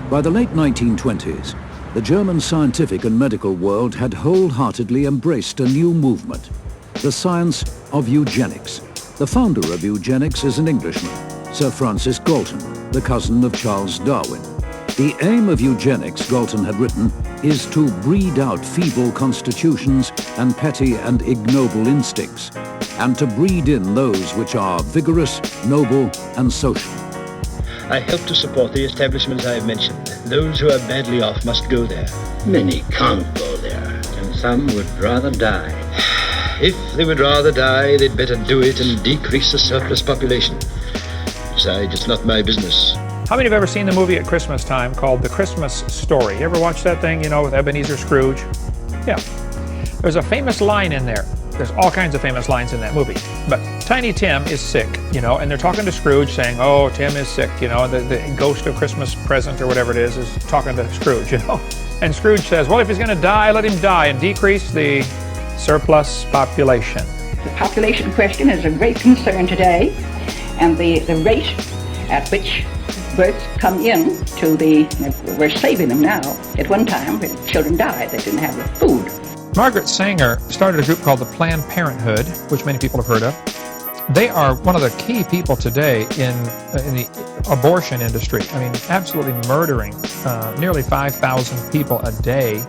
By the late 1920s, the German scientific and medical world had wholeheartedly embraced a new movement, the science of eugenics. The founder of eugenics is an Englishman, Sir Francis Galton, the cousin of Charles Darwin. The aim of eugenics, Galton had written, is to breed out feeble constitutions and petty and ignoble instincts, and to breed in those which are vigorous, noble, and social. I help to support the establishments I have mentioned. Those who are badly off must go there. Many can't go there, and some would rather die. If they would rather die, they'd better do it and decrease the surplus population. Besides, it's not my business. How many have ever seen the movie at Christmas time called The Christmas Story? You ever watch that thing, with Ebenezer Scrooge? Yeah. There's a famous line in there. There's all kinds of famous lines in that movie. But Tiny Tim is sick, and they're talking to Scrooge saying, oh, Tim is sick, the ghost of Christmas present or whatever it is talking to Scrooge, And Scrooge says, well, if he's going to die, let him die and decrease the surplus population. The population question is a great concern today, and the rate at which births come in we're saving them now. At one time, when children died, they didn't have the food. Margaret Sanger started a group called the Planned Parenthood, which many people have heard of. They are one of the key people today in the abortion industry. I mean, absolutely murdering. Nearly 5,000 people a day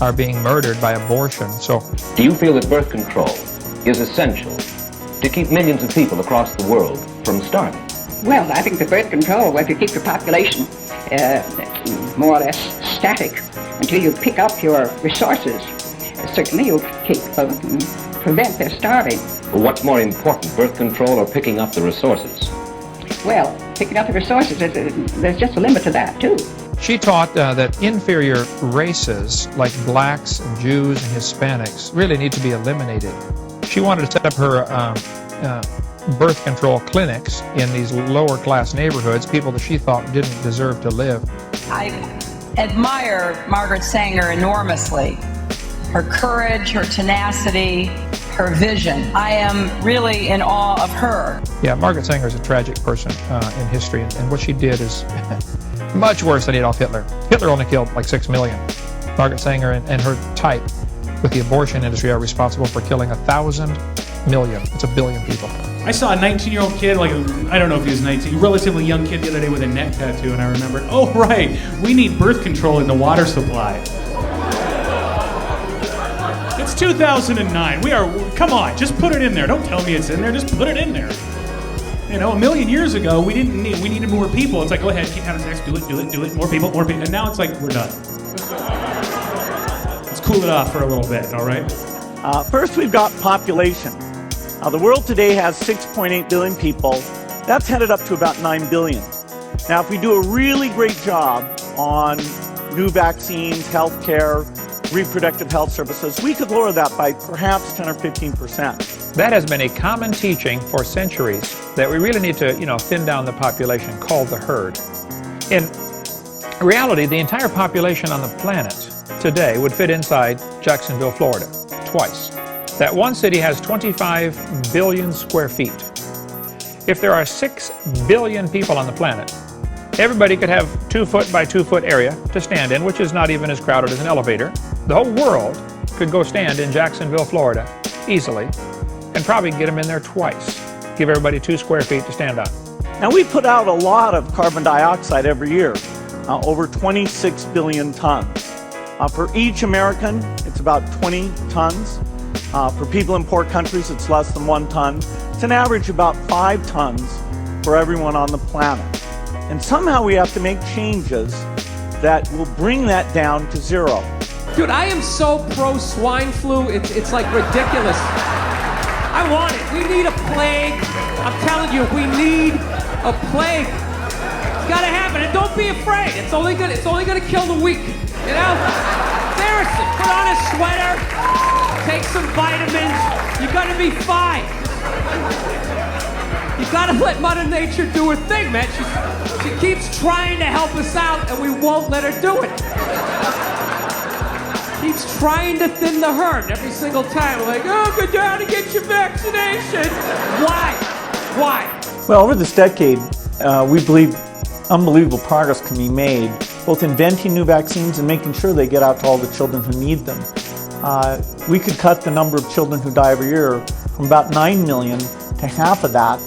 are being murdered by abortion. So, do you feel that birth control is essential to keep millions of people across the world from starving? Well, I think the birth control, if you keep the population more or less static until you pick up your resources, certainly you'll prevent their starving. Well, what's more important, birth control or picking up the resources? Well, picking up the resources, there's just a limit to that, too. She taught that inferior races like blacks and Jews and Hispanics really need to be eliminated. She wanted to set up her birth control clinics in these lower class neighborhoods, people that she thought didn't deserve to live. I admire Margaret Sanger enormously. Her courage, her tenacity, her vision. I am really in awe of her. Yeah, Margaret Sanger is a tragic person in history, and what she did is much worse than Adolf Hitler. Hitler only killed like 6 million. Margaret Sanger and her type with the abortion industry are responsible for killing 1,000 million. It's 1 billion people. I saw a 19-year-old kid, I don't know if he was 19, a relatively young kid the other day with a neck tattoo, and I remembered, oh right, we need birth control in the water supply. It's 2009. Come on, just put it in there. Don't tell me it's in there, just put it in there. 1 million years ago, we needed more people. It's like, go ahead, keep having sex, do it, more people. And now it's like, we're done. Let's cool it off for a little bit, all right? First, we've got population. The world today has 6.8 billion people. That's headed up to about 9 billion. Now, if we do a really great job on new vaccines, healthcare, reproductive health services, we could lower that by perhaps 10 or 15%. That has been a common teaching for centuries, that we really need to, thin down the population, called the herd. In reality, the entire population on the planet today would fit inside Jacksonville, Florida, twice. That one city has 25 billion square feet. If there are 6 billion people on the planet, everybody could have 2 foot by 2 foot area to stand in, which is not even as crowded as an elevator. The whole world could go stand in Jacksonville, Florida, easily, and probably get them in there twice. Give everybody 2 square feet to stand on. Now, we put out a lot of carbon dioxide every year, over 26 billion tons. For each American, it's about 20 tons. For people in poor countries, it's less than 1 ton. It's an average about 5 tons for everyone on the planet. And somehow we have to make changes that will bring that down to 0. Dude, I am so pro swine flu, it's like ridiculous. I want it. We need a plague. I'm telling you, we need a plague. It's gotta happen, and don't be afraid. It's only gonna kill the weak, Seriously, put on a sweater, take some vitamins, you're gonna be fine. You gotta let Mother Nature do her thing, man. She keeps trying to help us out, and we won't let her do it. Keeps trying to thin the herd every single time. We're like, oh, go down and get your vaccination. Why? Well, over this decade, we believe unbelievable progress can be made both inventing new vaccines and making sure they get out to all the children who need them. We could cut the number of children who die every year from about 9 million to half of that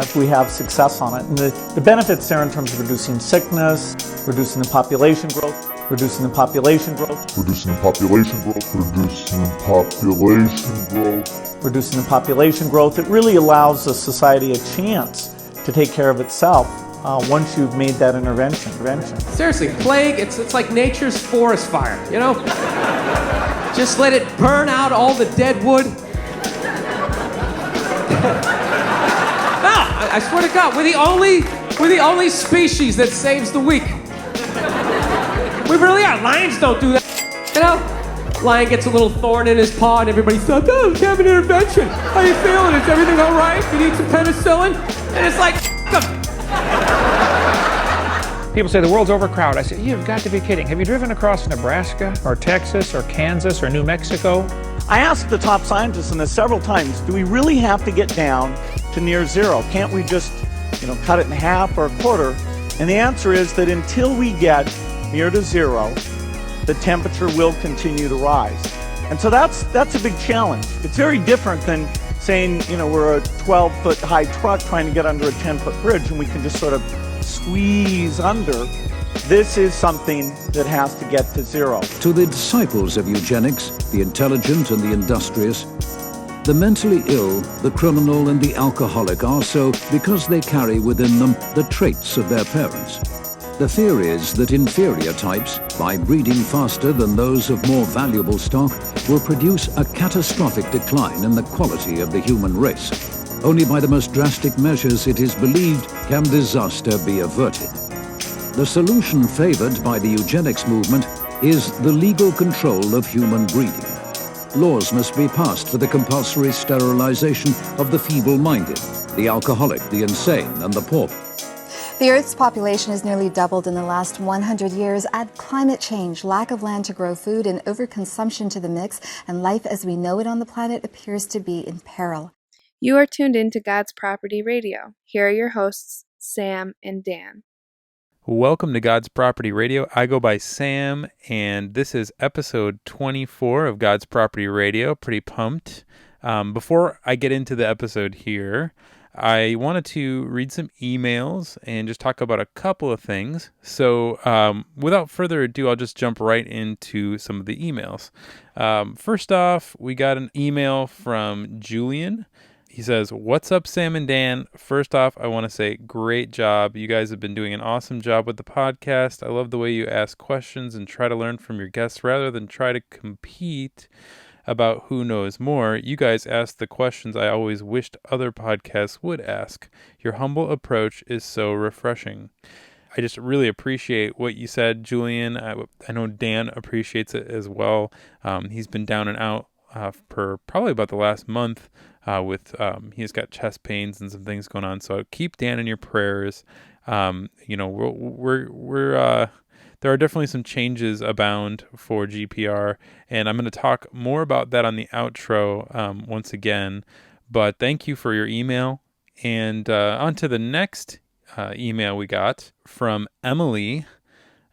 if we have success on it. And the benefits there in terms of reducing sickness, reducing the population growth, reducing the population growth, reducing the population growth, reducing the population growth, reducing the population growth. It really allows the society a chance to take care of itself once you've made that intervention. Seriously, plague, it's like nature's forest fire, you know? Just let it burn out all the dead wood. No, I swear to God, we're the only species that saves the weak. We really are. Lions don't do that, you know? Lion gets a little thorn in his paw and everybody's like, oh, let's have an intervention. How you feeling? Is everything all right? You need some penicillin? And it's like, People say the world's overcrowded. I said, you've got to be kidding. Have you driven across Nebraska or Texas or Kansas or New Mexico? I asked the top scientists on this several times, do we really have to get down to near zero? Can't we just, cut it in half or a quarter? And the answer is that until we get near to zero, the temperature will continue to rise. And so that's a big challenge. It's very different than saying, we're a 12-foot high truck trying to get under a 10-foot bridge and we can just sort of squeeze under. This is something that has to get to zero. To the disciples of eugenics, the intelligent and the industrious, the mentally ill, the criminal and the alcoholic are so because they carry within them the traits of their parents. The fear is that inferior types, by breeding faster than those of more valuable stock, will produce a catastrophic decline in the quality of the human race. Only by the most drastic measures, it is believed, can disaster be averted. The solution favored by the eugenics movement is the legal control of human breeding. Laws must be passed for the compulsory sterilization of the feeble-minded, the alcoholic, the insane, and the poor. The Earth's population has nearly doubled in the last 100 years. Add climate change, lack of land to grow food, and overconsumption to the mix, and life as we know it on the planet appears to be in peril. You are tuned in to God's Property Radio. Here are your hosts, Sam and Dan. Welcome to God's Property Radio. I go by Sam, and this is episode 24 of God's Property Radio. Pretty pumped. Before I get into the episode here, I wanted to read some emails and just talk about a couple of things. So without further ado, I'll just jump right into some of the emails. First off, we got an email from Julian. He says, what's up, Sam and Dan? First off, I want to say great job. You guys have been doing an awesome job with the podcast. I love the way you ask questions and try to learn from your guests rather than try to compete about who knows more. You guys ask the questions I always wished other podcasts would ask. Your humble approach is so refreshing. I just really appreciate what you said, Julian. I know Dan appreciates it as well. He's been down and out for probably about the last month. He's got chest pains and some things going on. So keep Dan in your prayers. There are definitely some changes abound for GPR, and I'm going to talk more about that on the outro once again. But thank you for your email. And on to the next email we got from Emily.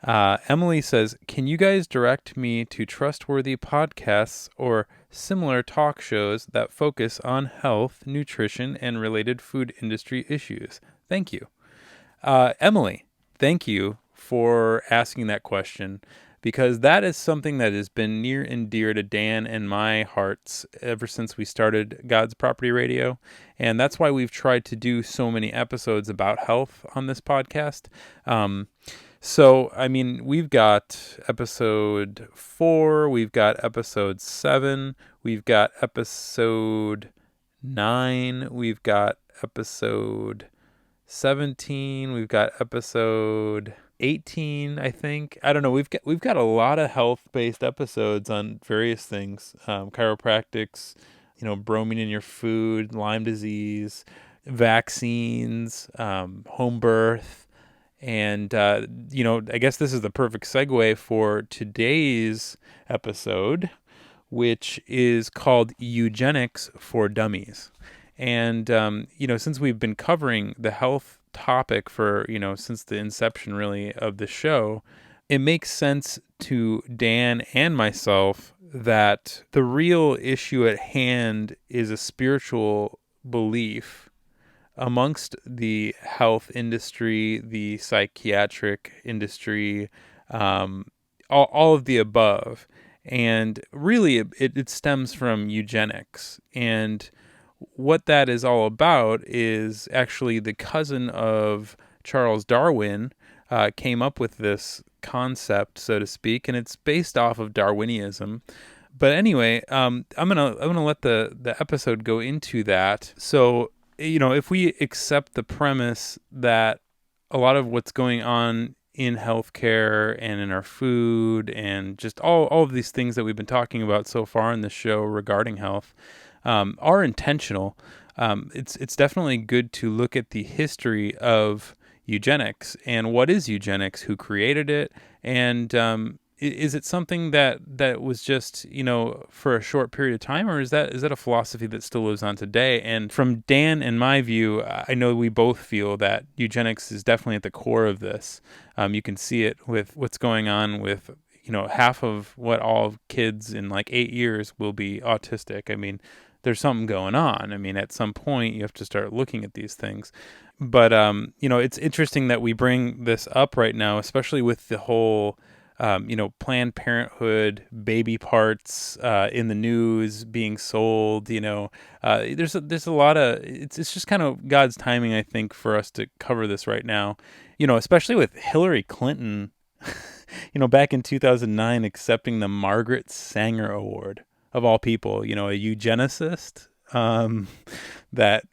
Emily says, can you guys direct me to trustworthy podcasts or similar talk shows that focus on health, nutrition, and related food industry issues? Thank you. Emily, thank you for asking that question, because that is something that has been near and dear to Dan and my hearts ever since we started God's Property Radio. And that's why we've tried to do so many episodes about health on this podcast. So, we've got episode 4, we've got episode 7, we've got episode 9, we've got episode 17, we've got episode 18, I think. I don't know. We've got a lot of health-based episodes on various things, chiropractics, bromine in your food, Lyme disease, vaccines, home birth. And, I guess this is the perfect segue for today's episode, which is called Eugenics for Dummies. And, since we've been covering the health topic for, since the inception really of the show, it makes sense to Dan and myself that the real issue at hand is a spiritual belief amongst the health industry, the psychiatric industry, all of the above. And really, it stems from eugenics. And what that is all about is actually the cousin of Charles Darwin came up with this concept, so to speak, and it's based off of Darwinism. But anyway, I'm gonna let the episode go into that. So, if we accept the premise that a lot of what's going on in healthcare and in our food and just all of these things that we've been talking about so far in this show regarding health are intentional, it's definitely good to look at the history of eugenics and what is eugenics, who created it, and is it something that was just for a short period of time, or is that a philosophy that still lives on today? And from Dan and my view, I know we both feel that eugenics is definitely at the core of this. You can see it with what's going on with half of what all kids in like 8 years will be autistic. I mean, there's something going on. I mean, at some point you have to start looking at these things. But it's interesting that we bring this up right now, especially with the whole Planned Parenthood baby parts in the news being sold. There's a lot of it's just kind of God's timing, I think, for us to cover this right now. Especially with Hillary Clinton, back in 2009, accepting the Margaret Sanger Award, of all people. A eugenicist that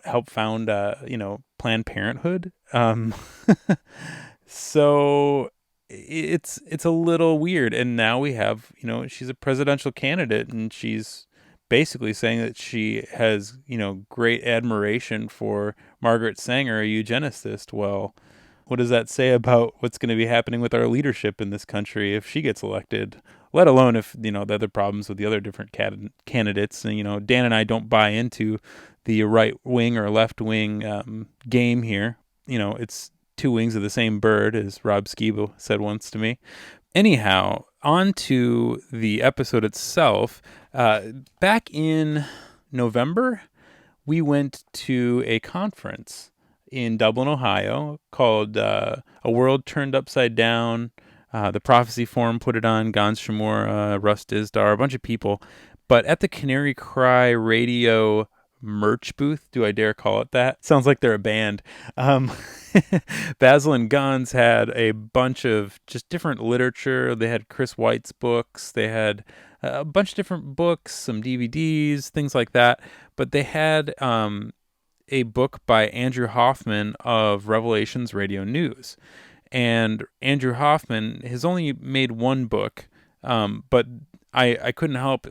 helped found Planned Parenthood. So it's a little weird. And now we have, she's a presidential candidate, and she's basically saying that she has, great admiration for Margaret Sanger, a eugenicist. Well, what does that say about what's going to be happening with our leadership in this country if she gets elected? Let alone if, the other problems with the other different candidates. And, Dan and I don't buy into the right wing or left wing game here. It's two wings of the same bird, as Rob Skibo said once to me. Anyhow, on to the episode itself. Back in November, we went to a conference in Dublin, Ohio, called A World Turned Upside Down. The Prophecy Forum put it on, Gans Shimura, Russ Dizdar, a bunch of people. But at the Canary Cry Radio merch booth, do I dare call it that? Sounds like they're a band. Basil and Gans had a bunch of just different literature. They had Chris White's books. They had a bunch of different books, some DVDs, things like that. But they had a book by Andrew Hoffman of Revelations Radio News. And Andrew Hoffman has only made one book, but I couldn't help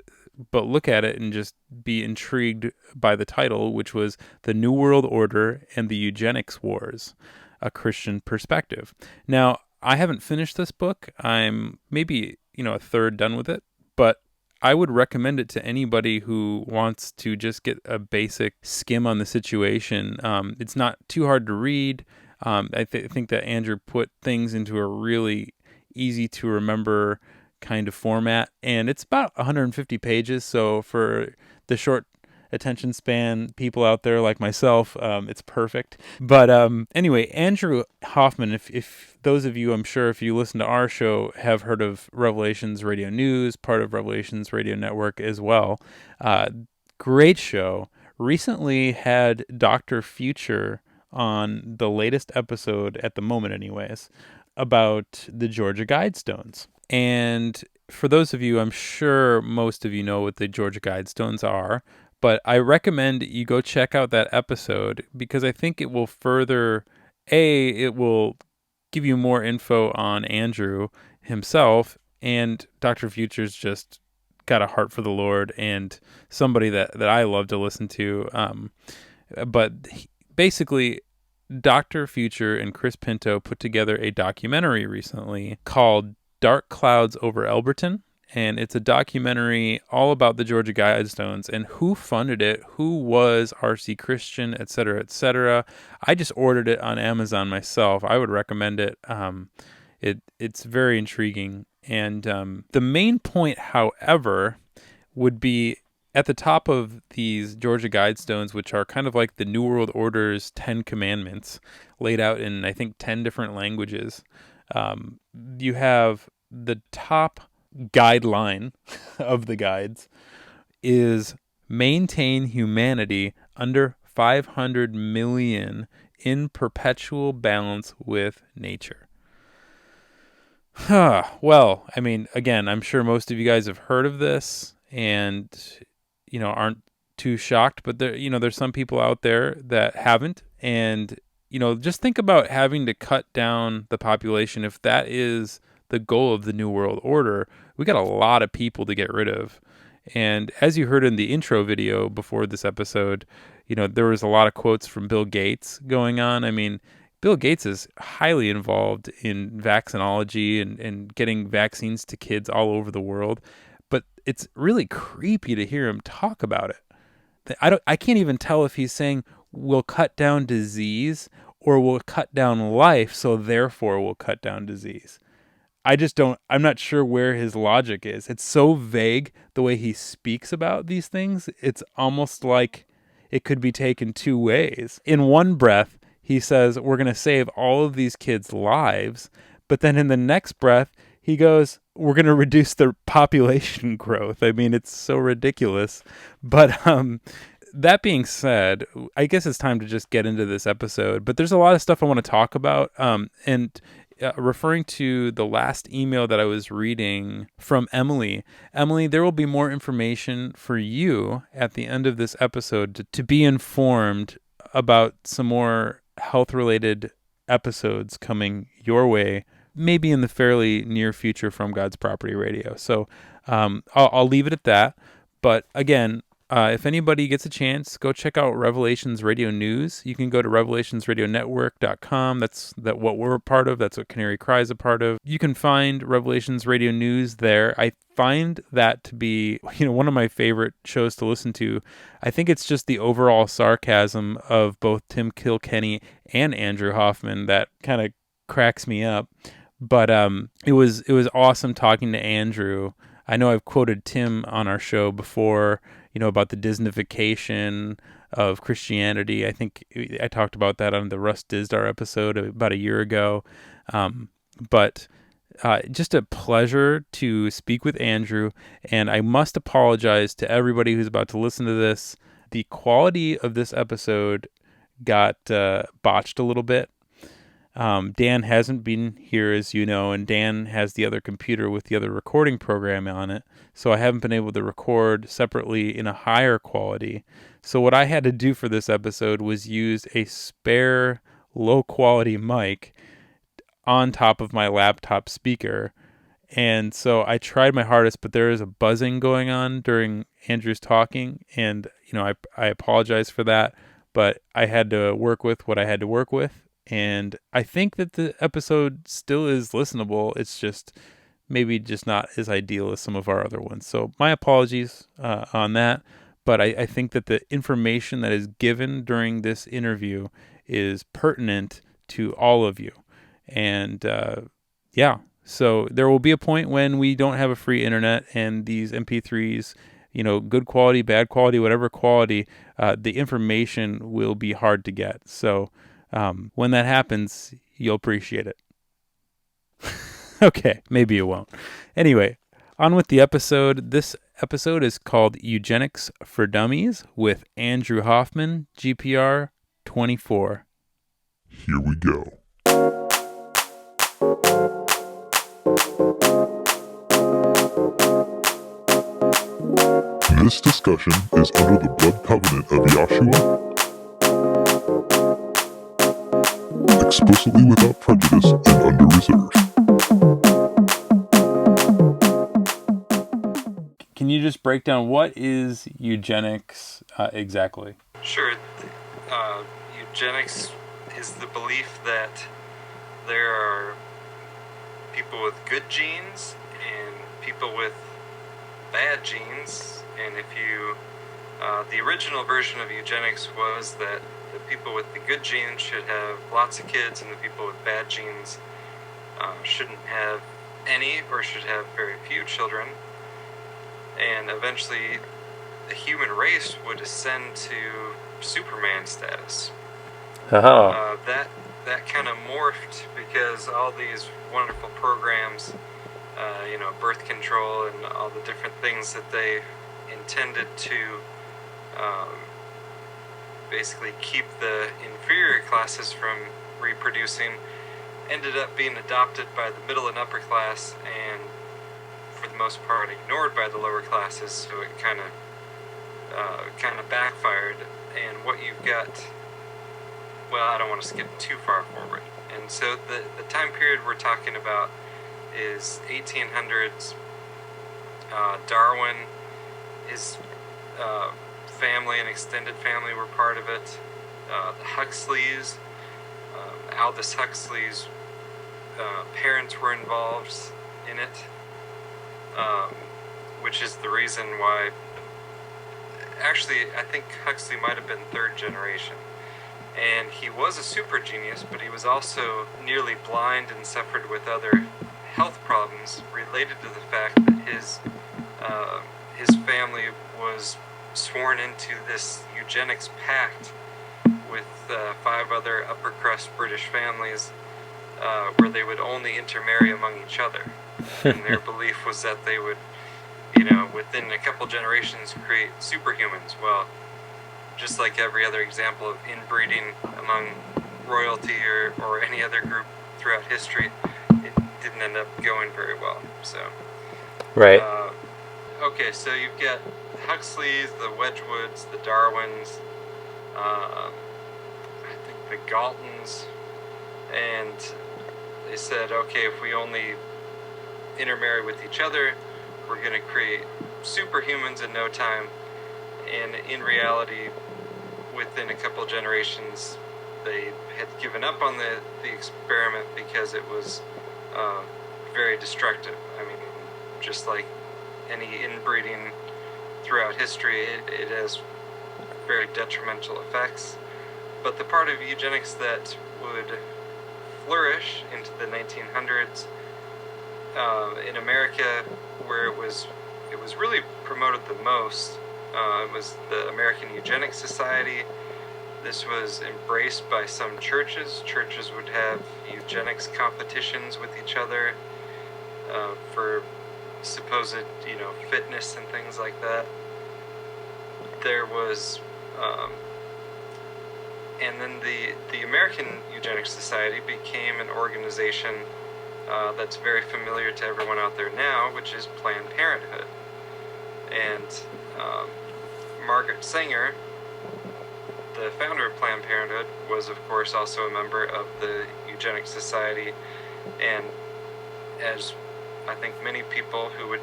but look at it and just be intrigued by the title, which was The New World Order and the Eugenics Wars, A Christian Perspective. Now, I haven't finished this book. I'm maybe, a third done with it, but I would recommend it to anybody who wants to just get a basic skim on the situation. It's not too hard to read. I think that Andrew put things into a really easy to remember kind of format, and it's about 150 pages. So for the short attention span people out there like myself, it's perfect. But anyway, Andrew Hoffman, if those of you, I'm sure if you listen to our show, have heard of Revelations Radio News, part of Revelations Radio Network as well. Great show. Recently had Dr. Future on the latest episode, at the moment anyways, about the Georgia Guidestones. And for those of you, I'm sure most of you know what the Georgia Guidestones are, but I recommend you go check out that episode, because I think it will it will give you more info on Andrew himself, and Dr. Future's just got a heart for the Lord and somebody that I love to listen to. But basically, Dr. Future and Chris Pinto put together a documentary recently called Dark Clouds Over Elberton, and it's a documentary all about the Georgia Guidestones and who funded it, who was R.C. Christian, etc., etc. I just ordered it on Amazon myself. I would recommend it. It's very intriguing. And the main point, however, would be at the top of these Georgia Guidestones, which are kind of like the New World Order's 10 Commandments, laid out in, I think, 10 different languages. You have the top guideline of the guides is maintain humanity under 500 million in perpetual balance with nature. Well, I mean, again, I'm sure most of you guys have heard of this and, aren't too shocked, but there's some people out there that haven't. And, just think about having to cut down the population. If that is the goal of the New World Order, we got a lot of people to get rid of. And as you heard in the intro video before this episode, there was a lot of quotes from Bill Gates going on. I mean, Bill Gates is highly involved in vaccinology and getting vaccines to kids all over the world. But it's really creepy to hear him talk about it. I can't even tell if he's saying we'll cut down disease or we'll cut down life, so therefore we'll cut down disease. I'm not sure where his logic is. It's so vague the way he speaks about these things. It's almost like it could be taken two ways. In one breath, he says, we're going to save all of these kids' lives. But then in the next breath, he goes, we're going to reduce the population growth. I mean, it's so ridiculous. But that being said, I guess it's time to just get into this episode. But there's a lot of stuff I want to talk about. Referring to the last email that I was reading from Emily, there will be more information for you at the end of this episode to be informed about some more health-related episodes coming your way, maybe in the fairly near future from God's Property Radio. So I'll leave it at that. But again, if anybody gets a chance, go check out Revelations Radio News. You can go to revelationsradionetwork.com. That's what we're a part of. That's what Canary Cry is a part of. You can find Revelations Radio News there. I find that to be, one of my favorite shows to listen to. I think it's just the overall sarcasm of both Tim Kilkenny and Andrew Hoffman that kind of cracks me up. But it was awesome talking to Andrew. I know I've quoted Tim on our show before, about the Disneyfication of Christianity. I think I talked about that on the Russ Dizdar episode about a year ago. But just a pleasure to speak with Andrew. And I must apologize to everybody who's about to listen to this. The quality of this episode got botched a little bit. Dan hasn't been here, as you know, and Dan has the other computer with the other recording program on it. So I haven't been able to record separately in a higher quality. So what I had to do for this episode was use a spare low-quality mic on top of my laptop speaker. And so I tried my hardest, but there is a buzzing going on during Andrew's talking. And, I apologize for that, but I had to work with what I had to work with. And I think that the episode still is listenable. It's just maybe just not as ideal as some of our other ones. So my apologies on that. But I think that the information that is given during this interview is pertinent to all of you. And so there will be a point when we don't have a free internet and these MP3s, good quality, bad quality, whatever quality, the information will be hard to get. So when that happens, you'll appreciate it. Okay, maybe you won't. Anyway, on with the episode. This episode is called Eugenics for Dummies with Andrew Hoffman, GPR024. Here we go. This discussion is under the blood covenant of Yahshua, explicitly without prejudice and under reserve. Can you just break down what is eugenics exactly? Sure. Eugenics is the belief that there are people with good genes and people with bad genes, and if you the original version of eugenics was that the people with the good genes should have lots of kids and the people with bad genes shouldn't have any or should have very few children, and eventually the human race would ascend to Superman status. That kind of morphed because all these wonderful programs, birth control and all the different things that they intended to basically keep the inferior classes from reproducing, ended up being adopted by the middle and upper class, and for the most part ignored by the lower classes. So it kind of backfired, and what you've got. Well, I don't want to skip too far forward. And so the time period we're talking about is 1800s. Darwin, his family and extended family were part of it. The Huxleys, Aldous Huxley's parents were involved in it, which is the reason why, actually, I think Huxley might have been third generation. And he was a super genius, but he was also nearly blind and suffered with other health problems related to the fact that his family was sworn into this eugenics pact with 5 other upper crust British families, where they would only intermarry among each other. And their belief was that they would, within a couple generations create superhumans. Well, just like every other example of inbreeding among royalty or any other group throughout history, it didn't end up going very well. So, right. Okay, so you've got the Huxleys, the Wedgwoods, the Darwins, I think the Galtons, and they said, okay, if we only intermarry with each other, we're going to create superhumans in no time. And in reality, within a couple of generations, they had given up on the experiment because it was very destructive. I mean, just like any inbreeding throughout history, it has very detrimental effects. But the part of eugenics that would flourish into the 1900s in America, where it was really promoted the most, it was the American Eugenics Society. This was embraced by some churches. Churches would have eugenics competitions with each other for supposed, fitness and things like that. There was, and then the American Eugenics Society became an organization that's very familiar to everyone out there now, which is Planned Parenthood. And Margaret Sanger, the founder of Planned Parenthood, was of course also a member of the Eugenics Society, and as I think many people who would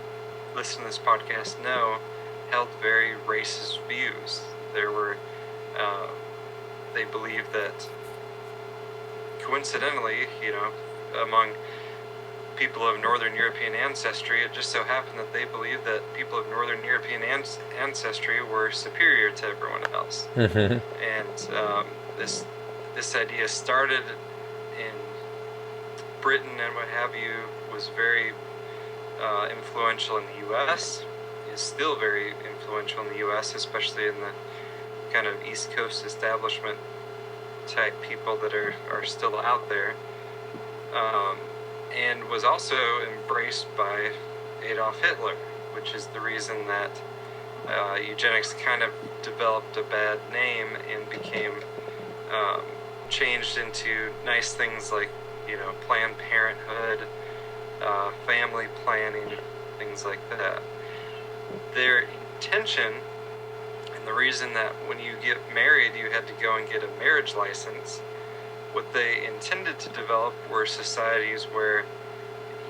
listen to this podcast know, held very racist views. There were, they believed that, coincidentally, among people of Northern European ancestry, it just so happened that they believed that people of Northern European ancestry were superior to everyone else. Mm-hmm. And this idea started in Britain and what have you, was very influential in the U.S., is still very influential in the U.S., especially in the kind of East Coast establishment type people that are still out there. And was also embraced by Adolf Hitler, which is the reason that eugenics kind of developed a bad name and became changed into nice things like, Planned Parenthood, family planning, things like that. Their intention, and the reason that when you get married you had to go and get a marriage license, what they intended to develop were societies where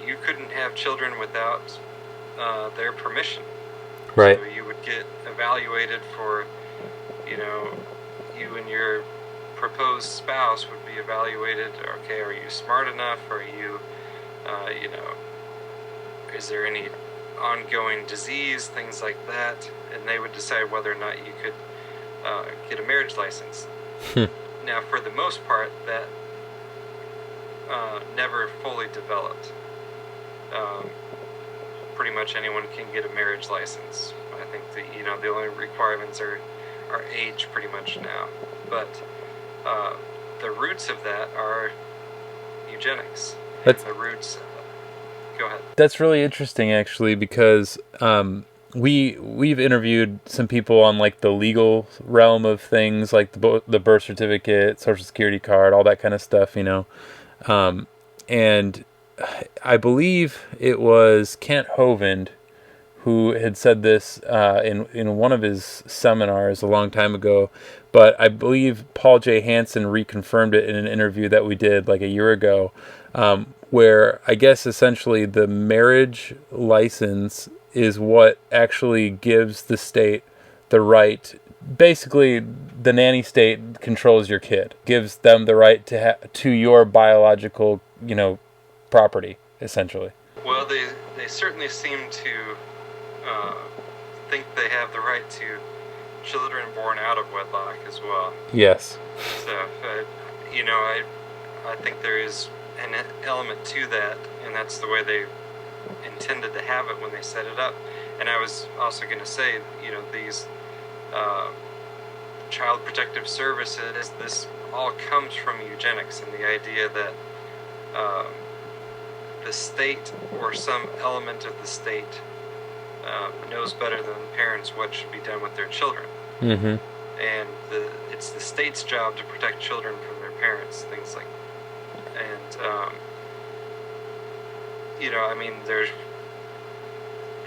you couldn't have children without their permission. Right. So you would get evaluated for, you and your proposed spouse would be evaluated. Okay, are you smart enough? Are you, is there any ongoing disease? Things like that. And they would decide whether or not you could get a marriage license. Now, for the most part, never fully developed. Pretty much anyone can get a marriage license. I think the only requirements are age pretty much now. But the roots of that are eugenics. The roots. Go ahead. That's really interesting, actually, because we've interviewed some people on like the legal realm of things, like the birth certificate, social security card, all that kind of stuff, and I believe it was Kent Hovind who had said this in one of his seminars a long time ago, but I believe Paul J. Hansen reconfirmed it in an interview that we did like a year ago, where I guess essentially the marriage license is what actually gives the state the right. Basically, the nanny state controls your kid, gives them the right to your biological, property, essentially. Well, they certainly seem to think they have the right to children born out of wedlock as well. Yes. So, I think there is an element to that, and that's the way they intended to have it when they set it up. And I was also going to say, these child protective services, this all comes from eugenics and the idea that the state or some element of the state knows better than parents what should be done with their children. Mm-hmm. And it's the state's job to protect children from their parents, things like that. And,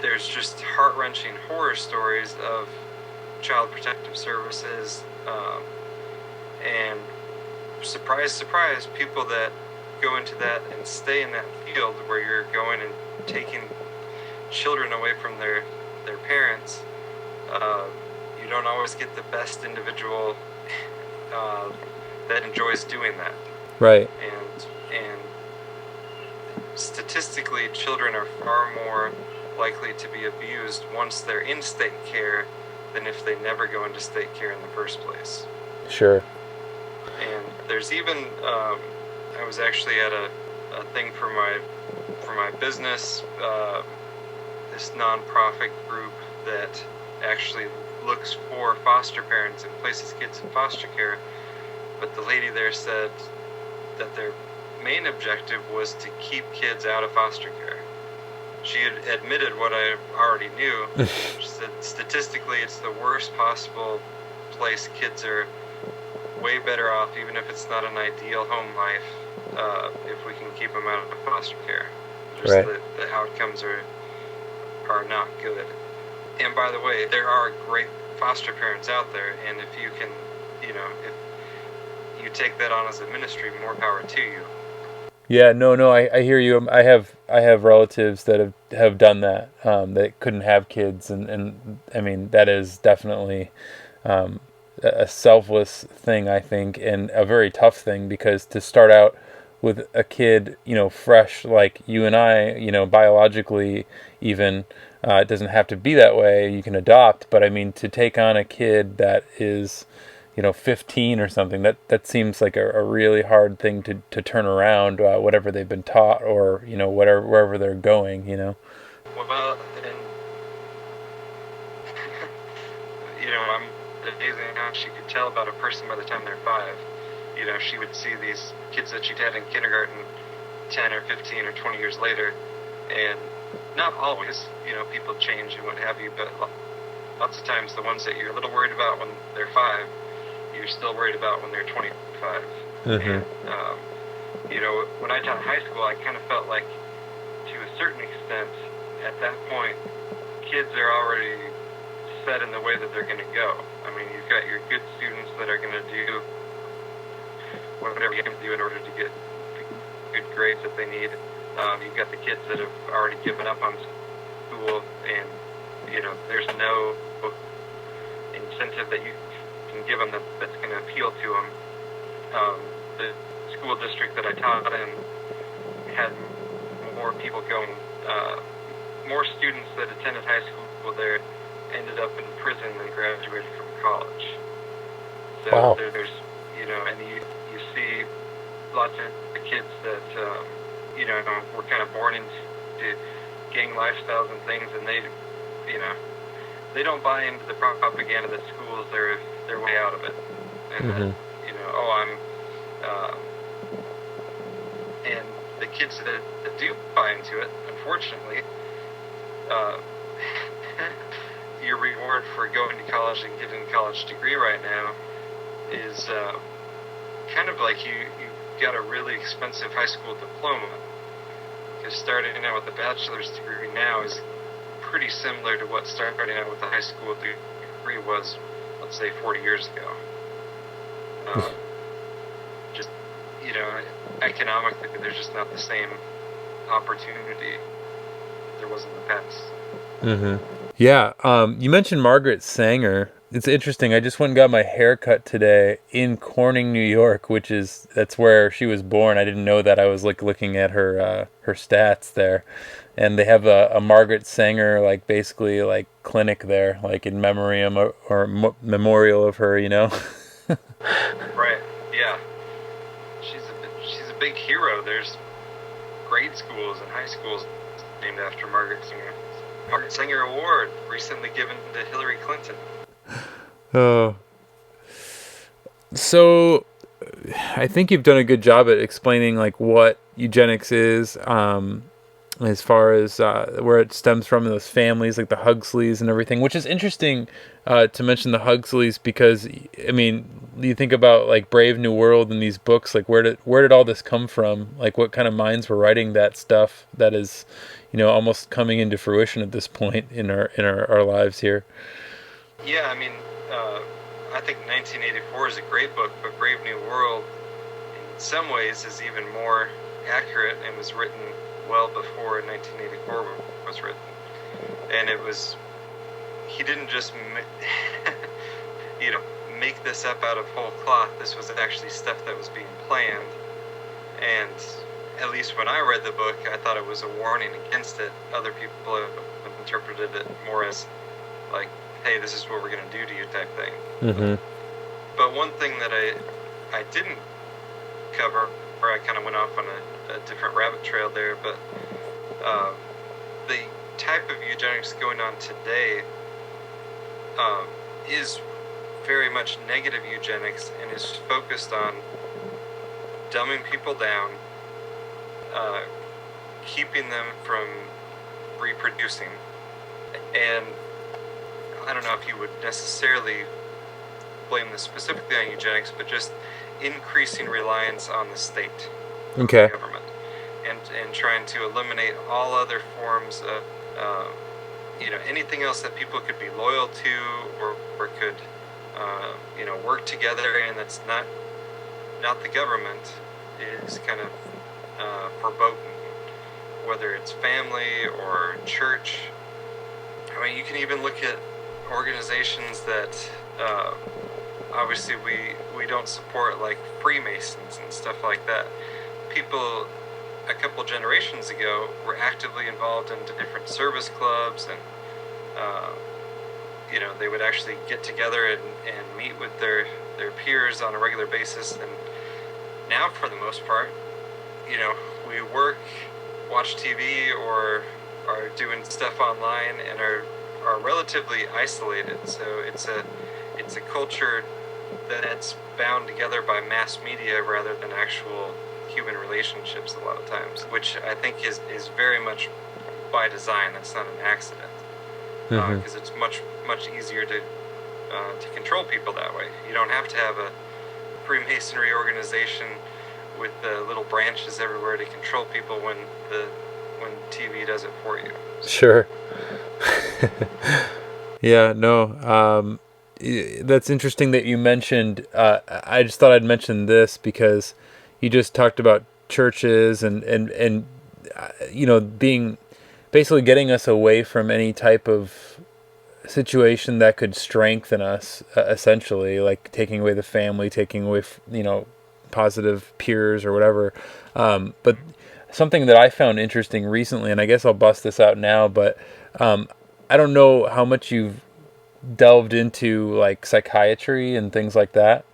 there's just heart-wrenching horror stories of child protective services, and surprise, surprise, people that go into that and stay in that field where you're going and taking children away from their parents. You don't always get the best individual that enjoys doing that. Right. And statistically, children are far more likely to be abused once they're in state care than if they never go into state care in the first place. Sure. And there's even I was actually at a thing for my business, this nonprofit group that actually looks for foster parents and places kids in foster care. But the lady there said that their main objective was to keep kids out of foster care. She had admitted what I already knew. She said statistically it's the worst possible place. Kids are way better off, even if it's not an ideal home life, if we can keep them out of foster care. Just right. The outcomes are not good. And by the way, there are great foster parents out there, and if you can, if you take that on as a ministry, more power to you. Yeah, no, I hear you. I have relatives that have done that, that couldn't have kids, and I mean that is definitely a selfless thing, I think, and a very tough thing, because to start out with a kid, fresh like you and I, biologically even, it doesn't have to be that way. You can adopt, but I mean to take on a kid that is 15 or something, that seems like a really hard thing to turn around, whatever they've been taught, or wherever they're going. Well, and I'm amazing how she could tell about a person by the time they're 5. She would see these kids that she'd had in kindergarten 10 or 15 or 20 years later, and not always, people change and what have you, but lots of times the ones that you're a little worried about when they're 5, you're still worried about when they're 25. Mm-hmm. And, when I taught high school, I kind of felt like, to a certain extent, at that point, kids are already set in the way that they're going to go. I mean, you've got your good students that are going to do whatever you can do in order to get the good grades that they need. You've got the kids that have already given up on school, and, there's no incentive that you can give them that's going to appeal to them. The school district that I taught in had more people going, more students that attended high school there ended up in prison than graduated from college. So wow. there's, and you see lots of kids that, you know, were kind of born into gang lifestyles and things, and they, you know, they don't buy into the propaganda that schools, they're way out of it. And that, you know, and the kids that do buy into it, unfortunately, your reward for going to college and getting a college degree right now is kind of like you got a really expensive high school diploma. Because starting out with a bachelor's degree now is pretty similar to what starting out with a high school degree was, let's say, 40 years ago. Just, you know, economically, there's just not the same opportunity there was in the past. Yeah, you mentioned Margaret Sanger. It's interesting. I just went and got my hair cut today in Corning, New York, that's where she was born. I didn't know that. I was looking at her stats there, and they have a Margaret Sanger basically clinic there, in memoriam or memorial of her. You know. Right. Yeah. She's a big hero. There's grade schools and high schools named after Margaret Sanger. Margaret Sanger Award recently given to Hillary Clinton. Oh. So I think you've done a good job at explaining what eugenics is, as far as where it stems from, those families like the Huxleys and everything, which is interesting to mention the Huxleys because, I mean, you think about Brave New World and these books, where did all this come from? What kind of minds were writing that stuff that is, you know, almost coming into fruition at this point in our lives here? Yeah, I mean, I think 1984 is a great book, but Brave New World, in some ways, is even more accurate and was written well before 1984 was written. And he didn't just, you know, make this up out of whole cloth. This was actually stuff that was being planned. And at least when I read the book, I thought it was a warning against it. Other people have interpreted it more as hey, this is what we're going to do to you type thing. But one thing that I didn't cover, or I kind of went off on a different rabbit trail there, but the type of eugenics going on today is very much negative eugenics and is focused on dumbing people down, keeping them from reproducing, and I don't know if you would necessarily blame this specifically on eugenics, but just increasing reliance on the state, the government, and trying to eliminate all other forms of, you know, anything else that people could be loyal to or could, you know, work together, and that's not the government is kind of verboten, whether it's family or church. I mean, you can even look at organizations that obviously we don't support, like Freemasons and stuff like that. People a couple generations ago were actively involved in different service clubs, and you know, they would actually get together and meet with their peers on a regular basis. And now, for the most part, you know, we work, watch TV, or are doing stuff online and are relatively isolated. So it's a culture that's bound together by mass media rather than actual human relationships a lot of times, which I think is very much by design. That's not an accident, because it's much easier to control people that way. You don't have to have a Freemasonry organization with little branches everywhere to control people when TV does it for you. Sure. Yeah, no, that's interesting that you mentioned, I just thought I'd mention this because you just talked about churches and you know, basically getting us away from any type of situation that could strengthen us, essentially, like taking away the family, taking away, you know, positive peers or whatever. But something that I found interesting recently, and I guess I'll bust this out now, but I don't know how much you've delved into like psychiatry and things like that,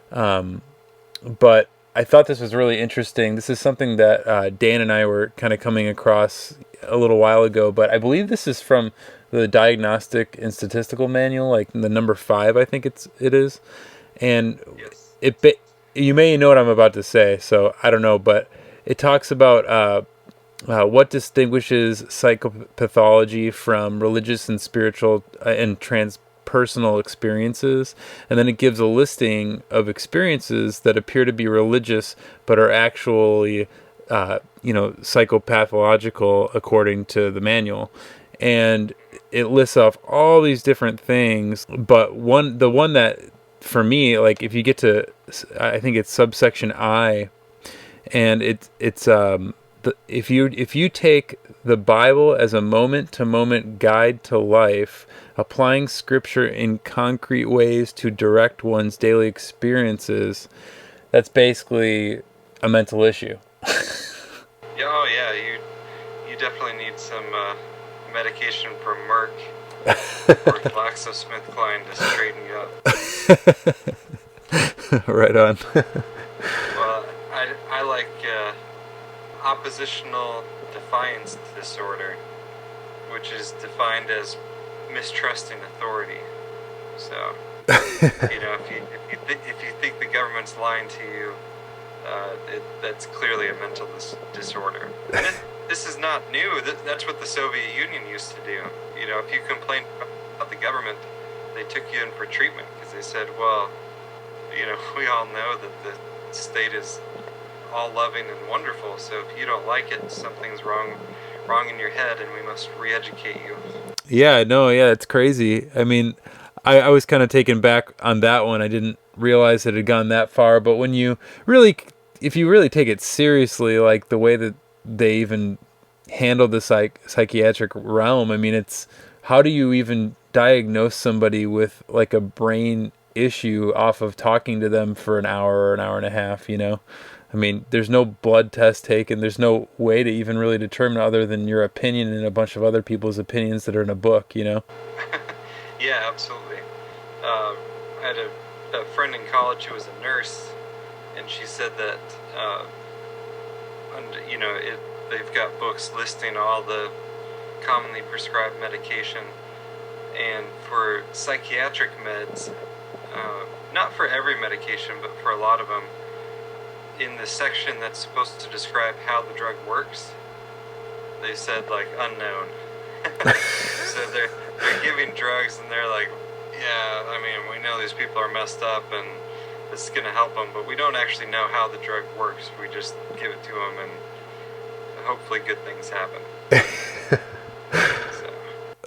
but I thought this was really interesting. This is something that Dan and I were kind of coming across a little while ago, but I believe this is from the Diagnostic and Statistical Manual, like the number 5, I think it is. And you may know what I'm about to say, so I don't know, but it talks about what distinguishes psychopathology from religious and spiritual and transpersonal experiences, and then it gives a listing of experiences that appear to be religious but are actually psychopathological according to the manual. And it lists off all these different things, but the one that for me, like if you get to, I think it's subsection I, and if you take the Bible as a moment-to-moment guide to life, applying Scripture in concrete ways to direct one's daily experiences, that's basically a mental issue. You definitely need some medication for Merck or GlaxoSmithKline to straighten you up. Right on. Well, I like oppositional defiance disorder, which is defined as mistrusting authority. So, if you think the government's lying to you, that's clearly a mental disorder. And this is not new. That's what the Soviet Union used to do. If you complained about the government, they took you in for treatment because they said, well, we all know that the state is all loving and wonderful, so if you don't like it, something's wrong in your head, and we must re-educate you. It's crazy. I mean, I was kind of taken back on that one. I didn't realize it had gone that far, but if you really take it seriously, like the way that they even handle the psychiatric realm, I mean, it's how do you even diagnose somebody with like a brain issue off of talking to them for an hour or an hour and a half, I mean, there's no blood test taken. There's no way to even really determine other than your opinion and a bunch of other people's opinions that are in a book, Yeah, absolutely. I had a friend in college who was a nurse, and she said that, they've got books listing all the commonly prescribed medication, and for psychiatric meds, not for every medication, but for a lot of them, in the section that's supposed to describe how the drug works, they said like unknown. So they're giving drugs and they're like, yeah, I mean, we know these people are messed up and this is going to help them, but we don't actually know how the drug works. We just give it to them and hopefully good things happen.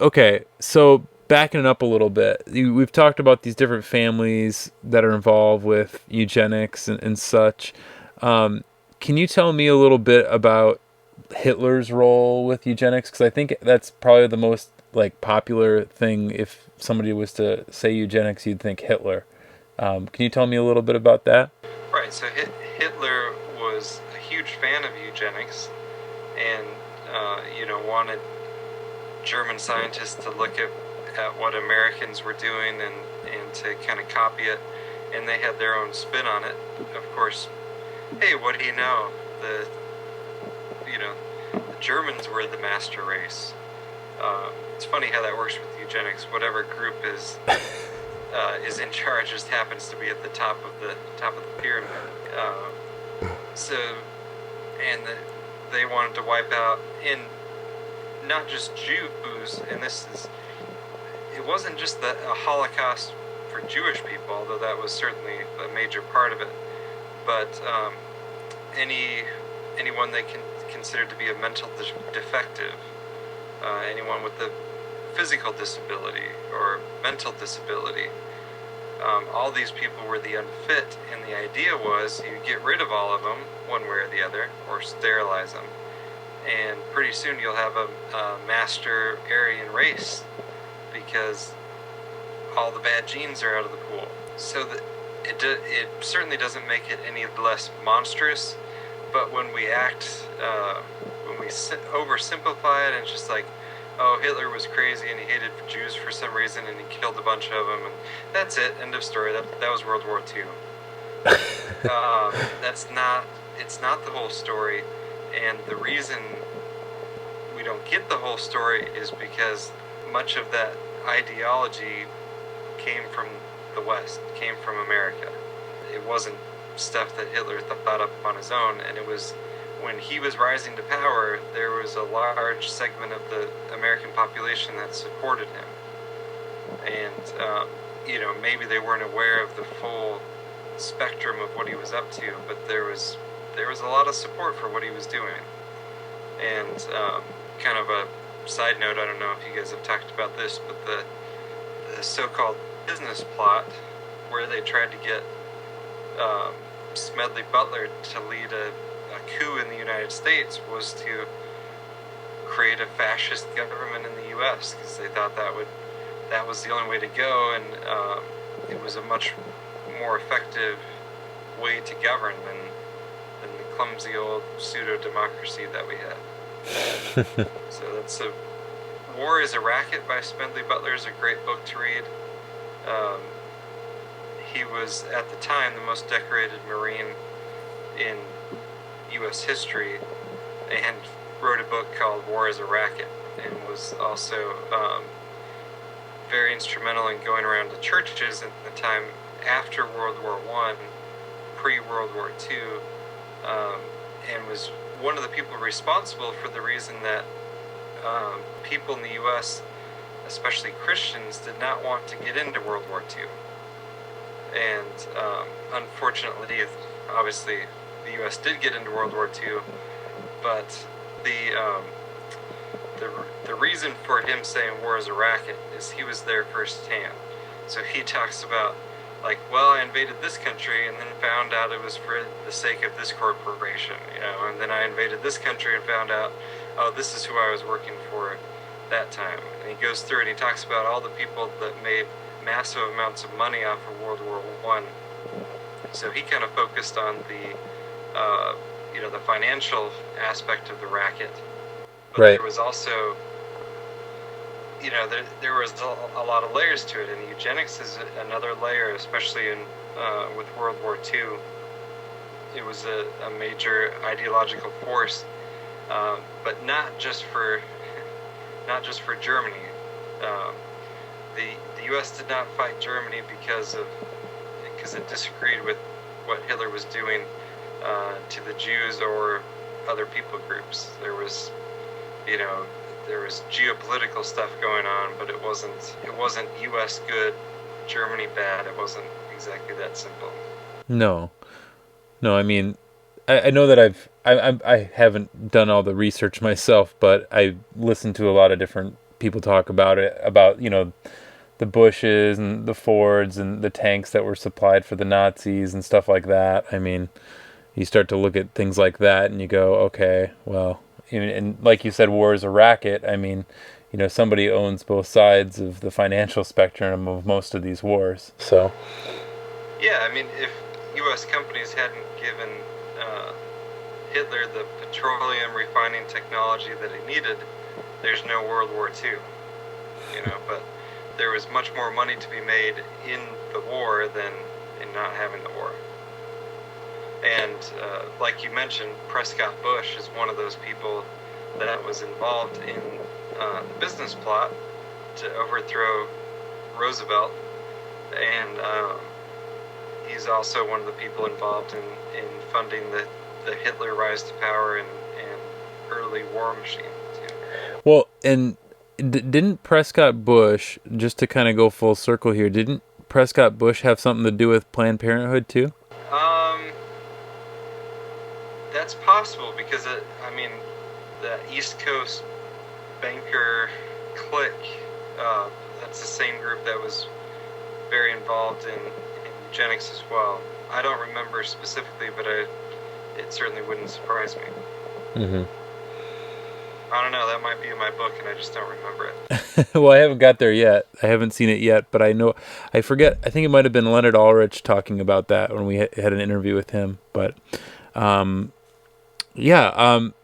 Okay, so backing it up a little bit, we've talked about these different families that are involved with eugenics and such. Can you tell me a little bit about Hitler's role with eugenics? Because I think that's probably the most popular thing. If somebody was to say eugenics, you'd think Hitler. Can you tell me a little bit about that? Right. So Hitler was a huge fan of eugenics, and wanted German scientists to look at what Americans were doing and to kind of copy it, and they had their own spin on it. Of course, hey, what do you know? The Germans were the master race. It's funny how that works with eugenics. Whatever group is in charge just happens to be at the top of the pyramid. They wanted to wipe out not just Jews, and it wasn't just a Holocaust for Jewish people, although that was certainly a major part of it, but anyone they considered to be a mental defective, anyone with a physical disability or mental disability, all these people were the unfit, and the idea was you get rid of all of them one way or the other, or sterilize them, and pretty soon you'll have a master Aryan race, because all the bad genes are out of the pool. So it certainly doesn't make it any less monstrous, but when we oversimplify it, and it's just like, oh, Hitler was crazy and he hated Jews for some reason and he killed a bunch of them, and that's it, end of story. That was World War II. It's not the whole story, and the reason we don't get the whole story is because much of that ideology came from the West, came from America. It wasn't stuff that Hitler thought up on his own, and it was when he was rising to power, there was a large segment of the American population that supported him. And, maybe they weren't aware of the full spectrum of what he was up to, but there was a lot of support for what he was doing. And kind of a side note, I don't know if you guys have talked about this, but the so-called business plot where they tried to get Smedley Butler to lead a coup in the United States was to create a fascist government in the U.S. because they thought that was the only way to go, and it was a much more effective way to govern than the clumsy old pseudo-democracy that we had. So that's War is a Racket by Smedley Butler is a great book to read. He was, at the time, the most decorated Marine in U.S. history, and wrote a book called War is a Racket, and was also very instrumental in going around to churches at the time after World War I, pre-World War II, and was one of the people responsible for the reason that people in the U.S., especially Christians, did not want to get into World War II. And unfortunately, obviously, the U.S. did get into World War II, but the reason for him saying war is a racket is he was there firsthand. So he talks about, like, well, I invaded this country and then found out it was for the sake of this corporation, and then I invaded this country and found out, oh, this is who I was working for that time. And he goes through and he talks about all the people that made massive amounts of money off of World War I. So he kind of focused on the financial aspect of the racket. But right. There was also, there was a lot of layers to it, and eugenics is another layer, especially with World War II. It was a major ideological force, but not just for Germany. The U.S. did not fight Germany because it disagreed with what Hitler was doing to the Jews or other people groups. There was geopolitical stuff going on, but it wasn't U.S. good, Germany bad. It wasn't exactly that simple. No. I mean, I know that I haven't done all the research myself, but I listened to a lot of different people talk about it, about the Bushes and the Fords and the tanks that were supplied for the Nazis and stuff like that. I mean, you start to look at things like that and you go, okay, well, and like you said, war is a racket. I mean, somebody owns both sides of the financial spectrum of most of these wars. So, yeah, I mean, if U.S. companies hadn't given Hitler the petroleum refining technology that he needed, there's no World War II. But there was much more money to be made in the war than in not having the war. And like you mentioned, Prescott Bush is one of those people that was involved in the business plot to overthrow Roosevelt, and he's also one of the people involved in funding the Hitler rise to power and early war machine too. Well, and didn't Prescott Bush, just to kind of go full circle here, didn't Prescott Bush have something to do with Planned Parenthood too? That's possible because the East Coast banker clique, that's the same group that was very involved in eugenics as well. I don't remember specifically, but it certainly wouldn't surprise me. Mm-hmm. I don't know, that might be in my book and I just don't remember it. Well, I haven't got there yet. I haven't seen it yet, but I forget. I think it might have been Leonard Ulrich talking about that when we had an interview with him. But,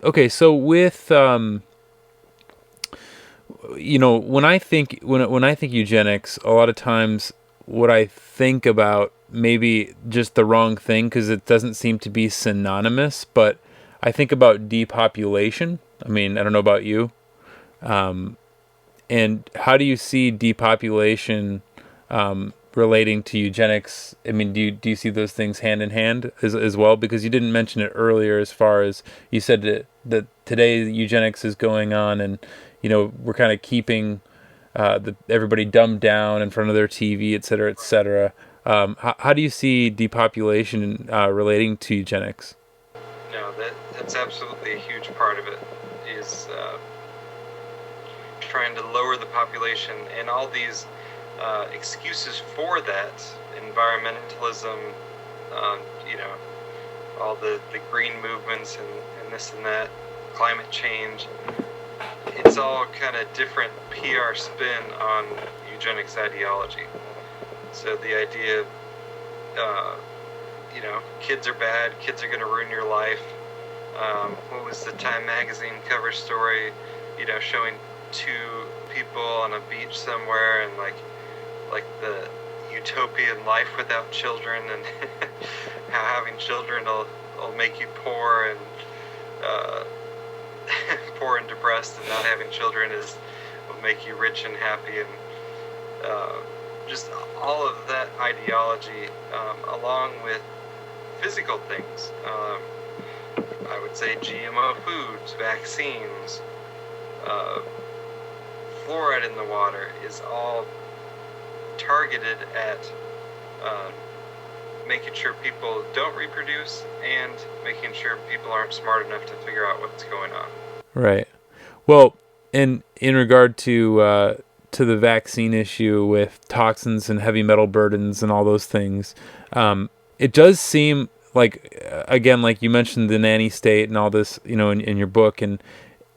okay. So with, when I think eugenics, a lot of times what I think about maybe just the wrong thing because it doesn't seem to be synonymous, but I think about depopulation. I mean, I don't know about you. And how do you see depopulation relating to eugenics? I mean, do you see those things hand in hand as well? Because you didn't mention it earlier, as far as you said that today eugenics is going on, and we're kind of keeping everybody dumbed down in front of their TV, et cetera, et cetera. How do you see depopulation relating to eugenics? No, that's absolutely a huge part of it, is trying to lower the population, and all these excuses for that, environmentalism, all the green movements and this and that, climate change. It's all kind of different PR spin on eugenics ideology. So the idea of, kids are bad, kids are going to ruin your life. What was the Time magazine cover story, showing two people on a beach somewhere, and like the utopian life without children, and how having children will make you poor and poor and depressed, and not having children will make you rich and happy, and just all of that ideology, along with physical things. I would say GMO foods, vaccines, fluoride in the water is all targeted at making sure people don't reproduce and making sure people aren't smart enough to figure out what's going on. Right. Well, in regard to the vaccine issue with toxins and heavy metal burdens and all those things, it does seem like, again, like you mentioned the nanny state and all this, in your book, and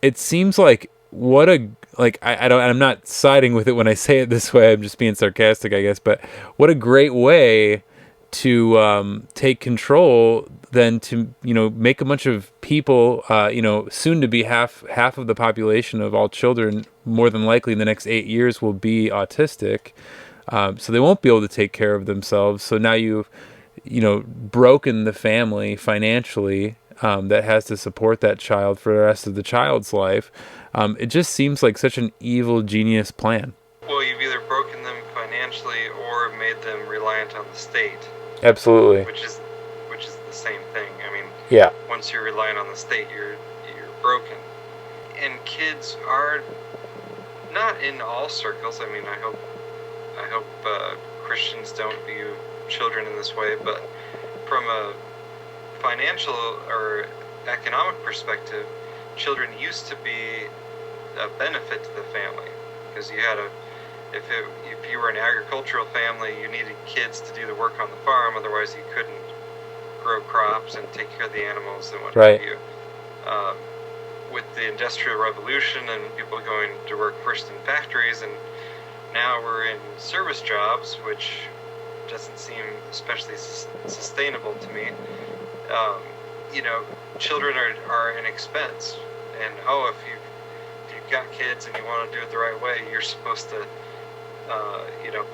it seems like I'm not siding with it when I say it this way. I'm just being sarcastic, I guess. But what a great way to take control than to make a bunch of people, soon to be half of the population of all children, more than likely in the next 8 years, will be autistic. So they won't be able to take care of themselves. So now you've broken the family financially that has to support that child for the rest of the child's life. It just seems like such an evil genius plan. Well, you've either broken them financially or made them reliant on the state. Absolutely. Which is the same thing. I mean, yeah. Once you're reliant on the state, you're broken. And kids are not in all circles. I mean, I hope Christians don't view children in this way, but from a financial or economic perspective, children used to be a benefit to the family, because you had if you were an agricultural family, you needed kids to do the work on the farm, otherwise you couldn't grow crops and take care of the animals and what have you. With the Industrial Revolution and people going to work first in factories, and now we're in service jobs, which doesn't seem especially sustainable to me. Children are an expense, and if you've got kids and you want to do it the right way, you're supposed to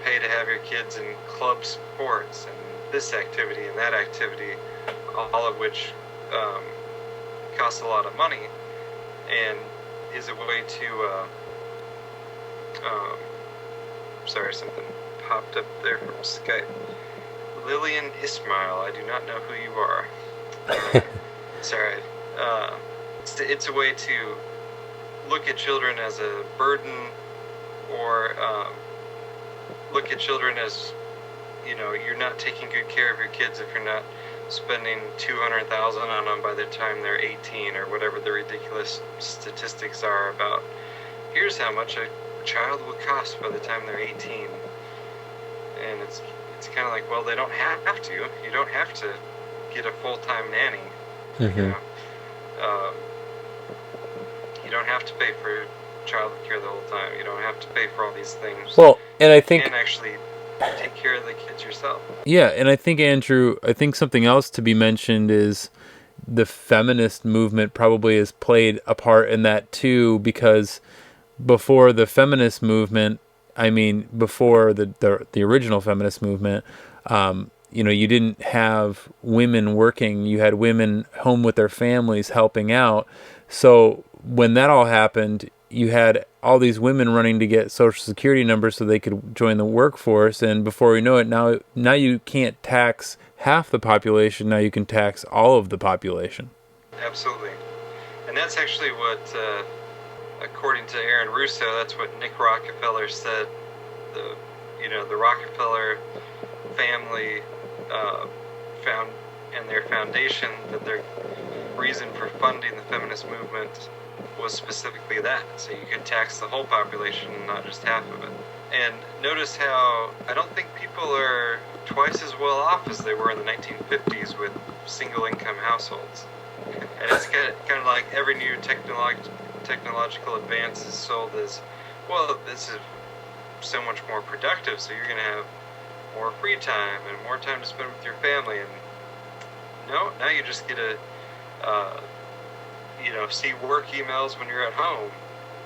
pay to have your kids in club sports and this activity and that activity, all of which costs a lot of money, and is a way to sorry, something popped up there from Skype. Lillian Ismail, I do not know who you are. Sorry. It's a way to look at children as a burden, or look at children as, you're not taking good care of your kids if you're not spending $200,000 on them by the time they're 18, or whatever the ridiculous statistics are about. Here's how much a child will cost by the time they're 18. And it's kind of like, well, they don't have to. You don't have to get a full-time nanny. Mm-hmm. You don't have to pay for child care the whole time. You don't have to pay for all these things. Well, and I think... And actually take care of the kids yourself. Yeah, and I think, Andrew, something else to be mentioned is the feminist movement probably has played a part in that too, because before the feminist movement, before the original feminist movement, you didn't have women working. You had women home with their families helping out. So when that all happened, you had all these women running to get Social Security numbers so they could join the workforce. And before we know it, now you can't tax half the population. Now you can tax all of the population. Absolutely. And that's actually what, according to Aaron Russo, that's what Nick Rockefeller said. The Rockefeller family found in their foundation that their reason for funding the feminist movement was specifically that. So you could tax the whole population, not just half of it. And notice how I don't think people are twice as well off as they were in the 1950s with single-income households. And it's kind of like every new technological advance is sold as, well, this is so much more productive, so you're going to have more free time and more time to spend with your family. And no, now you just get to see work emails when you're at home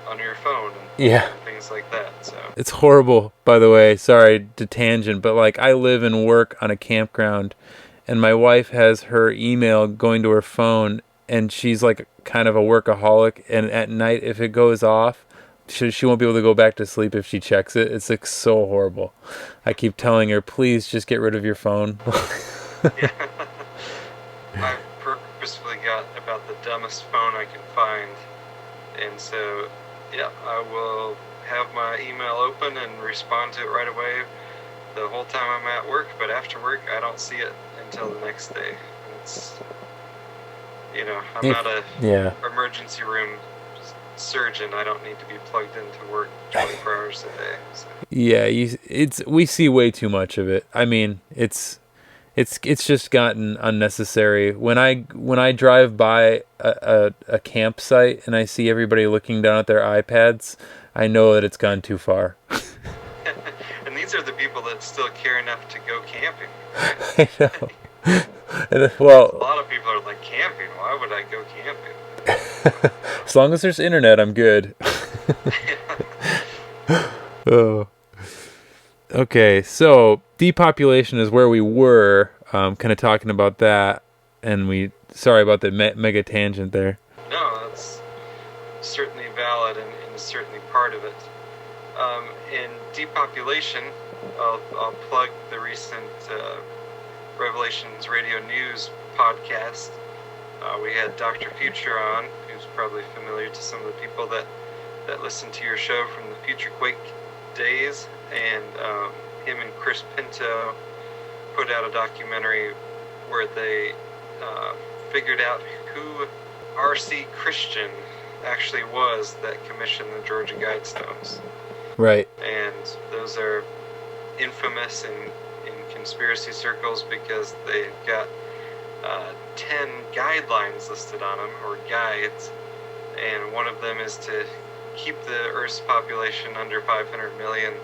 on your phone and things like that. So it's horrible, by the way. Sorry to tangent, but like I live and work on a campground, and my wife has her email going to her phone, and she's like kind of a workaholic, and at night if it goes off, she won't be able to go back to sleep if she checks it. It's like so horrible. I keep telling her, please just get rid of your phone. Yeah. I've purposefully got about the dumbest phone I can find, and so I will have my email open and respond to it right away the whole time I'm at work, but after work I don't see it until the next day. It's, I'm not a emergency room surgeon. I don't need to be plugged into work 24 hours a day. So. Yeah, we see way too much of it. I mean, it's just gotten unnecessary. When I drive by a campsite and I see everybody looking down at their iPads, I know that it's gone too far. And these are the people that still care enough to go camping. I know. Well, a lot of people are like, camping? Why would I go camping? As long as there's internet, I'm good. Oh. Okay, so depopulation is where we were, kind of talking about that, and sorry about the mega tangent there. No, that's certainly valid and certainly part of it. In depopulation, I'll plug the recent Revelations Radio News podcast. We had Dr. Future on, who's probably familiar to some of the people that listen to your show from the Future Quake days, and him and Chris Pinto put out a documentary where they figured out who R.C. Christian actually was that commissioned the Georgia Guidestones. Right. And those are infamous in conspiracy circles because they've got 10 guidelines listed on them, or guides, and one of them is to keep the Earth's population under 500 million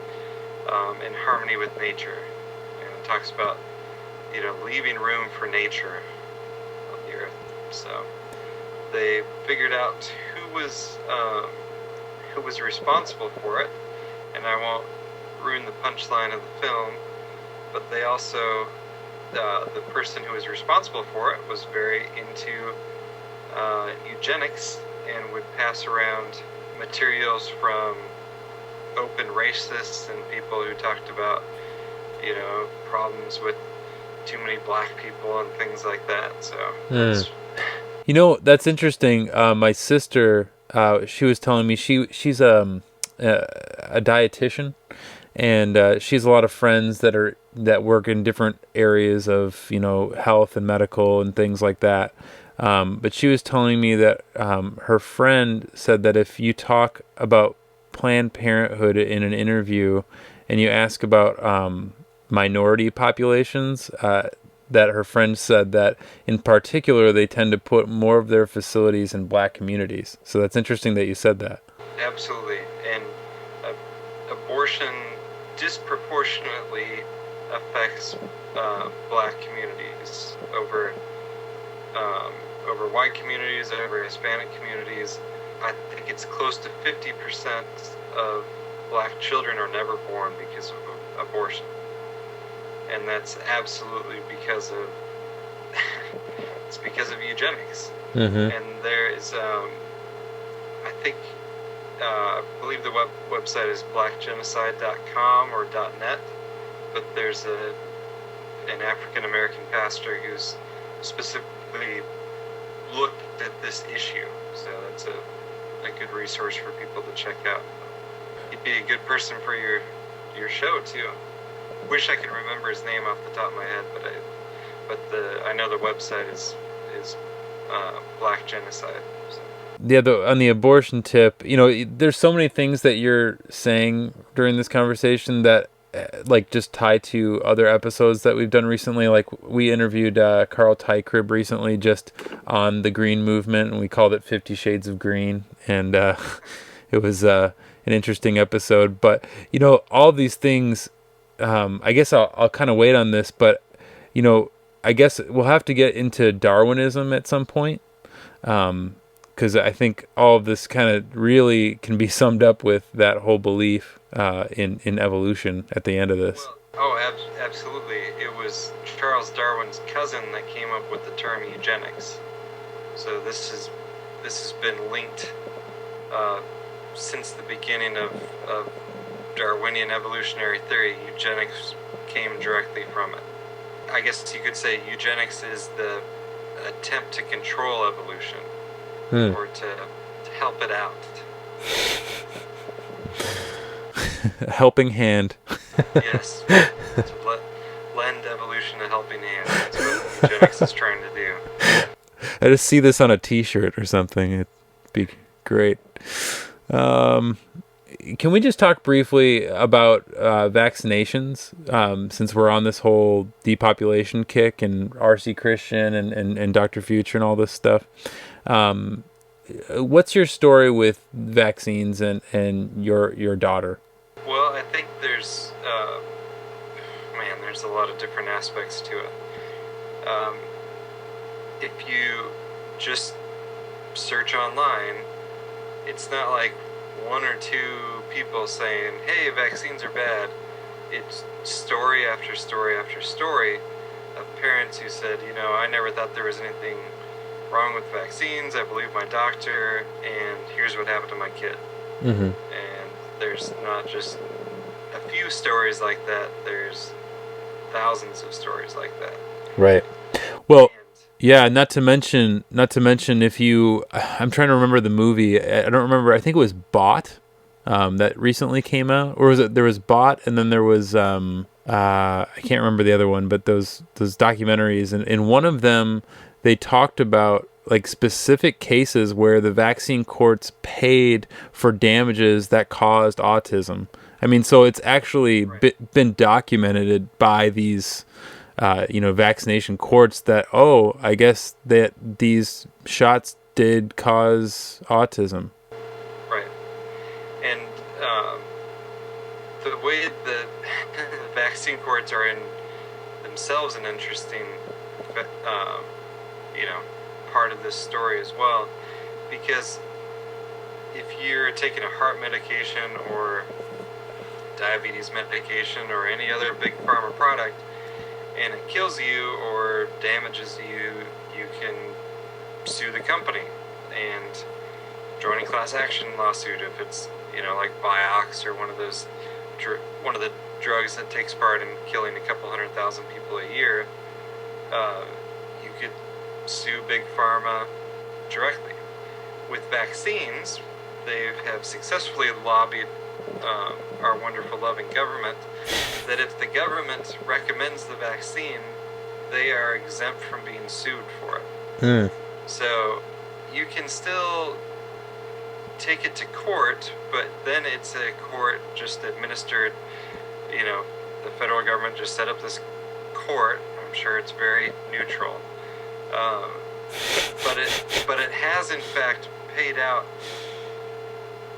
in harmony with nature. And it talks about, leaving room for nature on the Earth. So they figured out who was responsible for it, and I won't ruin the punchline of the film, but they also, the person who was responsible for it was very into eugenics and would pass around materials from open racists and people who talked about, problems with too many black people and things like that. So that's interesting. My sister, she was telling me she's a dietitian, and she has a lot of friends that work in different areas of health and medical and things like that. But she was telling me that her friend said that if you talk about Planned Parenthood in an interview and you ask about minority populations, that her friend said that in particular they tend to put more of their facilities in black communities. So that's interesting that you said that. Absolutely. And abortion disproportionately affects black communities over white communities, over Hispanic communities. I think it's close to 50% of black children are never born because of abortion. and that's absolutely because of it's because of eugenics. And there is, I believe the website is blackgenocide.com or .net, but there's an African American pastor who's specifically looked at this issue, so that's a good resource for people to check out. He'd be a good person for your show too. Wish I could remember his name off the top of my head, but I know the website is Black Genocide. So. Yeah, on the abortion tip, there's so many things that you're saying during this conversation that like just tie to other episodes that we've done recently. Like we interviewed Carl Tykrib recently just on the green movement, and we called it 50 Shades of Green, and it was an interesting episode. But all these things, I guess I'll kind of wait on this, but I guess we'll have to get into Darwinism at some point, because I think all of this kind of really can be summed up with that whole belief in evolution at the end of this. Absolutely. It was Charles Darwin's cousin that came up with the term eugenics. So this has been linked since the beginning of Darwinian evolutionary theory. Eugenics came directly from it. I guess you could say eugenics is the attempt to control evolution, or to help it out. A helping hand. Yes, to lend evolution a helping hand. That's what eugenics is trying to do. I just see this on a T-shirt or something. It'd be great. Can we just talk briefly about vaccinations, since we're on this whole depopulation kick and R.C. Christian and Dr. Future and all this stuff? What's your story with vaccines and your daughter? Well, I think there's a lot of different aspects to it. If you just search online, it's not like one or two people saying, hey, vaccines are bad. It's story after story after story of parents who said, I never thought there was anything wrong with vaccines. I believe my doctor, and here's what happened to my kid. And there's not just a few stories like that. There's thousands of stories like that. Right. Well, yeah, not to mention if you, I'm trying to remember the movie. I don't remember. I think it was Bot, that recently came out, or was it? There was Bot, and then there was I can't remember the other one, but those documentaries, and in one of them they talked about like specific cases where the vaccine courts paid for damages that caused autism. I mean, so it's actually been documented by these vaccination courts that, I guess that these shots did cause autism. Right. And the way the vaccine courts are in themselves an interesting, part of this story as well, because if you're taking a heart medication or diabetes medication or any other big pharma product, and it kills you or damages you, you can sue the company and join a class action lawsuit if it's, like Vioxx or one of the drugs that takes part in killing a couple 100,000 people a year. You could sue Big Pharma directly. With vaccines, they have successfully lobbied our wonderful, loving government that if the government recommends the vaccine, they are exempt from being sued for it. So you can still take it to court, but then it's a court just administered, the federal government just set up this court. I'm sure it's very neutral. But it has in fact paid out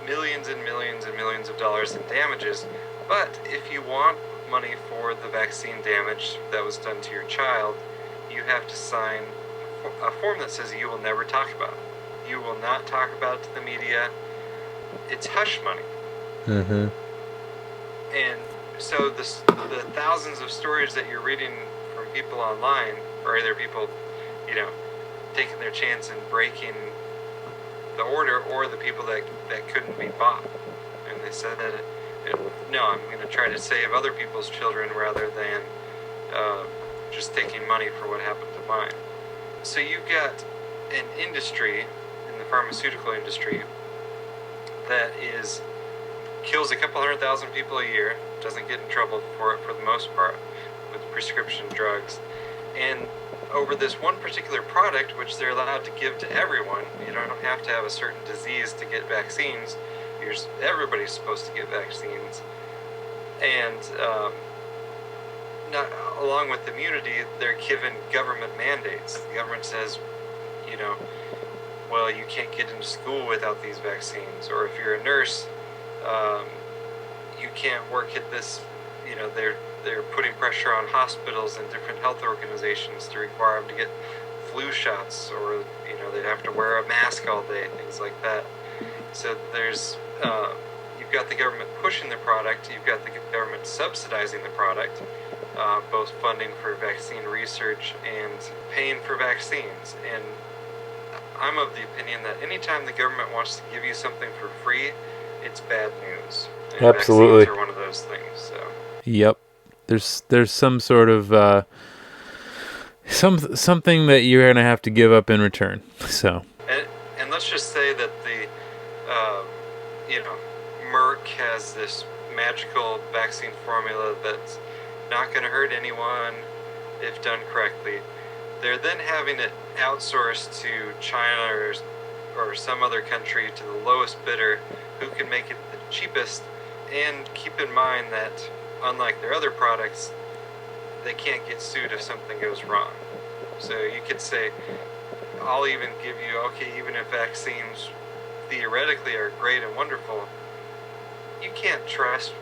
millions and millions and millions of dollars in damages. But if you want money for the vaccine damage that was done to your child, you have to sign a form that says you will never talk about it. You will not talk about it to the media. It's hush money. And so the thousands of stories that you're reading from people online, or either people, taking their chance and breaking the order, or the people that couldn't be bought, and they said that no, I'm going to try to save other people's children rather than just taking money for what happened to mine. So you've got an industry in the pharmaceutical industry that kills a couple 100,000 people a year, doesn't get in trouble for it for the most part with prescription drugs, and over this one particular product, which they're allowed to give to everyone, you don't have to have a certain disease to get vaccines. Everybody's supposed to get vaccines, and along with immunity, they're given government mandates. The government says, well, you can't get into school without these vaccines, or if you're a nurse, you can't work at this. They're putting pressure on hospitals and different health organizations to require them to get flu shots, or they'd have to wear a mask all day, things like that. So there's you've got the government pushing the product, you've got the government subsidizing the product, both funding for vaccine research and paying for vaccines. And I'm of the opinion that anytime the government wants to give you something for free, it's bad news. And Absolutely. Vaccines are one of those things. So. Yep. There's some sort of something that you're gonna have to give up in return. So. And let's just say that the Merck has this magical vaccine formula that's not going to hurt anyone if done correctly. They're then having it outsourced to China or some other country to the lowest bidder who can make it the cheapest. And keep in mind that unlike their other products, they can't get sued if something goes wrong. So you could say, I'll even give you, okay, even if vaccines theoretically are great and wonderful, you can't trust,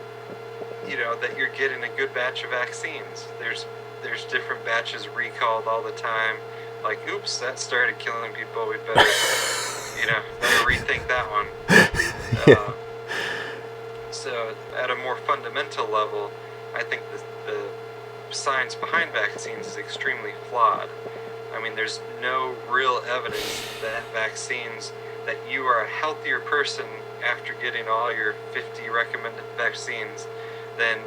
that you're getting a good batch of vaccines. There's different batches recalled all the time. Like, oops, that started killing people. We better, better rethink that one. So at a more fundamental level, I think the science behind vaccines is extremely flawed. I mean, there's no real evidence that that you are a healthier person after getting all your 50 recommended vaccines than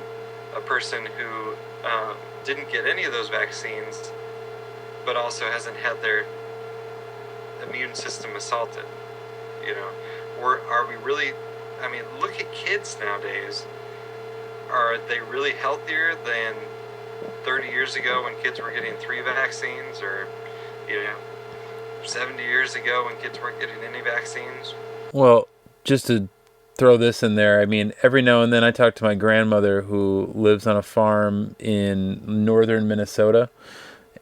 a person who didn't get any of those vaccines, but also hasn't had their immune system assaulted. Or are we really, look at kids nowadays. Are they really healthier than 30 years ago when kids were getting 3 vaccines, or 70 years ago when kids weren't getting any vaccines? Well, just to throw this in there, every now and then I talk to my grandmother who lives on a farm in northern Minnesota,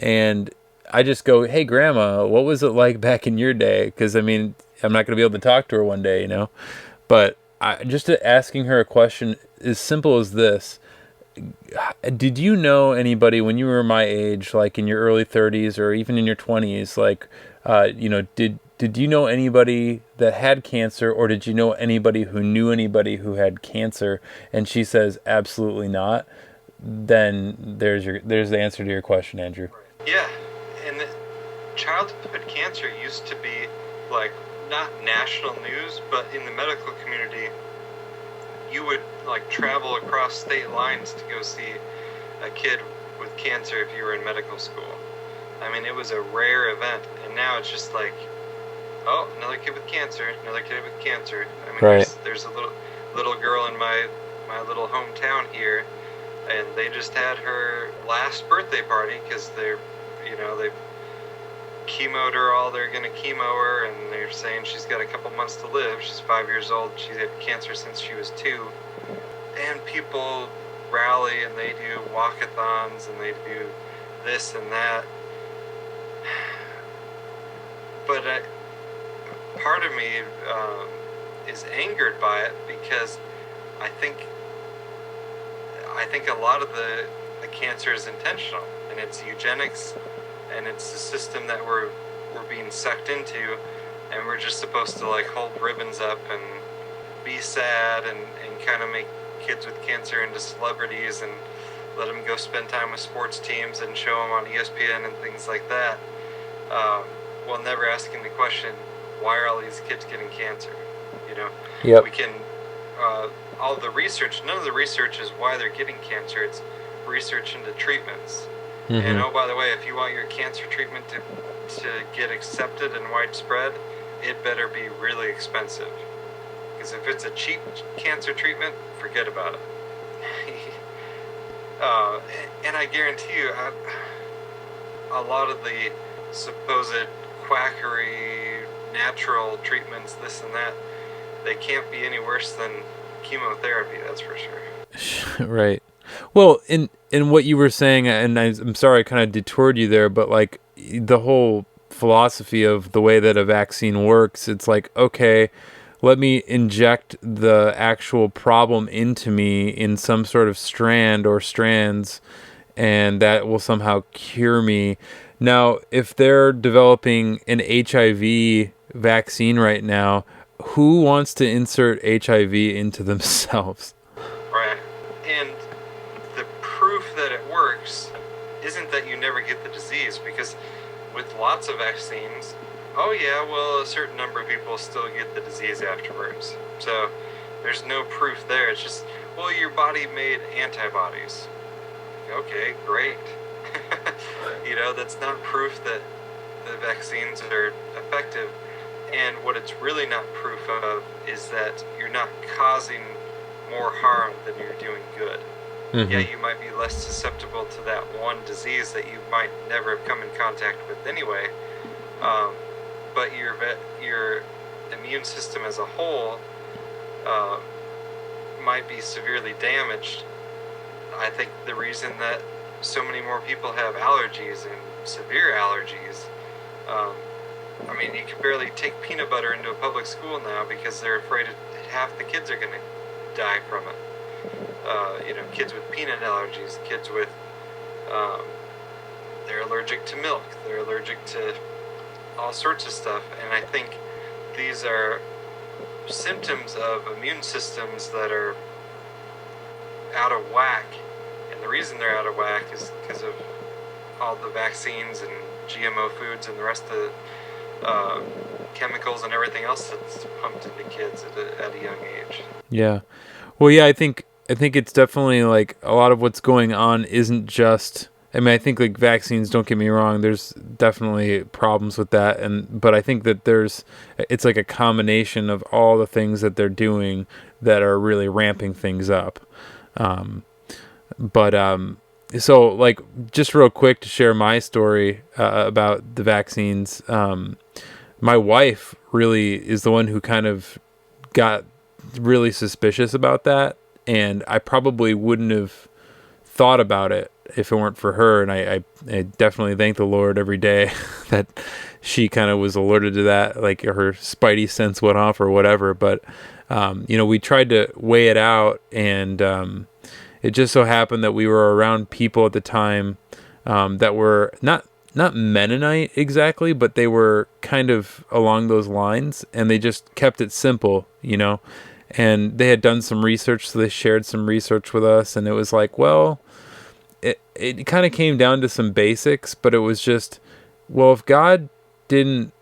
and I just go, hey, Grandma, what was it like back in your day? Because, I'm not going to be able to talk to her one day, But just asking her a question as simple as this. Did you know anybody when you were my age, like in your early 30s or even in your 20s, like, did you know anybody that had cancer, or did you know anybody who knew anybody who had cancer? And she says, absolutely not. Then there's the answer to your question, Andrew. Yeah, and childhood cancer used to be like not national news, but in the medical community, you would like travel across state lines to go see a kid with cancer if you were in medical school. It was a rare event, and now it's just like, oh, another kid with cancer, another kid with cancer. Right. There's a little girl in my little hometown here, and they just had her last birthday party because they've chemoed her all they're going to chemo her, and they're saying she's got a couple months to live. She's 5 years old. She had cancer since she was 2. And people rally, and they do walkathons, and they do this and that. But part of me is angered by it, because I think a lot of the cancer is intentional, and it's eugenics, and it's the system that we're being sucked into, and we're just supposed to like hold ribbons up and be sad and kind of make kids with cancer into celebrities and let them go spend time with sports teams and show them on ESPN and things like that, while never asking the question, why are all these kids getting cancer? You know, Yep. we can, all the research, none of the research is why they're getting cancer. It's research into treatments. And oh, by the way, if you want your cancer treatment to get accepted and widespread, it better be really expensive. Because if it's a cheap cancer treatment, forget about it. And I guarantee you, a lot of the supposed quackery, natural treatments, this and that, they can't be any worse than chemotherapy, that's for sure. Right. Well, in what you were saying, and I'm sorry I kind of detoured you there, but like the whole philosophy of the way that a vaccine works, it's like, okay, let me inject the actual problem into me in some sort of strand or strands, and that will somehow cure me. Now, if they're developing an HIV vaccine right now, who wants to insert HIV into themselves? Right. And the proof that it works isn't that you never get the disease, because with lots of vaccines, oh yeah, well, a certain number of people still get the disease afterwards. So there's no proof there. It's just, well, your body made antibodies. Okay, great. You know, that's not proof that the vaccines are effective. And what it's really not proof of is that you're not causing more harm than you're doing good. Yeah, you might be less susceptible to that one disease that you might never have come in contact with anyway. But your immune system as a whole might be severely damaged. I think the reason that so many more people have allergies and severe allergies, I mean, you can barely take peanut butter into a public school now because they're afraid half the kids are going to die from it. You know, kids with peanut allergies, kids with, they're allergic to milk, they're allergic to all sorts of stuff. And I think these are symptoms of immune systems that are out of whack. And the reason they're out of whack is because of all the vaccines and GMO foods and the rest of the chemicals and everything else that's pumped into kids at a young age. Yeah. Well, yeah, I think it's definitely like a lot of what's going on isn't just, I mean, I think like vaccines, don't get me wrong, there's definitely problems with that. But I think that it's like a combination of all the things that they're doing that are really ramping things up. So like just real quick to share my story about the vaccines. My wife really is the one who kind of got really suspicious about that. And I probably wouldn't have thought about it if it weren't for her. And I definitely thank the Lord every day that she kind of was alerted to that, like her spidey sense went off or whatever. But, we tried to weigh it out, and it just so happened that we were around people at the time that were not Mennonite exactly, but they were kind of along those lines, and they just kept it simple, And they had done some research, so they shared some research with us, and it was like, well, it kind of came down to some basics, but it was just, well, if God didn't,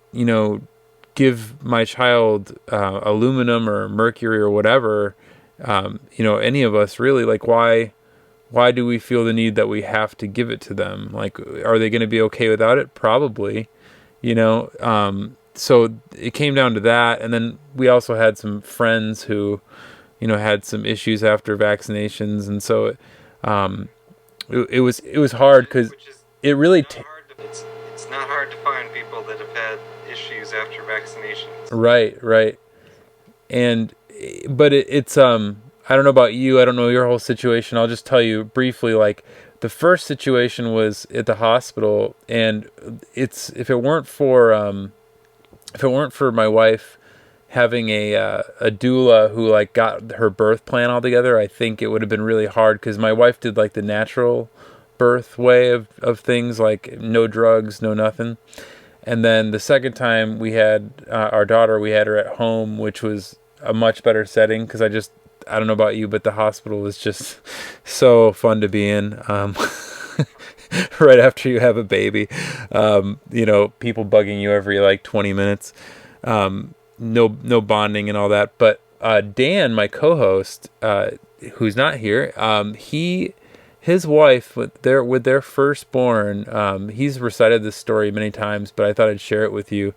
give my child aluminum or mercury or whatever, any of us really, like, why do we feel the need that we have to give it to them? Like, are they going to be okay without it? Probably, So it came down to that, and then we also had some friends who, had some issues after vaccinations, and so it was hard because it really. It's not hard to find people that have had issues after vaccinations. Right, but it's I don't know about you. I don't know your whole situation. I'll just tell you briefly. Like, the first situation was at the hospital, and if it weren't for my wife having a doula who like got her birth plan all together, I think it would have been really hard, because my wife did like the natural birth way of things, like no drugs, no nothing. And then the second time we had our daughter, we had her at home, which was a much better setting, because I don't know about you, but the hospital was just so fun to be in. Right after you have a baby, people bugging you every like 20 minutes, no bonding and all that. But Dan, my co-host, who's not here, his wife with their firstborn, he's recited this story many times, but I thought I'd share it with you.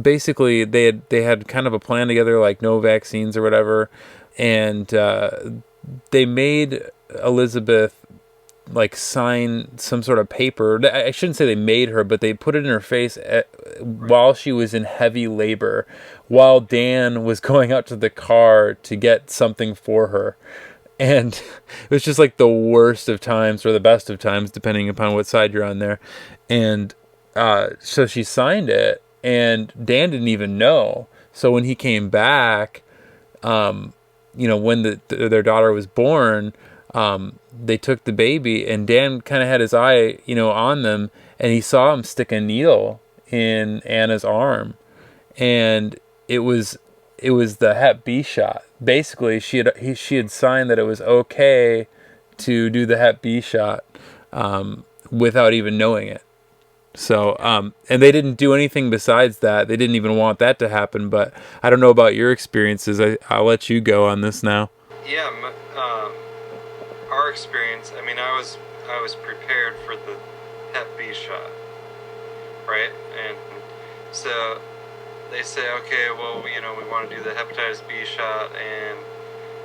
Basically, they had kind of a plan together, like no vaccines or whatever, and they made Elizabeth like sign some sort of paper. I shouldn't say they made her, but they put it in her face while she was in heavy labor, while Dan was going out to the car to get something for her. And it was just like the worst of times, or the best of times, depending upon what side you're on there. And so she signed it, and Dan didn't even know. So when he came back, when their daughter was born, they took the baby, and Dan kind of had his eye, on them, and he saw him stick a needle in Anna's arm, and it was the Hep B shot. Basically, she had signed that it was okay to do the Hep B shot without even knowing it. So, and they didn't do anything besides that. They didn't even want that to happen. But I don't know about your experiences. I'll let you go on this now. Yeah, our experience. I mean, I was prepared for the Hep B shot, right? And so they say, okay, well, we want to do the hepatitis B shot and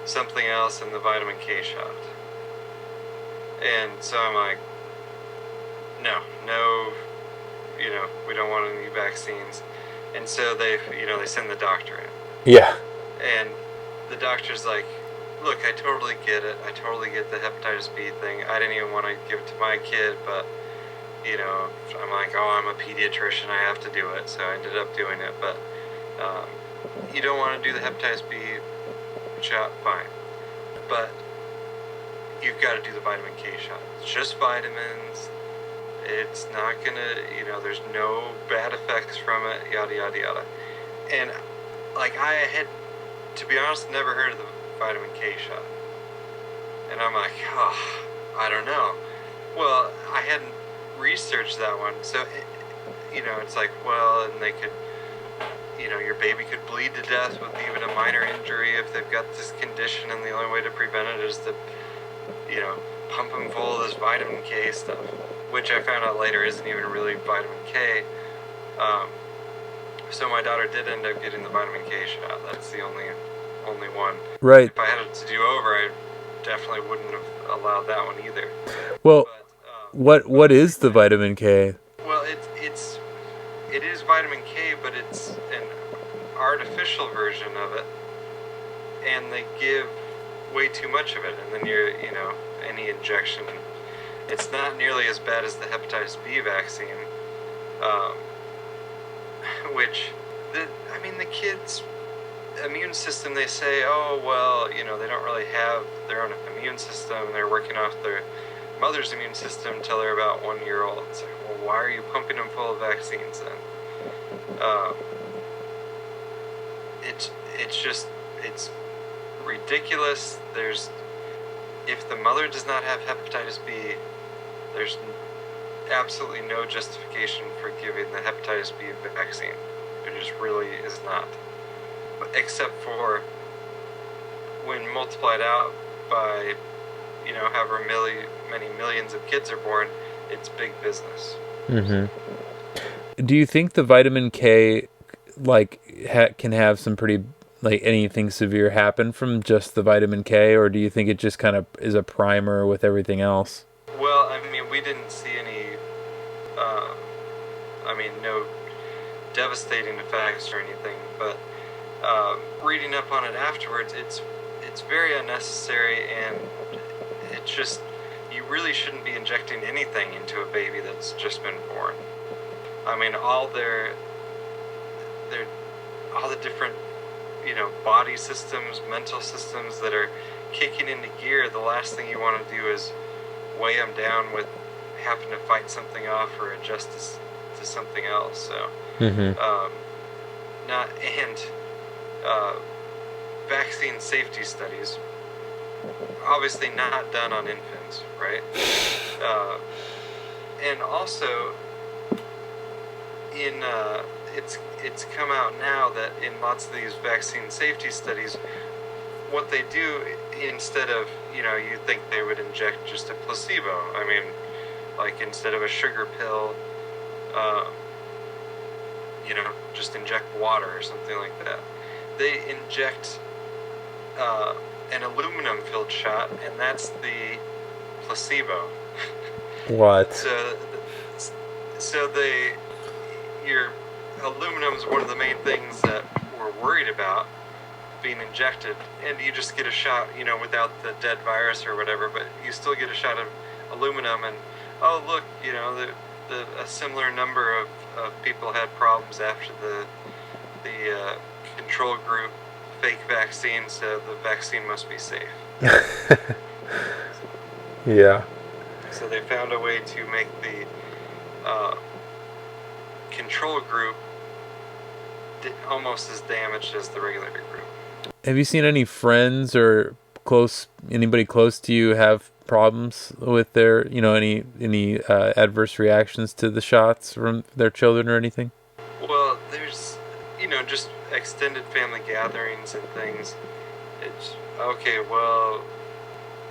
something else, and the vitamin K shot. And so I'm like, no, we don't want any vaccines. And so they send the doctor in. Yeah. And the doctor's like, look, I totally get it. I totally get the hepatitis B thing. I didn't even want to give it to my kid, but, I'm like, oh, I'm a pediatrician. I have to do it. So I ended up doing it. But you don't want to do the hepatitis B shot, fine. But you've got to do the vitamin K shot. It's just vitamins. It's not going to, there's no bad effects from it, yada, yada, yada. And, like, I had, to be honest, never heard of the vitamin K shot. And I'm like, oh, I don't know. Well, I hadn't researched that one. So, it's like, well, and they could, your baby could bleed to death with even a minor injury if they've got this condition, and the only way to prevent it is to, pump them full of this vitamin K stuff, which I found out later isn't even really vitamin K. So my daughter did end up getting the vitamin K shot. That's the only one. Right. If I had it to do over, I definitely wouldn't have allowed that one either. Well, what is the vitamin K? Well, it is vitamin K, but it's an artificial version of it, and they give way too much of it, and then any injection. It's not nearly as bad as the hepatitis B vaccine, which, the kids' immune system, they say, oh, well, they don't really have their own immune system, and they're working off their mother's immune system until they're about 1 year old. It's like, well, why are you pumping them full of vaccines then? It's ridiculous. If the mother does not have hepatitis B, there's absolutely no justification for giving the hepatitis B vaccine. It just really is not. Except for when multiplied out by, however many millions of kids are born, it's big business. Mm-hmm. Do you think the vitamin K, can have some pretty, anything severe happen from just the vitamin K, or do you think it just kind of is a primer with everything else? Well, we didn't see any, no devastating effects or anything, but reading up on it afterwards, it's very unnecessary, and it's just, you really shouldn't be injecting anything into a baby that's just been born. All the different, body systems, mental systems that are kicking into gear, the last thing you want to do is weigh them down with having to fight something off or adjust to something else. So, vaccine safety studies, obviously not done on infants, right? And also, it's come out now that in lots of these vaccine safety studies, what they do, instead of, you think they would inject just a placebo. I mean, like instead of a sugar pill, just inject water or something like that. They inject an aluminum-filled shot, and that's the placebo. What? So your aluminum is one of the main things that we're worried about being injected, and you just get a shot, without the dead virus or whatever, but you still get a shot of aluminum, and oh look, a similar number of people had problems after the control group fake vaccine, so the vaccine must be safe. Yeah. So they found a way to make the control group almost as damaged as the regular group. Have you seen any friends or anybody close to you have problems with their, any adverse reactions to the shots from their children or anything? Well, there's, just extended family gatherings and things. It's, okay, well,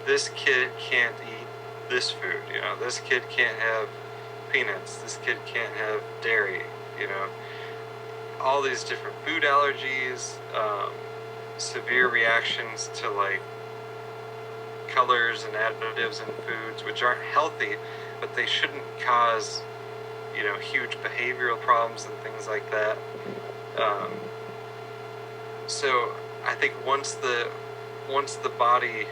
this kid can't eat this food, this kid can't have peanuts, this kid can't have dairy, all these different food allergies, severe reactions to like colors and additives in foods, which aren't healthy, but they shouldn't cause, huge behavioral problems and things like that. So I think once the body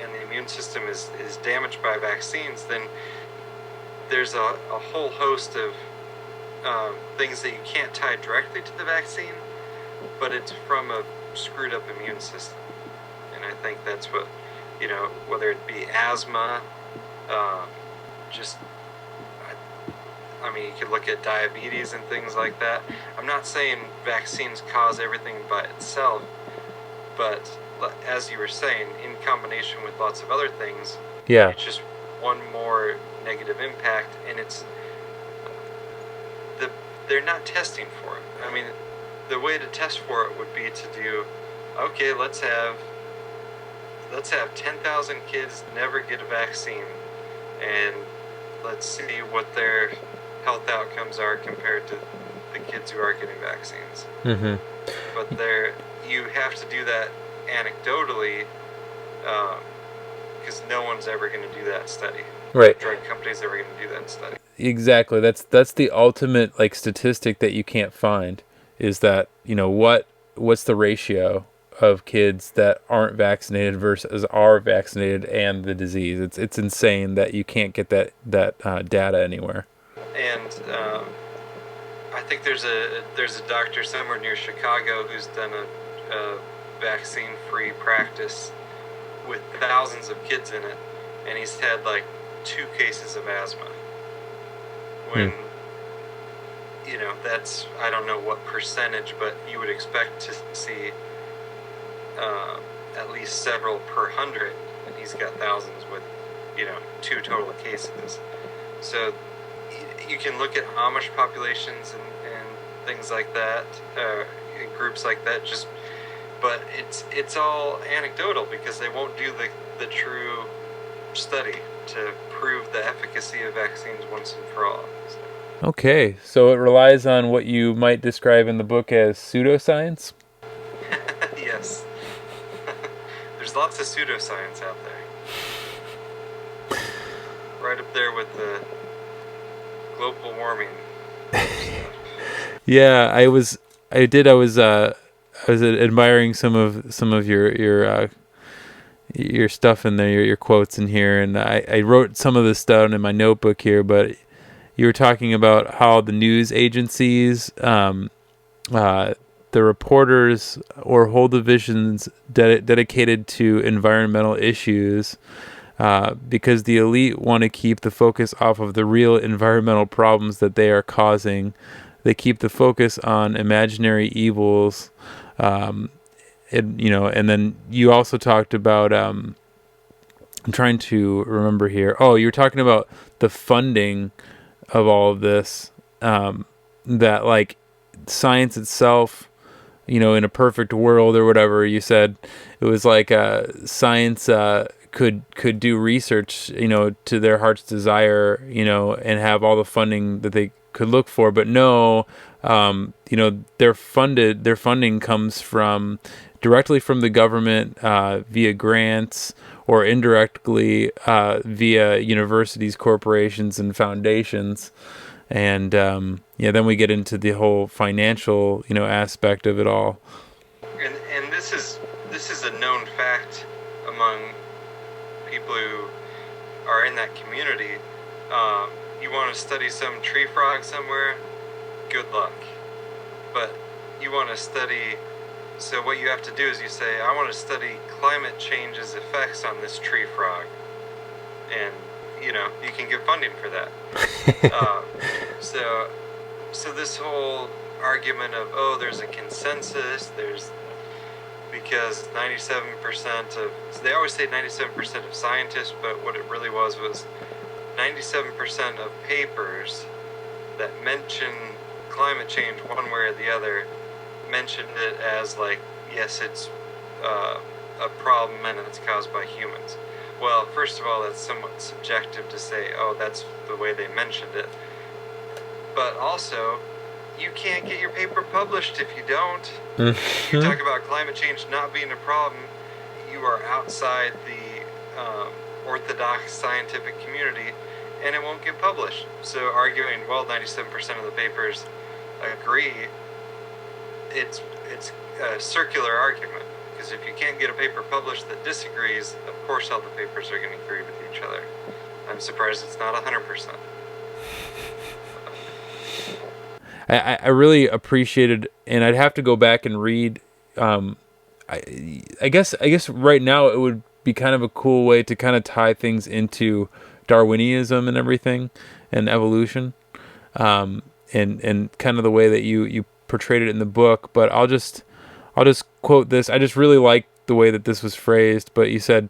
and the immune system is damaged by vaccines, then there's a whole host of things that you can't tie directly to the vaccine, but it's from a screwed up immune system. And I think that's what, whether it be asthma, you could look at diabetes and things like that. I'm not saying vaccines cause everything by itself, but as you were saying, in combination with lots of other things, it's just one more negative impact, and they're not testing for it. I mean, the way to test for it would be to do, okay, let's have 10,000 kids never get a vaccine, and let's see what their health outcomes are compared to the kids who are getting vaccines. Mm-hmm. But you have to do that anecdotally, because no one's ever going to do that study. Right. Drug companies ever going to do that study. Exactly. That's the ultimate statistic that you can't find, is that what's the ratio of kids that aren't vaccinated versus are vaccinated and the disease. It's insane that you can't get that data anywhere. And I think there's a doctor somewhere near Chicago who's done a vaccine-free practice with thousands of kids in it, and he's had like 2 cases of asthma. When that's, I don't know what percentage, but you would expect to see at least several per 100, and he's got thousands with 2 total cases. So you can look at Amish populations and things like that, groups like that, but it's all anecdotal because they won't do the true study to prove the efficacy of vaccines once and for all. Okay, so it relies on what you might describe in the book as pseudoscience? Yes. There's lots of pseudoscience out there. Right up there with the global warming stuff. Yeah, I was admiring some of your stuff in there, your quotes in here, and I wrote some of this down in my notebook here, but you were talking about how the news agencies, the reporters or whole divisions dedicated to environmental issues, because the elite want to keep the focus off of the real environmental problems that they are causing. They keep the focus on imaginary evils, and then you also talked about, I'm trying to remember here. Oh, you were talking about the funding of all of this, that like science itself, in a perfect world or whatever you said, it was like science could do research, to their heart's desire, and have all the funding that they could look for. But no, their funding comes from directly from the government via grants, or indirectly via universities, corporations, and foundations. And then we get into the whole financial, aspect of it all. And this is a known fact among people who are in that community. You want to study some tree frog somewhere? Good luck. But you want to study. So what you have to do is you say, I want to study climate change's effects on this tree frog, and you can get funding for that. So this whole argument of, there's a consensus, because 97% of, so they always say 97% of scientists, but what it really was 97% of papers that mention climate change one way or the other mentioned it as like, yes, it's a problem and it's caused by humans. Well, first of all, that's somewhat subjective to say, that's the way they mentioned it. But also, you can't get your paper published if you don't. You talk about climate change not being a problem, you are outside the orthodox scientific community, and it won't get published. So arguing, 97% of the papers agree, it's a circular argument. Because if you can't get a paper published that disagrees, of course all the papers are going to agree with each other. I'm surprised it's not 100%. I really appreciated, and I'd have to go back and read. I guess right now it would be kind of a cool way to kind of tie things into Darwinism and everything, and evolution, and kind of the way that you portrayed it in the book. But I'll just quote this. I just really like the way that this was phrased. But you said,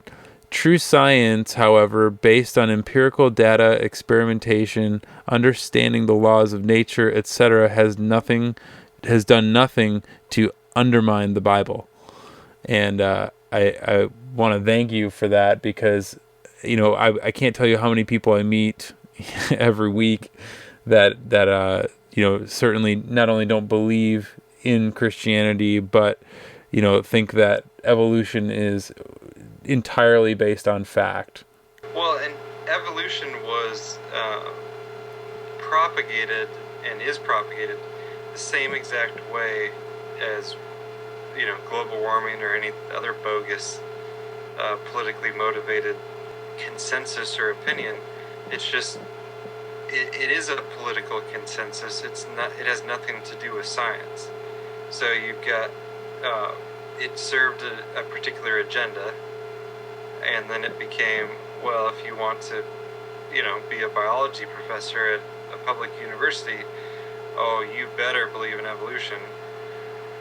true science, however, based on empirical data, experimentation, understanding the laws of nature, etc., has done nothing to undermine the Bible. And I want to thank you for that, because I can't tell you how many people I meet every week that certainly not only don't believe in Christianity, but think that evolution is entirely based on fact. Well, and evolution was propagated and is propagated the same exact way as global warming or any other bogus politically motivated consensus or opinion. It's just it is a political consensus. It has nothing to do with science. So you've got it served a particular agenda, and then it became, well, if you want to be a biology professor at a public university, you better believe in evolution.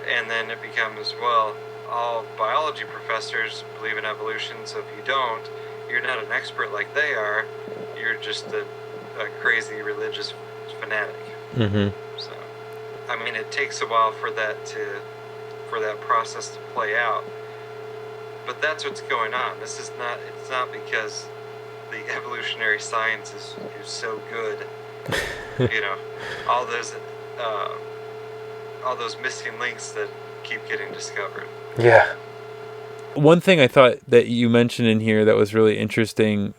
And then it becomes, well, all biology professors believe in evolution, so if you don't, you're not an expert like they are, you're just a crazy religious fanatic. So I mean, it takes a while for that process to play out, but that's what's going on. It's not because the evolutionary science is so good. All those missing links that keep getting discovered. Yeah. One thing I thought that you mentioned in here that was really interesting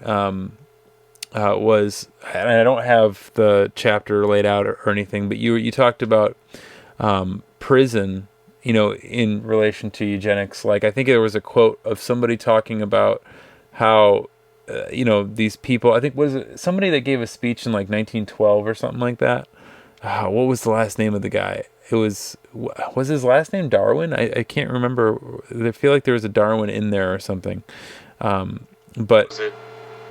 was, and I don't have the chapter laid out or anything, but you talked about prison, in relation to eugenics. Like, I think there was a quote of somebody talking about how, these people, I think, was it somebody that gave a speech in like 1912 or something like that? What was the last name of the guy? It was his last name Darwin? I can't remember. I feel like there was a Darwin in there or something. But was it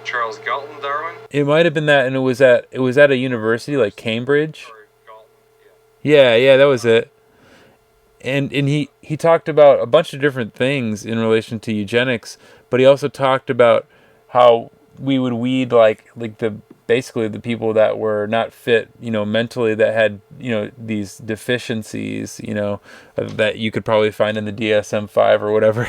Charles Galton Darwin? It might have been that, and it was at a university like Cambridge. Yeah, that was it. and he talked about a bunch of different things in relation to eugenics, but he also talked about how we would weed like the basically the people that were not fit, mentally, that had, these deficiencies, that you could probably find in the DSM-5 or whatever,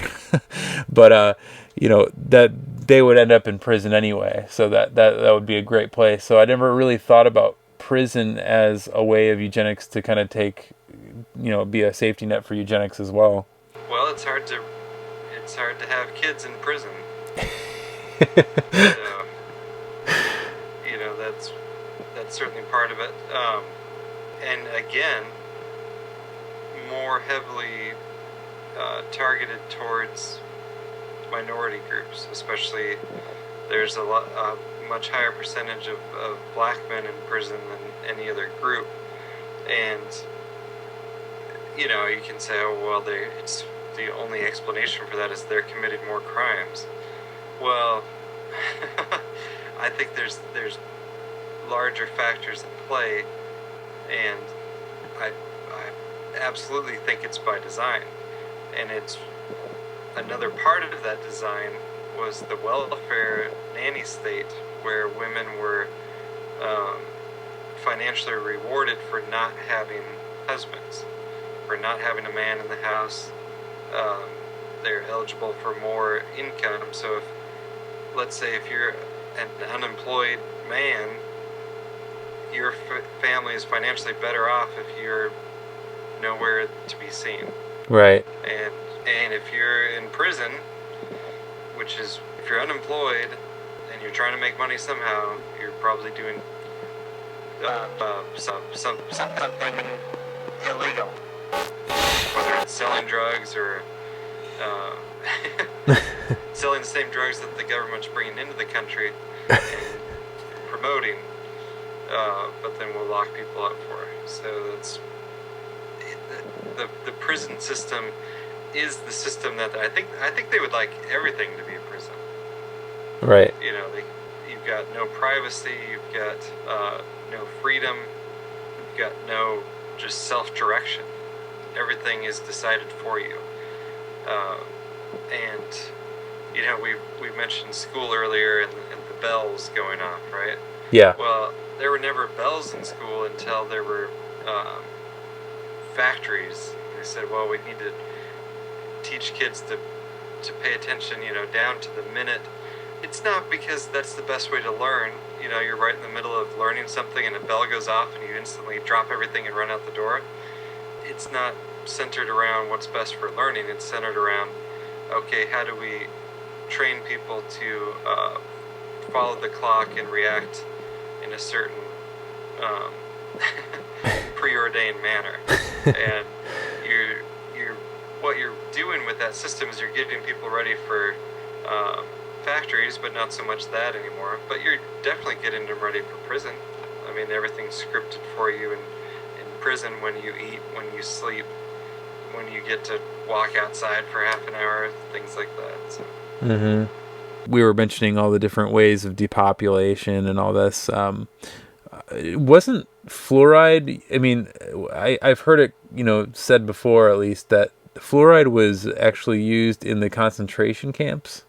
but that they would end up in prison anyway. So that would be a great place. So I never really thought about prison as a way of eugenics to kind of take, be a safety net for eugenics as well. Well, it's hard to have kids in prison. So, that's certainly part of it. And again, more heavily targeted towards minority groups, especially. There's a much higher percentage of black men in prison than any other group, and you can say, oh well, it's the only explanation for that is they're committing more crimes. Well, I think there's larger factors at play, and I absolutely think it's by design, and it's another part of that design was the welfare nanny state, where women were financially rewarded for not having husbands, for not having a man in the house. They're eligible for more income. So let's say if you're an unemployed man, your family is financially better off if you're nowhere to be seen. Right. And if you're in prison, which is, if you're unemployed and you're trying to make money somehow, you're probably doing something illegal, whether it's selling drugs or selling the same drugs that the government's bringing into the country and promoting, but then we'll lock people up for it. So that's the prison system is the system that I think they would like everything to be a prison. Right. You've got no privacy, you've got no freedom, you've got no just self-direction. Everything is decided for you. And we mentioned school earlier and the bells going off, right? Yeah. Well, there were never bells in school until there were factories. They said, well, we need to teach kids to pay attention, down to the minute. It's not because that's the best way to learn. You're right in the middle of learning something and a bell goes off and you instantly drop everything and run out the door. It's not centered around what's best for learning. It's centered around, okay, how do we train people to follow the clock and react in a certain preordained manner. And what you're doing with that system is you're getting people ready for factories, but not so much that anymore. But you're definitely getting them ready for prison. I mean, everything's scripted for you in prison, when you eat, when you sleep, when you get to walk outside for half an hour, things like that. So. Mm-hmm. We were mentioning all the different ways of depopulation and all this. Wasn't fluoride, I mean, I've heard it, said before at least, that fluoride was actually used in the concentration camps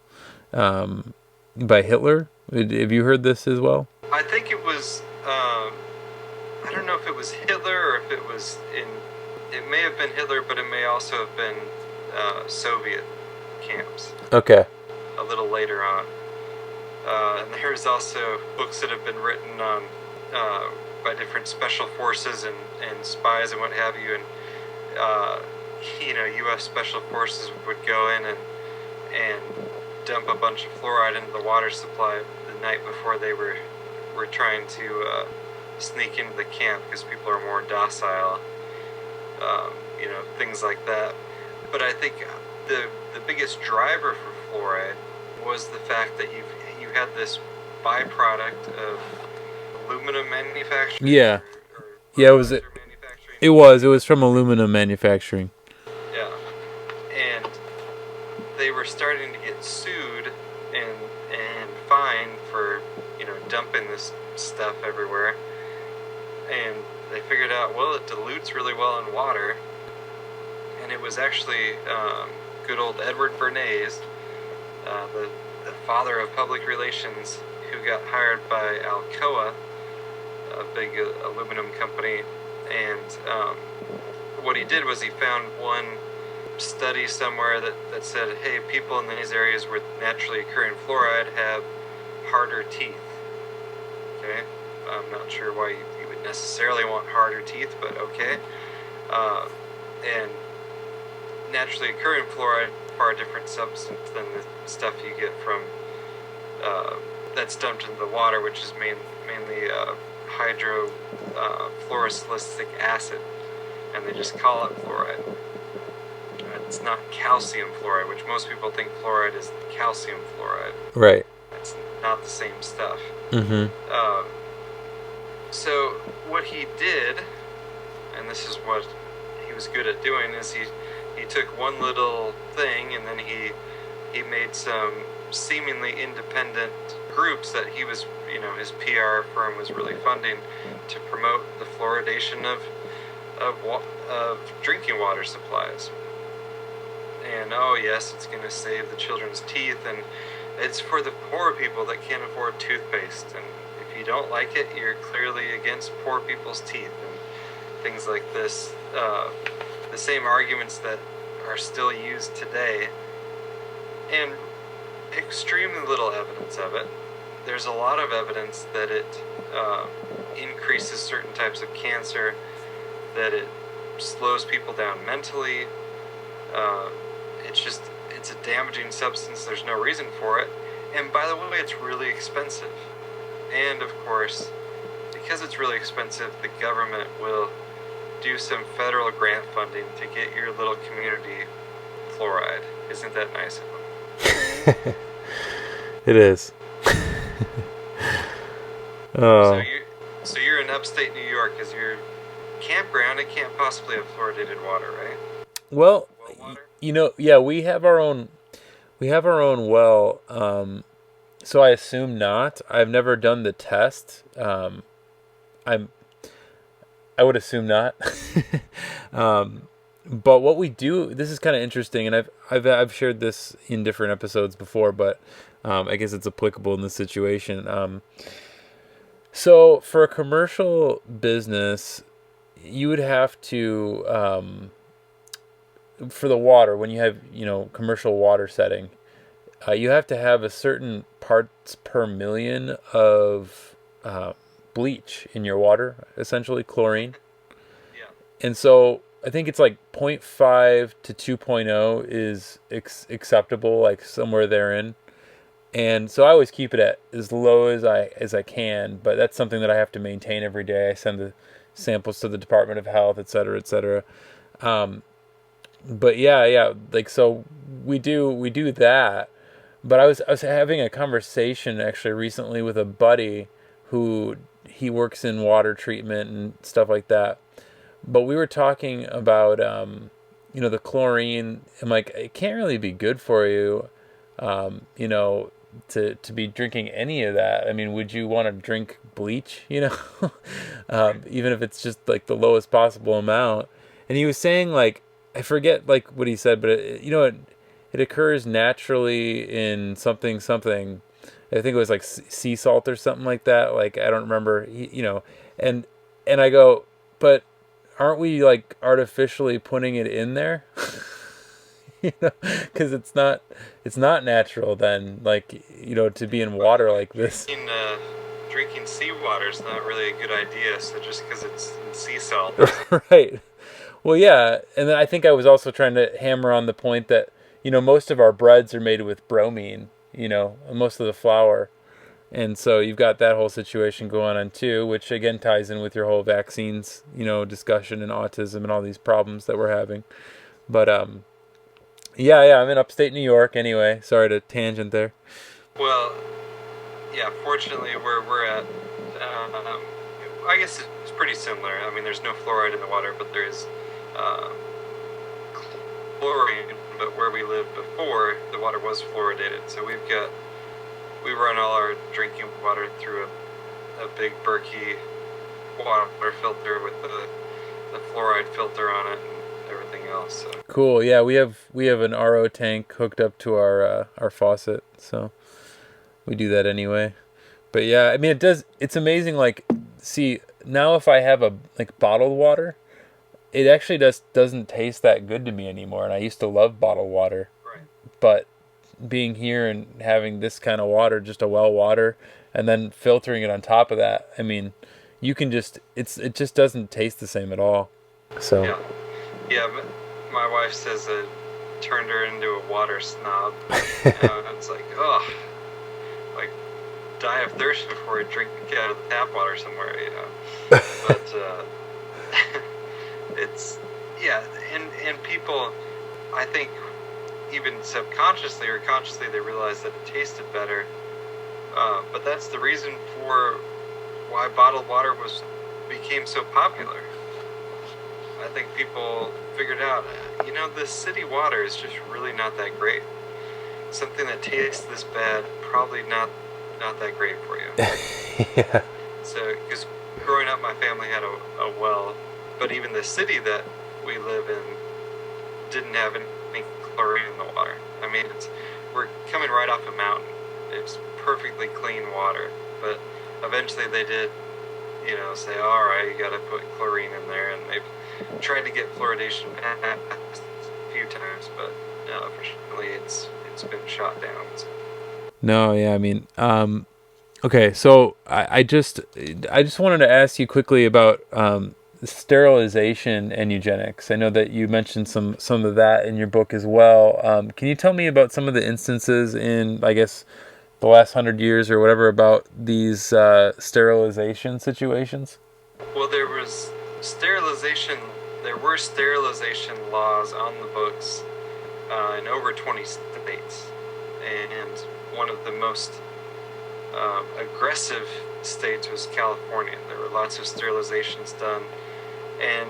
by Hitler. Have you heard this as well? I think it was, I don't know if it was Hitler or if it was it may have been Hitler, but it may also have been Soviet camps. Okay. A little later on. And there's also books that have been written on by different special forces and spies and what have you, and U.S. special forces would go in and dump a bunch of fluoride into the water supply the night before they were trying to sneak into the camp because people are more docile, things like that. But I think the biggest driver for fluoride was the fact that you had this byproduct of aluminum manufacturing. Yeah. Yeah, it was from aluminum manufacturing. Yeah. And they were starting to get sued and fined for, dumping this stuff everywhere. And they figured out, well, it dilutes really well in water. it was actually good old Edward Bernays, the father of public relations, who got hired by Alcoa, a big aluminum company, and what he did was he found one study somewhere that said, hey, people in these areas where naturally occurring fluoride have harder teeth. Okay, I'm not sure why you would necessarily want harder teeth, but okay. And naturally occurring fluoride is a far different substance than the stuff you get from that's dumped into the water, which is mainly hydrofluorosilicic acid, and they just call it fluoride. It's not calcium fluoride, which most people think fluoride is calcium fluoride. Right. It's not the same stuff. Mm-hmm. So what he did, and this is what he was good at doing, is he took one little thing and then he made some seemingly independent groups that he was, his PR firm was really funding to promote the fluoridation of drinking water supplies. And oh yes, it's going to save the children's teeth, and it's for the poor people that can't afford toothpaste. And if you don't like it, you're clearly against poor people's teeth and things like this. The same arguments that are still used today, and extremely little evidence of it. There's a lot of evidence that it increases certain types of cancer, that it slows people down mentally. It's a damaging substance. There's no reason for it. And by the way, it's really expensive. And of course, because it's really expensive, the government will do some federal grant funding to get your little community fluoride. Isn't that nice of them? It is. So you're in upstate New York. Is your campground? It can't possibly have fluoridated water, right? Well, yeah, we have our own well. So I assume not. I've never done the test. I would assume not. But what we do, this is kind of interesting, and I've shared this in different episodes before, but I guess it's applicable in this situation. So for a commercial business, you would have to, for the water, when you have, commercial water setting, you have to have a certain parts per million of bleach in your water, essentially chlorine. Yeah. And so I think it's like 0.5 to 2.0 is acceptable, like somewhere therein. And so I always keep it at as low as I can, but that's something that I have to maintain every day. I send the samples to the Department of Health, et cetera, et cetera. But yeah, like, so we do that. But I was having a conversation actually recently with a buddy who he works in water treatment and stuff like that. But we were talking about the chlorine. I'm like, it can't really be good for you, to be drinking any of that. I mean, would you want to drink bleach, even if it's just like the lowest possible amount? And he was saying, like, I forget like what he said, but it occurs naturally in something. I think it was like sea salt or something like that. Like, I don't remember, and I go, but aren't we like artificially putting it in there? Because it's not natural then, like, to be in water like this. Drinking seawater is not really a good idea. So just because it's in sea salt, right? Well, yeah, and then I think I was also trying to hammer on the point that most of our breads are made with bromine, most of the flour, and so you've got that whole situation going on too, which again ties in with your whole vaccines, discussion and autism and all these problems that we're having. But yeah, I'm in upstate New York anyway. Sorry to tangent there. Well, yeah, fortunately where we're at, I guess it's pretty similar. I mean, there's no fluoride in the water, but there is chlorine. But where we lived before, the water was fluoridated. So we run all our drinking water through a big Berkey water filter with the fluoride filter on it. everything else. So. Cool. Yeah, we have an RO tank hooked up to our faucet, so we do that anyway. But yeah, I mean, it's amazing. Like, see, now if I have bottled water, it actually doesn't taste that good to me anymore. And I used to love bottled water, right. But being here and having this kind of water, just a well water, and then filtering it on top of that, I mean, you can it just doesn't taste the same at all. So yeah, but my wife says it turned her into a water snob. It's like, oh, like die of thirst before I drink out of the tap water somewhere, you know. But it's and people, I think, even subconsciously or consciously, they realized that it tasted better. But that's the reason for why bottled water became so popular. I think people figured out, you know, the city water is just really not that great. Something that tastes this bad, probably not that great for you. Yeah. So, because growing up, my family had a well, but even the city that we live in didn't have any chlorine in the water. I mean, we're coming right off a mountain. It's perfectly clean water, but eventually they did, you know, say, all right, you got to put chlorine in there, and they've tried to get fluoridation passed a few times, but unfortunately it's been shot down. So. No, yeah, I mean, okay, so I just wanted to ask you quickly about sterilization and eugenics. I know that you mentioned some of that in your book as well. Can you tell me about some of the instances in, I guess, the last 100 years or whatever about these sterilization situations? Well, there were sterilization laws on the books in over 20 states, and one of the most aggressive states was California. There were lots of sterilizations done, and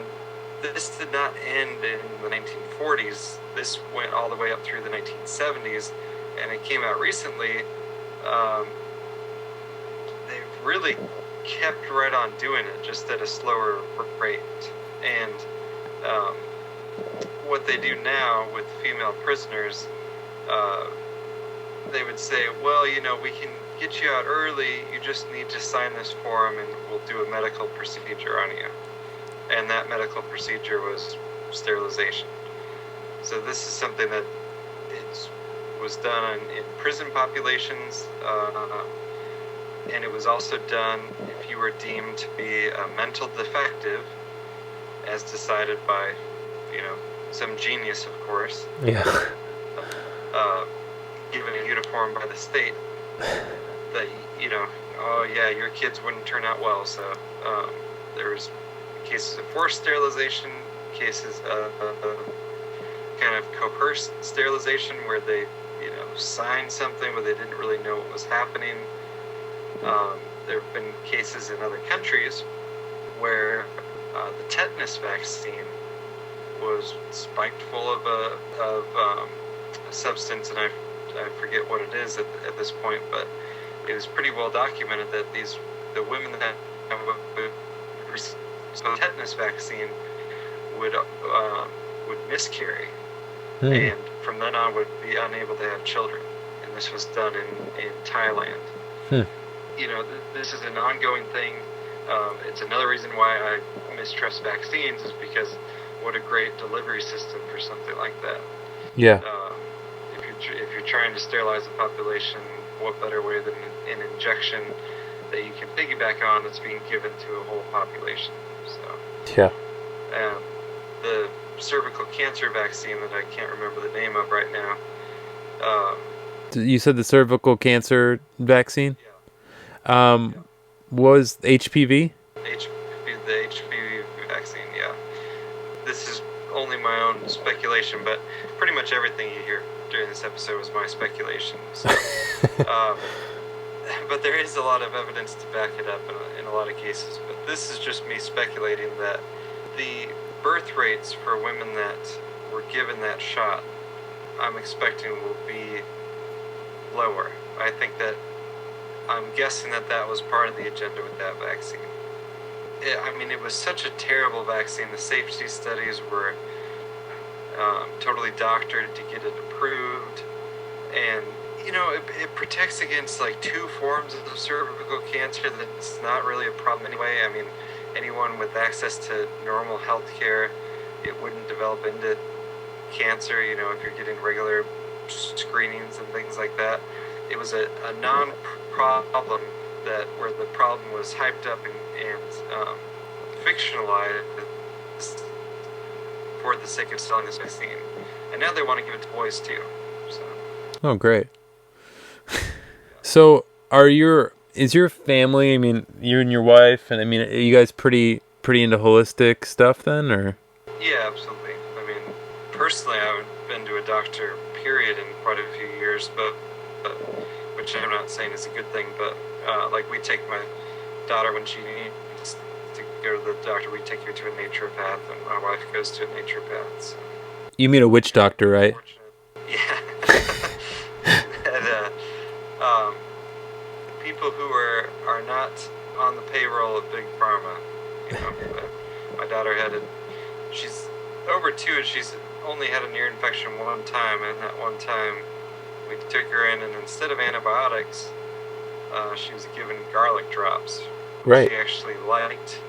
this did not end in the 1940s. This went all the way up through the 1970s, and it came out recently. They've really kept right on doing it, just at a slower rate. And what they do now with female prisoners, they would say, well, you know, we can get you out early, you just need to sign this form and we'll do a medical procedure on you. And that medical procedure was sterilization. So this is something that was done in prison populations, and it was also done if you were deemed to be a mental defective, as decided by, you know, some genius, of course. Yeah. Given a uniform by the state, that, you know, oh yeah, your kids wouldn't turn out well. So there's cases of forced sterilization, cases of kind of coerced sterilization, where they, you know, signed something but they didn't really know what was happening. There have been cases in other countries where the tetanus vaccine was spiked full of a substance, and I forget what it is at this point, but it was pretty well documented that the women that received the tetanus vaccine would miscarry, and from then on would be unable to have children. And this was done in Thailand. You know, this is an ongoing thing. It's another reason why I mistrust vaccines, is because what a great delivery system for something like that. Yeah. If you're trying to sterilize the population, what better way than an injection that you can piggyback on that's being given to a whole population? So. Yeah. The cervical cancer vaccine that I can't remember the name of right now. You said the cervical cancer vaccine? Yeah. Was HPV? The HPV vaccine, yeah. This is only my own speculation, but pretty much everything you hear during this episode was my speculation. So, but there is a lot of evidence to back it up in a lot of cases. But this is just me speculating that the birth rates for women that were given that shot, I'm expecting will be lower. I'm guessing that was part of the agenda with that vaccine. It was such a terrible vaccine. The safety studies were totally doctored to get it approved. And, you know, it protects against like 2 forms of cervical cancer that's not really a problem anyway. I mean, anyone with access to normal health care, it wouldn't develop into cancer, you know, if you're getting regular screenings and things like that. It was a non-problem where the problem was hyped up and fictionalized for the sake of selling this vaccine. And now they want to give it to boys too. So. Oh, great. So is your family, I mean, you and your wife, and I mean, are you guys pretty into holistic stuff then, or? Yeah, absolutely. I mean, personally, I haven't been to a doctor, period, in quite a few years, but which I'm not saying is a good thing, but like we take my daughter when she needs to go to the doctor, we take her to a naturopath, and my wife goes to a naturopath. So. You mean a witch doctor, right? Yeah. And people who are not on the payroll of Big Pharma, you know. My daughter she's over 2 and she's only had an ear infection one time, and that one time we took her in, and instead of antibiotics, she was given garlic drops. Right. She actually liked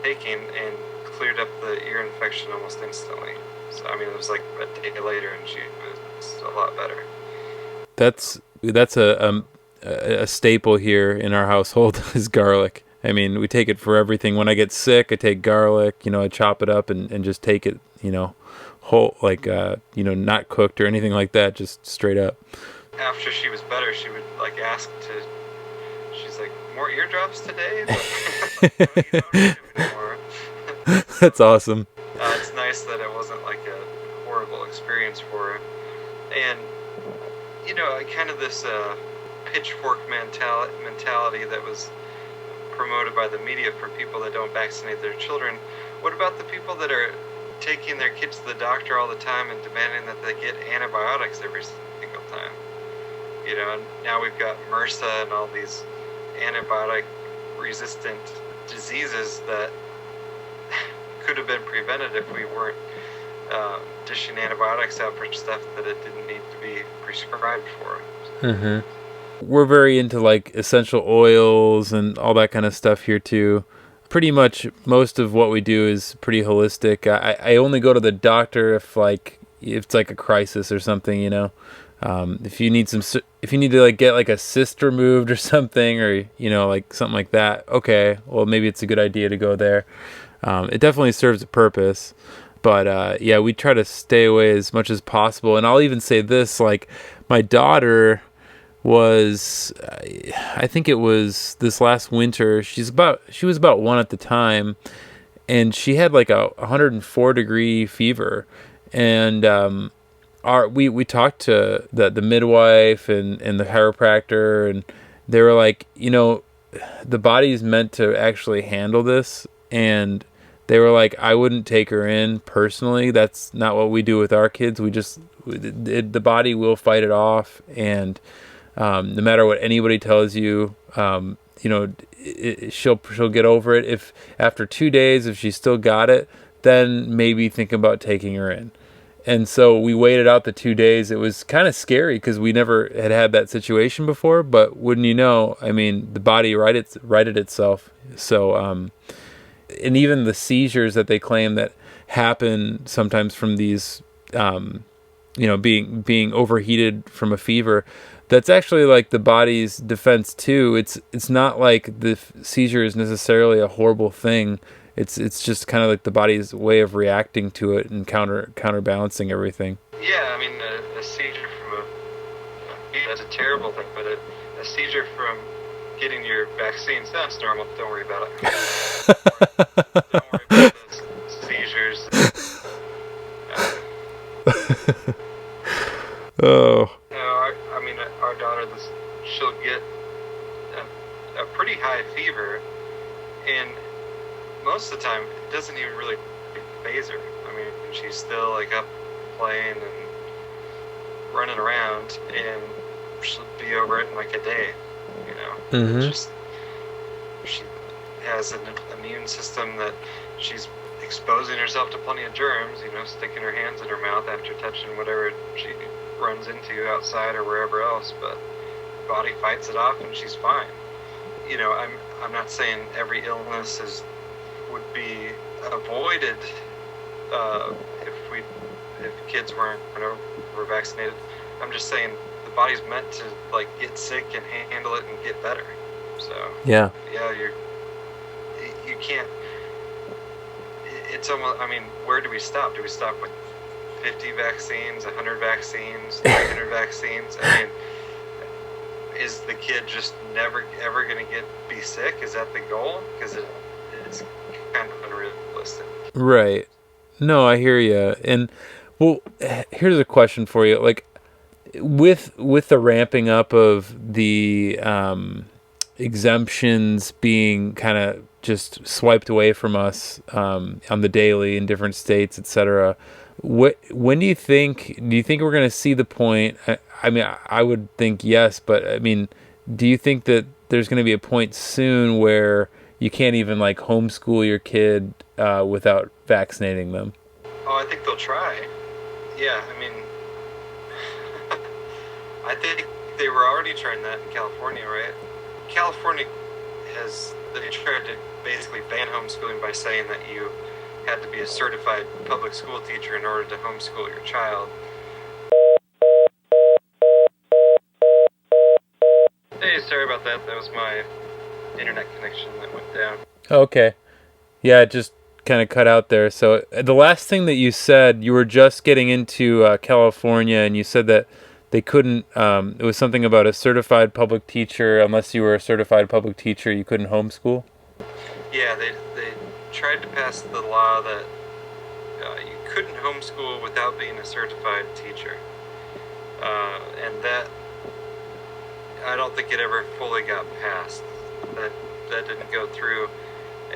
taking and cleared up the ear infection almost instantly. So, I mean, it was like a day later, and she was a lot better. That's a staple here in our household is garlic. I mean, we take it for everything. When I get sick, I take garlic, you know, I chop it up and just take it, you know, whole, like, you know, not cooked or anything like that, just straight up. After she was better, she would, like, she's like, more eardrops today? But, you don't need them anymore. That's awesome. It's nice that it wasn't, like, a horrible experience for her. And, you know, kind of this pitchfork mentality that was promoted by the media for people that don't vaccinate their children. What about the people that are taking their kids to the doctor all the time and demanding that they get antibiotics every single time? You know, and now we've got MRSA and all these antibiotic-resistant diseases that could have been prevented if we weren't dishing antibiotics out for stuff that it didn't need to be prescribed for. Mm-hmm. We're very into like essential oils and all that kind of stuff here too. Pretty much most of what we do is pretty holistic. I only go to the doctor if it's like a crisis or something, you know. If you need to like get like a cyst removed or something, or you know, like something like that, okay, well maybe it's a good idea to go there. It definitely serves a purpose, but yeah, we try to stay away as much as possible. And I'll even say this, like my daughter was, I think it was this last winter, she was about 1 at the time, and she had like a 104-degree fever, and we talked to the midwife and the chiropractor, and they were like, you know, the body's meant to actually handle this, and they were like, I wouldn't take her in personally. That's not what we do with our kids. The body will fight it off, and no matter what anybody tells you, you know, she'll get over it. If after 2 days, if she's still got it, then maybe think about taking her in. And so we waited out the 2 days. It was kind of scary because we never had that situation before. But wouldn't you know? I mean, the body righted itself. So, and even the seizures that they claim that happen sometimes from these, you know, being overheated from a fever. That's actually like the body's defense too. It's not like the seizure is necessarily a horrible thing. It's just kind of like the body's way of reacting to it and counterbalancing everything. Yeah, I mean, a seizure that's a terrible thing, but a seizure from getting your vaccine sounds normal. Don't worry about it. Don't worry about those seizures. Oh. I mean, our daughter, she'll get a pretty high fever, and most of the time, it doesn't even really faze her. I mean, she's still like up playing and running around, and she'll be over it in like a day, you know. Mm-hmm. She has an immune system that she's exposing herself to plenty of germs, sticking her hands in her mouth after touching whatever she runs into outside or wherever else, but the body fights it off and she's fine. I'm not saying every illness would be avoided if kids weren't over vaccinated. I'm just saying the body's meant to get sick and handle it and get better. So yeah, you can't. It's almost. Where do we stop? Do we stop with 50 vaccines, 100 vaccines, 300 vaccines? Is the kid just never ever going to be sick? Is that the goal? Because it's kind of unrealistic. Right. No, I hear you. And well, here's a question for you. With the ramping up of the exemptions being kind of just swiped away from us on the daily in different states, etc. When do you think we're going to see the point? I would think yes, but do you think that there's going to be a point soon where you can't even homeschool your kid without vaccinating them? Oh, I think they'll try. Yeah, I think they were already trying that in California, right? California they tried to basically ban homeschooling by saying that you had to be a certified public school teacher in order to homeschool your child. Hey, sorry about that. That was my internet connection that went down. Okay. Yeah, it just kind of cut out there. So the last thing that you said, you were just getting into California, and you said that they couldn't, it was something about a certified public teacher. Unless you were a certified public teacher, you couldn't homeschool? Yeah, they tried to pass the law that you couldn't homeschool without being a certified teacher. And that, I don't think it ever fully got passed. That didn't go through.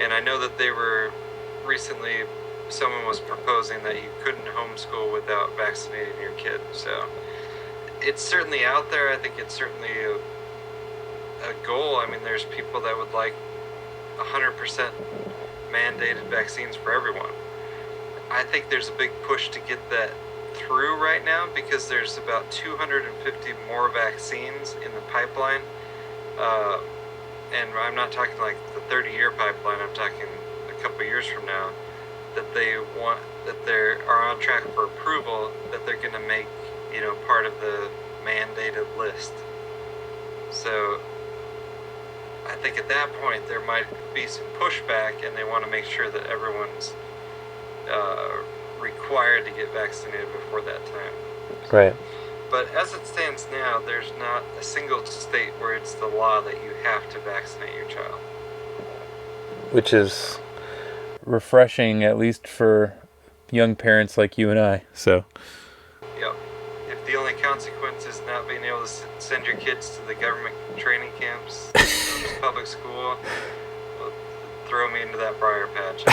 And I know that they were recently, someone was proposing that you couldn't homeschool without vaccinating your kid. So it's certainly out there. I think it's certainly a goal. There's people that would like 100% mandated vaccines for everyone. I think there's a big push to get that through right now because there's about 250 more vaccines in the pipeline. And I'm not talking like the 30-year pipeline, I'm talking a couple years from now, that they are on track for approval, that they're going to make, part of the mandated list. So I think at that point there might be some pushback, and they want to make sure that everyone's required to get vaccinated before that time. Right. But as it stands now, there's not a single state where it's the law that you have to vaccinate your child. Which is refreshing, at least for young parents like you and I. So. Yep. If the only consequence is not being able to send your kids to the government training camps, public school, well, throw me into that briar patch.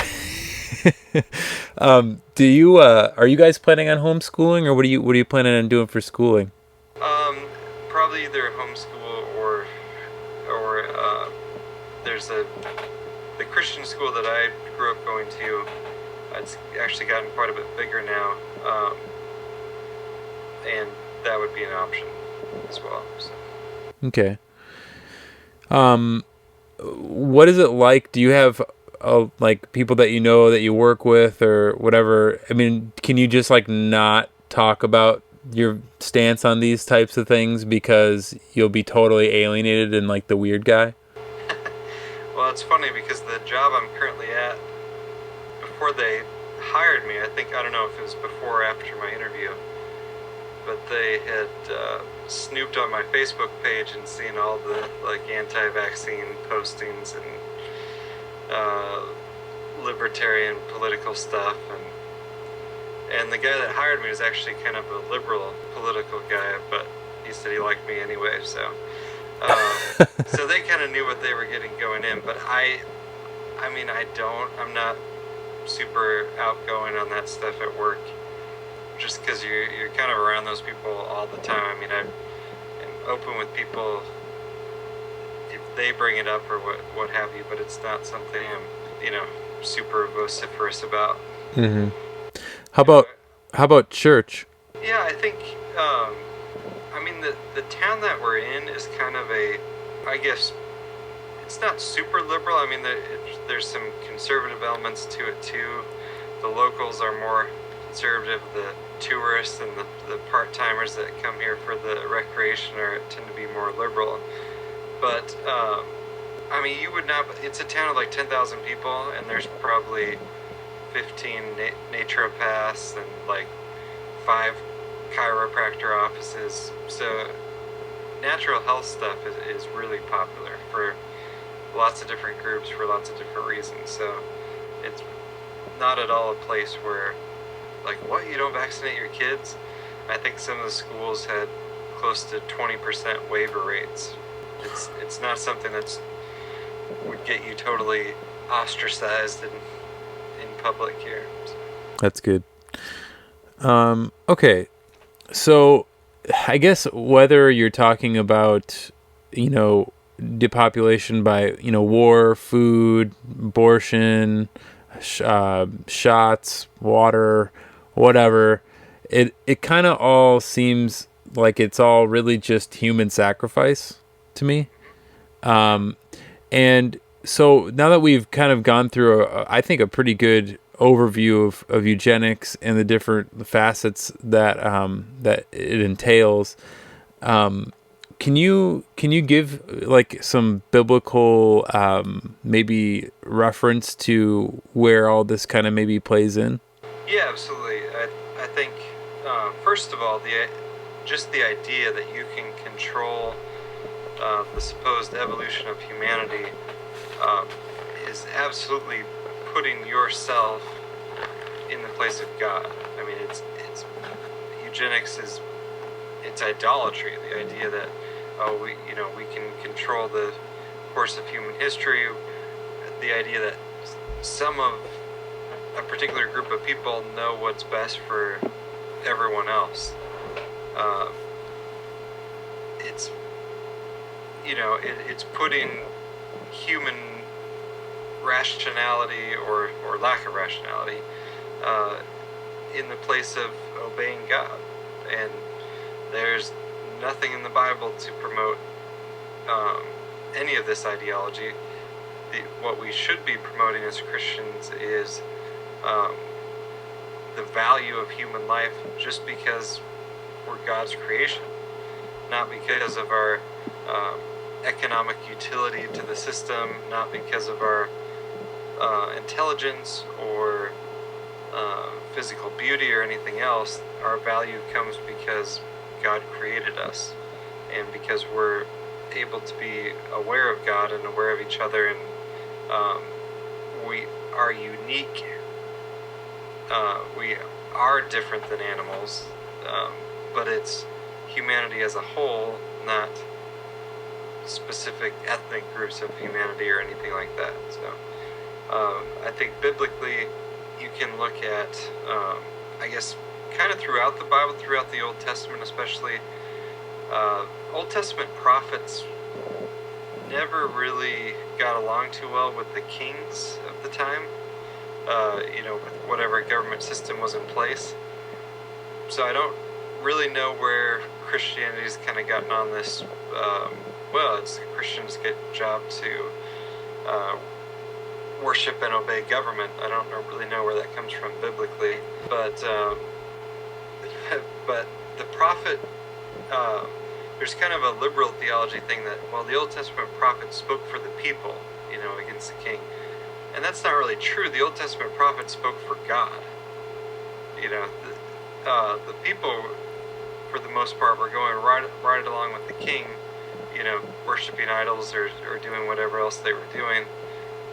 Do you are you guys planning on homeschooling, or what are you planning on doing for schooling? Probably either homeschool or there's the Christian school that I grew up going to. It's actually gotten quite a bit bigger now, and that would be an option as well. So. Okay. What is it like? Do you have like people that you know that you work with or whatever? Can you just not talk about your stance on these types of things because you'll be totally alienated and like the weird guy? Well, it's funny because the job I'm currently at, before they hired me, I don't know if it was before or after my interview, but they had snooped on my Facebook page and seen all the anti-vaccine postings and libertarian political stuff, and the guy that hired me was actually kind of a liberal political guy, but he said he liked me anyway, so so they kind of knew what they were getting going in. But I'm not super outgoing on that stuff at work, just because you're kind of around those people all the time. I'm open with people if they bring it up or what have you, but it's not something super vociferous about. Mm-hmm. How about church? Yeah, I think, I mean, the town that we're in is kind of I guess, it's not super liberal. I mean, there's some conservative elements to it too. The locals are more conservative. The tourists and the part-timers that come here for the recreation tend to be more liberal. But, I mean, you would not, it's a town of like 10,000 people, and there's probably 15 naturopaths and like 5 chiropractor offices. So natural health stuff is really popular for lots of different groups for lots of different reasons. So it's not at all a place where, like, what, you don't vaccinate your kids? I think some of the schools had close to 20% waiver rates. It's not something that's would get you totally ostracized in public here. So. That's good. Okay, so I guess whether you're talking about, depopulation by, war, food, abortion, shots, water, whatever, it kind of all seems like it's all really just human sacrifice to me. And so now that we've kind of gone through I think a pretty good overview of eugenics and the different facets that that it entails, can you give like some biblical maybe reference to where all this kind of maybe plays in? Yeah, absolutely. I think first of all, just the idea that you can control the supposed evolution of humanity is absolutely putting yourself in the place of God. I mean, it's eugenics it's idolatry. The idea that we can control the course of human history. The idea that some of a particular group of people know what's best for everyone else. It's putting human rationality or lack of rationality in the place of obeying God. And there's nothing in the Bible to promote any of this ideology. What we should be promoting as Christians is the value of human life just because we're God's creation, not because of our economic utility to the system, not because of our intelligence or physical beauty or anything else. Our value comes because God created us, and because we're able to be aware of God and aware of each other, and we are unique. We are different than animals, but it's humanity as a whole, not specific ethnic groups of humanity or anything like that. So I think biblically you can look at, I guess, kind of throughout the Bible, throughout the Old Testament especially, Old Testament prophets never really got along too well with the kings of the time, with whatever government system was in place. So I don't really know where Christianity's kind of gotten on this, it's the Christians' good job to worship and obey government. I don't really know where that comes from biblically, but the prophet, there's kind of a liberal theology thing that, the Old Testament prophet spoke for the people, against the king. And that's not really true. The Old Testament prophet spoke for God. The people, for the most part, were going right along with the king, worshiping idols or doing whatever else they were doing.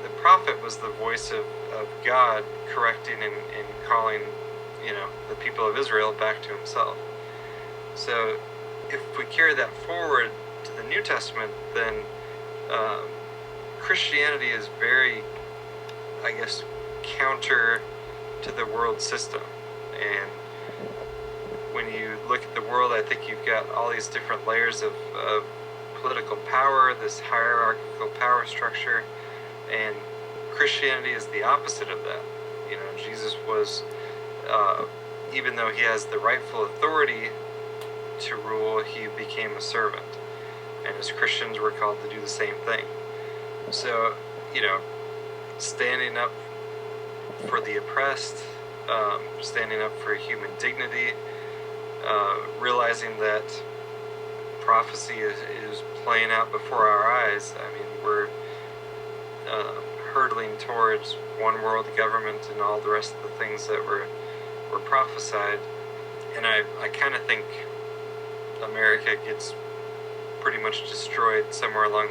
The prophet was the voice of God correcting and calling, the people of Israel back to himself. So if we carry that forward to the New Testament, then Christianity is very, I guess, counter to the world system. And when you look at the world, I think you've got all these different layers of political power, this hierarchical power structure, and Christianity is the opposite of that. You know, Jesus was, even though he has the rightful authority to rule, he became a servant. And as Christians, we're called to do the same thing. So, you know, standing up for the oppressed, standing up for human dignity, realizing that prophecy is playing out before our eyes. I mean, we're hurtling towards one world government and all the rest of the things that were prophesied. And I kind of think America gets pretty much destroyed somewhere along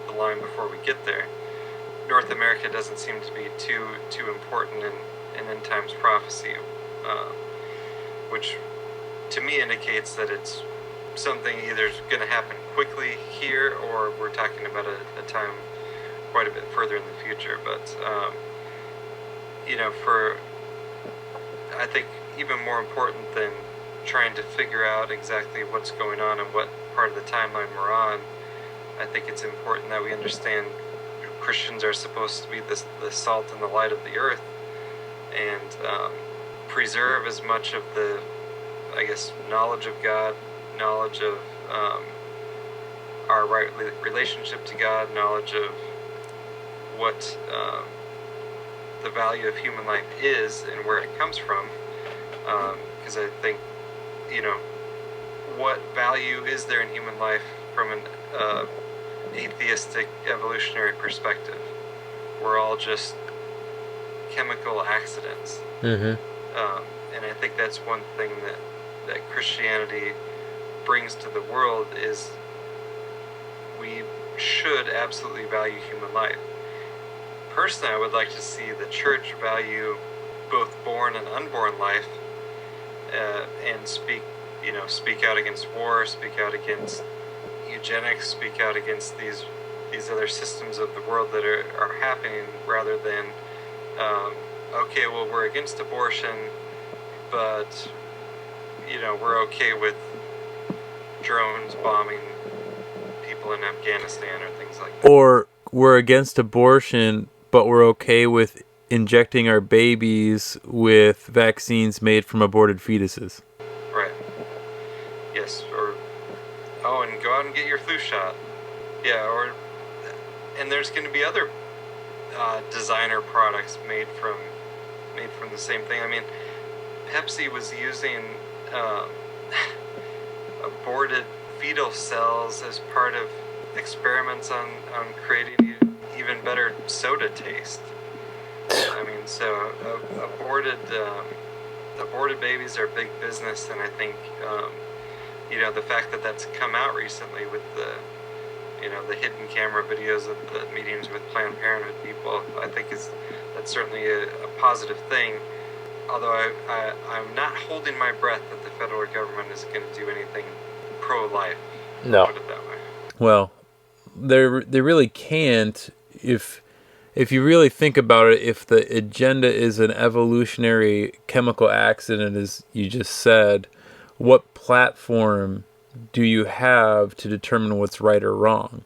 the line before we get there. North America doesn't seem to be too important in end times prophecy, which to me indicates that it's something either going to happen quickly here, or we're talking about a time quite a bit further in the future. But you know, I think even more important than trying to figure out exactly what's going on and what part of the timeline we're on, I think it's important that we understand Christians are supposed to be the salt and the light of the earth, and preserve as much of the, I guess, knowledge of God, knowledge of our right relationship to God, knowledge of what the value of human life is and where it comes from. Because I think, you know, what value is there in human life from an atheistic evolutionary perspective? We're all just chemical accidents. Mm-hmm. And I think that's one thing that Christianity brings to the world, is we should absolutely value human life. Personally, I would like to see the church value both born and unborn life, and speak out against war, speak out against eugenics, speak out against these other systems of the world that are happening, rather than okay, well, we're against abortion, but you know, we're okay with drones bombing people in Afghanistan or things like that. Or we're against abortion, but we're okay with injecting our babies with vaccines made from aborted fetuses. Right. Yes. Or, oh, and go out and get your flu shot. Yeah. And there's going to be other designer products made from the same thing. I mean, Pepsi was using aborted fetal cells as part of experiments on creating even better soda taste. I mean, so aborted babies are big business, and I think you know, the fact that that's come out recently with the hidden camera videos of the meetings with Planned Parenthood people, I think that's certainly a positive thing. Although I'm not holding my breath that the federal government is going to do anything pro-life. No. Put it that way. Well, they really can't. If you really think about it, if the agenda is an evolutionary chemical accident, as you just said, what platform do you have to determine what's right or wrong?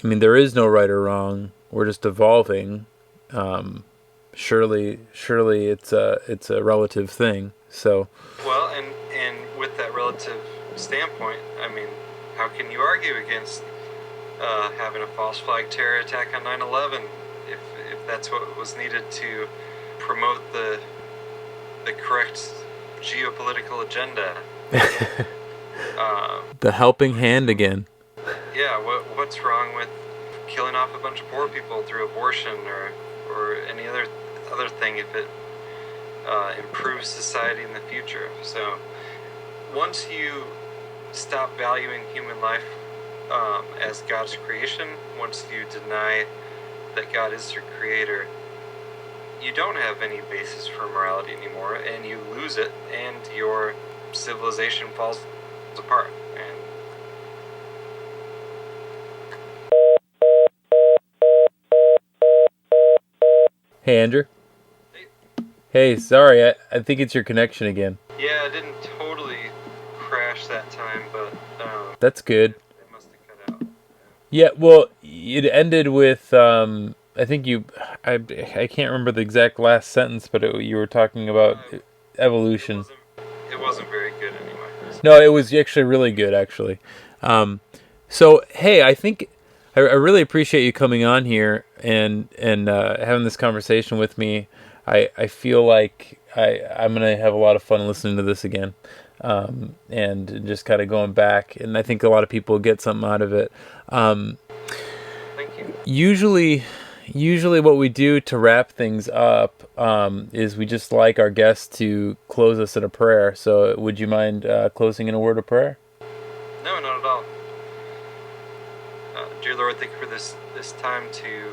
I mean, there is no right or wrong. We're just evolving. Surely it's a relative thing. So. Well, and with that relative standpoint, I mean, how can you argue against having a false flag terror attack on 9/11 if that's what was needed to promote the correct geopolitical agenda? The helping hand again. Yeah, what's wrong with killing off a bunch of poor people through abortion or any other thing if it improves society in the future? So once you stop valuing human life as God's creation, once you deny that God is your creator, you don't have any basis for morality anymore, and you lose it, and your civilization falls apart. And Hey, Andrew. Hey, sorry, I think it's your connection again. yeah, it didn't totally crash that time, but That's good. it must have cut out. Yeah, well, it ended with I think I can't remember the exact last sentence, but you were talking about evolution. It wasn't very good anyway. No, it was actually really good, actually. So, hey, I think I really appreciate you coming on here and having this conversation with me. I feel like I'm going to have a lot of fun listening to this again, and just kind of going back. And I think a lot of people get something out of it. Thank you. Usually what we do to wrap things up is we just like our guests to close us in a prayer. So would you mind closing in a word of prayer? No, not at all. Dear Lord, thank you for this time to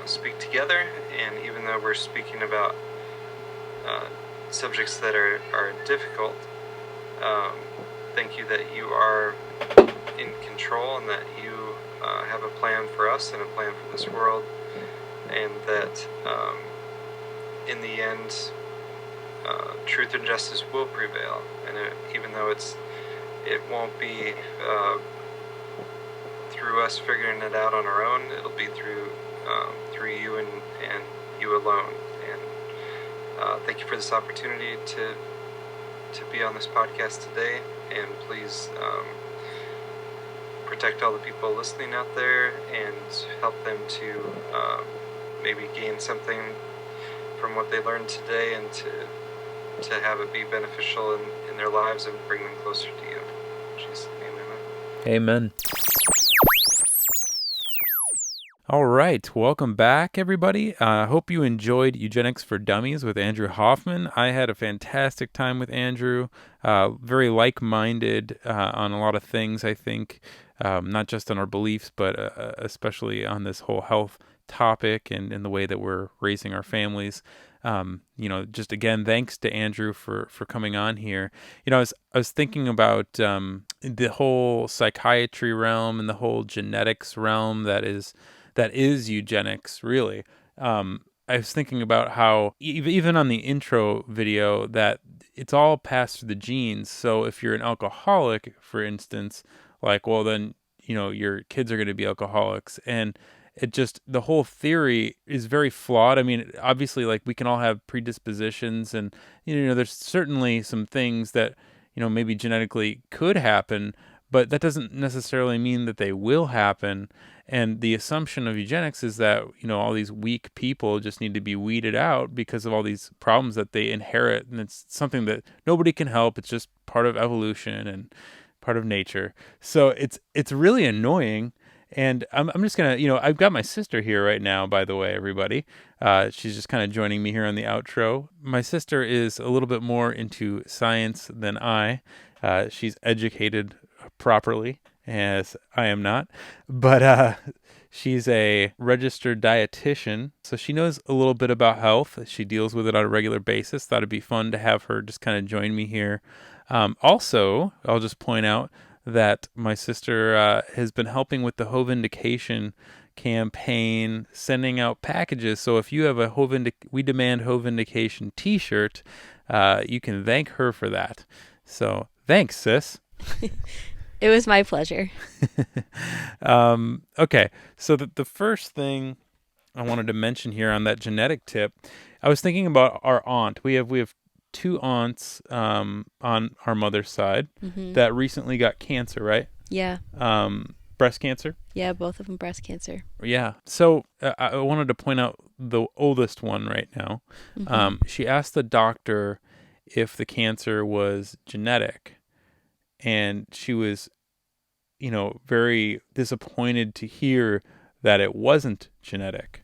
speak together. And even though we're speaking about subjects that are difficult, thank you that you are in control and that you have a plan for us and a plan for this world. And that in the end, truth and justice will prevail. And even though it won't be through us figuring it out on our own, it'll be through you and you alone. And thank you for this opportunity to be on this podcast today. And please protect all the people listening out there and help them to maybe gain something from what they learned today, and to have it be beneficial in their lives and bring them closer to you. In Jesus' name, amen. Amen. All right, welcome back, everybody. I hope you enjoyed Eugenics for Dummies with Andrew Hoffman. I had a fantastic time with Andrew, very like-minded on a lot of things, I think, not just on our beliefs, but especially on this whole health topic and the way that we're raising our families. Just again, thanks to Andrew for coming on here. I was thinking about the whole psychiatry realm and the whole genetics realm that is eugenics, really. I was thinking about how even on the intro video that it's all passed through the genes. So if you're an alcoholic, for instance, then your kids are going to be alcoholics, and the whole theory is very flawed. I mean, obviously, we can all have predispositions, and there's certainly some things that maybe genetically could happen, but that doesn't necessarily mean that they will happen. And the assumption of eugenics is that all these weak people just need to be weeded out because of all these problems that they inherit, and it's something that nobody can help. It's just part of evolution and part of nature. So it's really annoying. And I'm just going to, I've got my sister here right now, by the way, everybody. She's just kind of joining me here on the outro. My sister is a little bit more into science than I. She's educated properly, as I am not. But she's a registered dietitian, so she knows a little bit about health. She deals with it on a regular basis. Thought it'd be fun to have her just kind of join me here. Also, I'll just point out that my sister has been helping with the Hove Vindication campaign, sending out packages. So if you have a We Demand Hove Vindication t-shirt, you can thank her for that. So thanks, sis. It was my pleasure. Okay, so the first thing I wanted to mention here on that genetic tip, I was thinking about our aunt. We have two aunts on our mother's side that recently got cancer, right? Yeah. Breast cancer? Yeah, both of them breast cancer. Yeah. So I wanted to point out the oldest one right now. She asked the doctor if the cancer was genetic, and she was, very disappointed to hear that it wasn't genetic.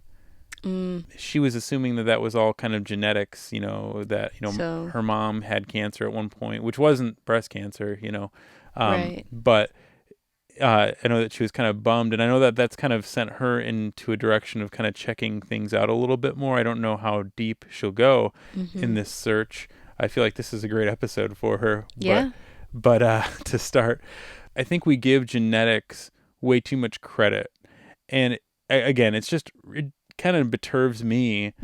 She was assuming that was all kind of genetics, so, her mom had cancer at one point, which wasn't breast cancer, right. But I know that she was kind of bummed, and I know that that's kind of sent her into a direction of kind of checking things out a little bit more. I don't know how deep she'll go in this search. I feel like this is a great episode for her. Yeah. But to start, I think we give genetics way too much credit. And again, it kind of perturbs me.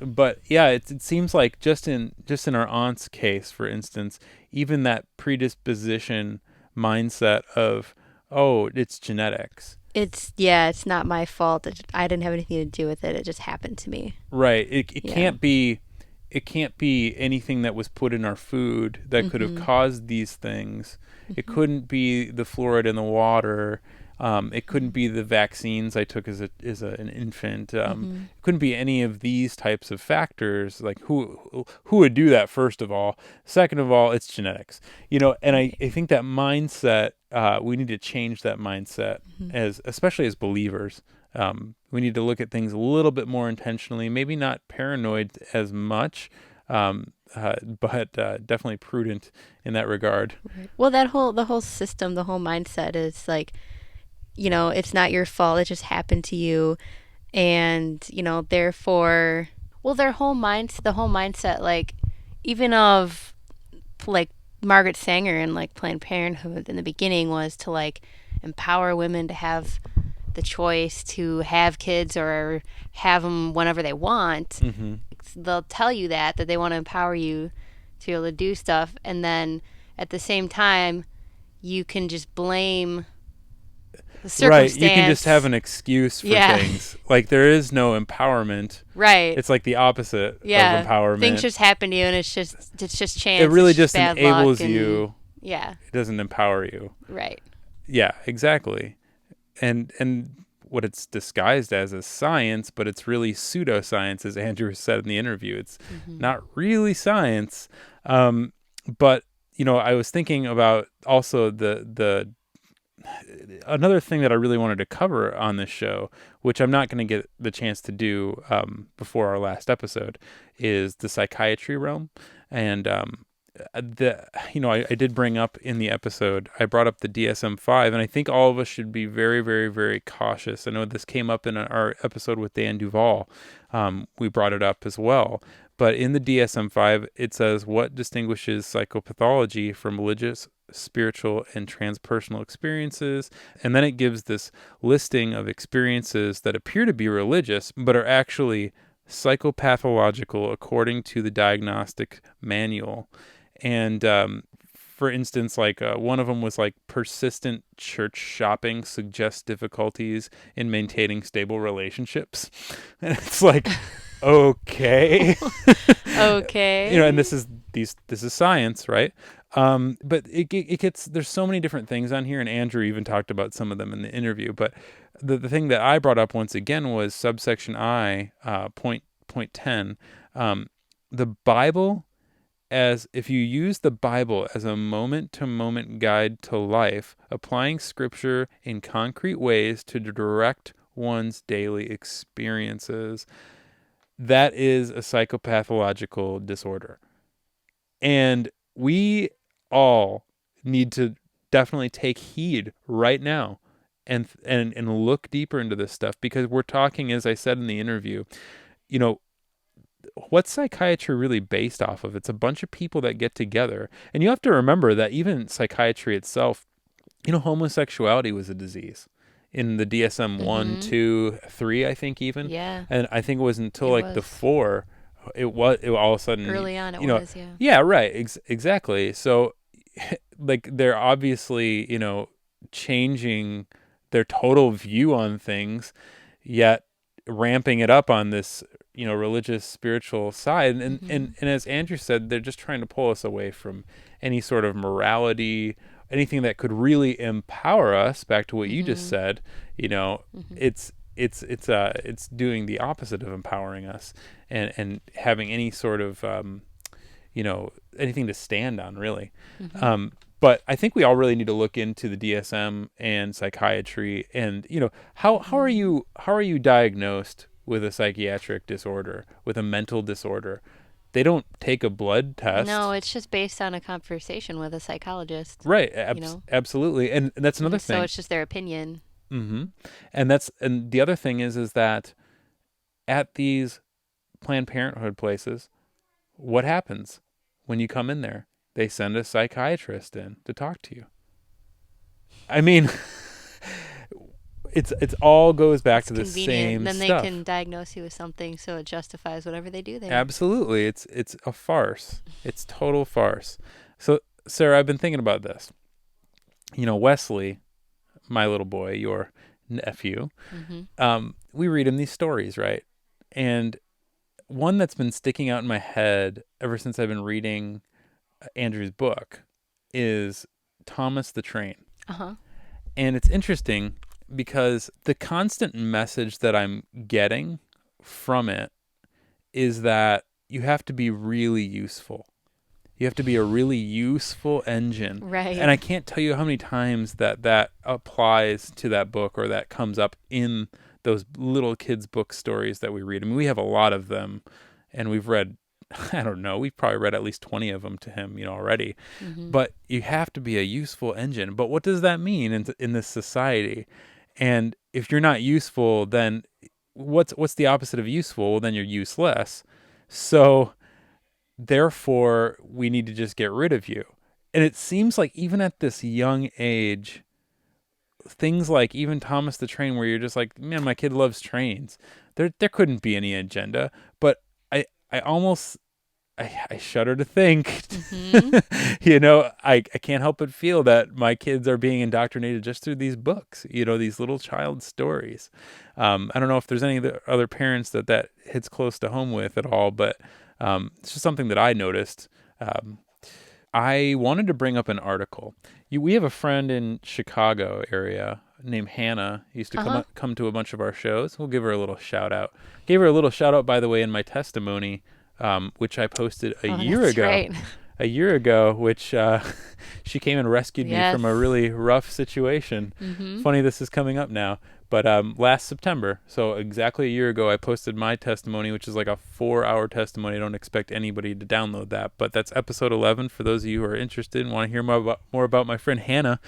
But yeah, it seems like just in our aunt's case, for instance, even that predisposition mindset of, oh, it's genetics. It's not my fault. I didn't have anything to do with it. It just happened to me. Right. It can't be anything that was put in our food that could have caused these things. It couldn't be the fluoride in the water. It couldn't be the vaccines I took as an infant. It couldn't be any of these types of factors. Like who would do that? First of all, second of all, it's genetics. And I think that mindset. We need to change that mindset especially as believers. We need to look at things a little bit more intentionally. Maybe not paranoid as much, but definitely prudent in that regard. Right. Well, the whole system, the whole mindset is like, it's not your fault. It just happened to you. And, therefore, well, the whole mindset, like, even of, like, Margaret Sanger and, like, Planned Parenthood in the beginning was to, like, empower women to have the choice to have kids or have them whenever they want. They'll tell you that they want to empower you to be able to do stuff. And then at the same time, you can just blame the circumstance. Right, you can just have an excuse for things. Like there is no empowerment. Right. It's like the opposite of empowerment. Things just happen to you, and it's just chance. It really just enables you. Yeah. It doesn't empower you. Right. Yeah, exactly. And what it's disguised as is science, but it's really pseudoscience, as Andrew said in the interview. It's not really science. But I was thinking about also the another thing that I really wanted to cover on this show, which I'm not going to get the chance to do before our last episode, is the psychiatry realm. And I did bring up in the episode, I brought up the DSM-5, and I think all of us should be very, very, very cautious. I know this came up in our episode with Dan Duvall. We brought it up as well. But in the DSM-5, it says what distinguishes psychopathology from religious, spiritual, and transpersonal experiences. And then it gives this listing of experiences that appear to be religious, but are actually psychopathological according to the diagnostic manual. And for instance, like one of them was like persistent church shopping suggests difficulties in maintaining stable relationships. And it's like, okay. Okay. And this is science, right? But it gets, there's so many different things on here, and Andrew even talked about some of them in the interview. But the thing that I brought up once again was subsection I, point 10. The Bible, as if you use the Bible as a moment-to-moment guide to life, applying scripture in concrete ways to direct one's daily experiences, that is a psychopathological disorder. And we all need to definitely take heed right now and look deeper into this stuff, because we're talking, as I said in the interview, what's psychiatry really based off of? It's a bunch of people that get together. And you have to remember that even psychiatry itself, homosexuality was a disease in the DSM-1, 2, 3, I think even. Yeah. And I think it was until the 4, it all of a sudden. Early on it was, yeah. Yeah, right. Exactly. So like they're obviously, changing their total view on things, yet ramping it up on this, religious, spiritual side. And as Andrew said, they're just trying to pull us away from any sort of morality, anything that could really empower us. Back to what you just said, it's doing the opposite of empowering us and having any sort of, anything to stand on, really. But I think we all really need to look into the DSM and psychiatry, and how are you diagnosed with a psychiatric disorder, with a mental disorder? They don't take a blood test. No, it's just based on a conversation with a psychologist. Right. Absolutely. And that's another thing. So it's just their opinion. And the other thing is that at these Planned Parenthood places, what happens when you come in there? They send a psychiatrist in to talk to you. I mean, it's all goes back to the same then stuff. They can diagnose you with something, so it justifies whatever they do there. Absolutely. It's a farce. It's total farce. So, Sarah, I've been thinking about this. Wesley, my little boy, your nephew, Mm-hmm. we read him these stories, right? And one that's been sticking out in my head ever since I've been reading Andrew's book is Thomas the Train. Uh-huh. And it's interesting because the constant message that I'm getting from it is that you have to be really useful. You have to be a really useful engine. Right. And I can't tell you how many times that applies to that book or that comes up in those little kids' book stories that we read. I mean, we have a lot of them, and we've read, I don't know, we've probably read at least 20 of them to him, already. Mm-hmm. But you have to be a useful engine. But what does that mean in this society? And if you're not useful, then what's the opposite of useful? Well, then you're useless. So therefore, we need to just get rid of you. And it seems like even at this young age, things like even Thomas the Train, where you're just like, man, my kid loves trains. There couldn't be any agenda. But I almost, I shudder to think, Mm-hmm. I can't help but feel that my kids are being indoctrinated just through these books, these little child stories. I don't know if there's any other parents that hits close to home with at all, but it's just something that I noticed. I wanted to bring up an article. We have a friend in Chicago area named Hannah. Used to come to a bunch of our shows. We'll give her a little shout out. Gave her a little shout out, by the way, in my testimony, which I posted a year ago. Right. A year ago, which she came and rescued me from a really rough situation. Mm-hmm. Funny this is coming up now. But last September, so exactly a year ago, I posted my testimony, which is like a 4-hour testimony. I don't expect anybody to download that, but that's episode 11 for those of you who are interested and want to hear more about my friend Hannah.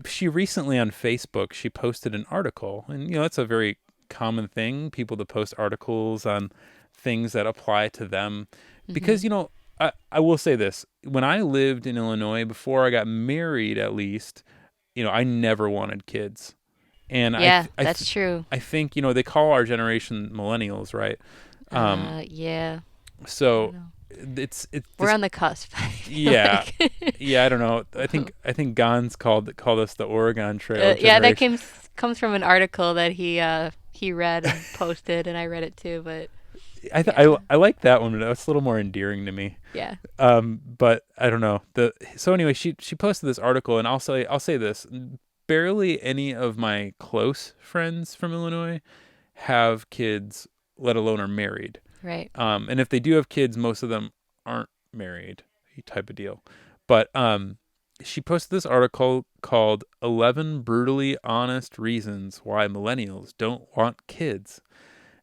She recently on Facebook, she posted an article, and that's a very common thing, people to post articles on things that apply to them. Because, I will say this, when I lived in Illinois, before I got married at least, I never wanted kids. And that's true. I think, they call our generation millennials, right? Yeah. So it's we're on the cusp. Yeah. Yeah, I don't know. I think Gans called us the Oregon Trail. Yeah, that comes from an article that he read and posted, and I read it too, but I like that one. It's a little more endearing to me. Yeah. But I don't know. So anyway, she posted this article, and I'll say this: barely any of my close friends from Illinois have kids, let alone are married. Right. And if they do have kids, most of them aren't married, type of deal. But she posted this article called 11 Brutally Honest Reasons Why Millennials Don't Want Kids.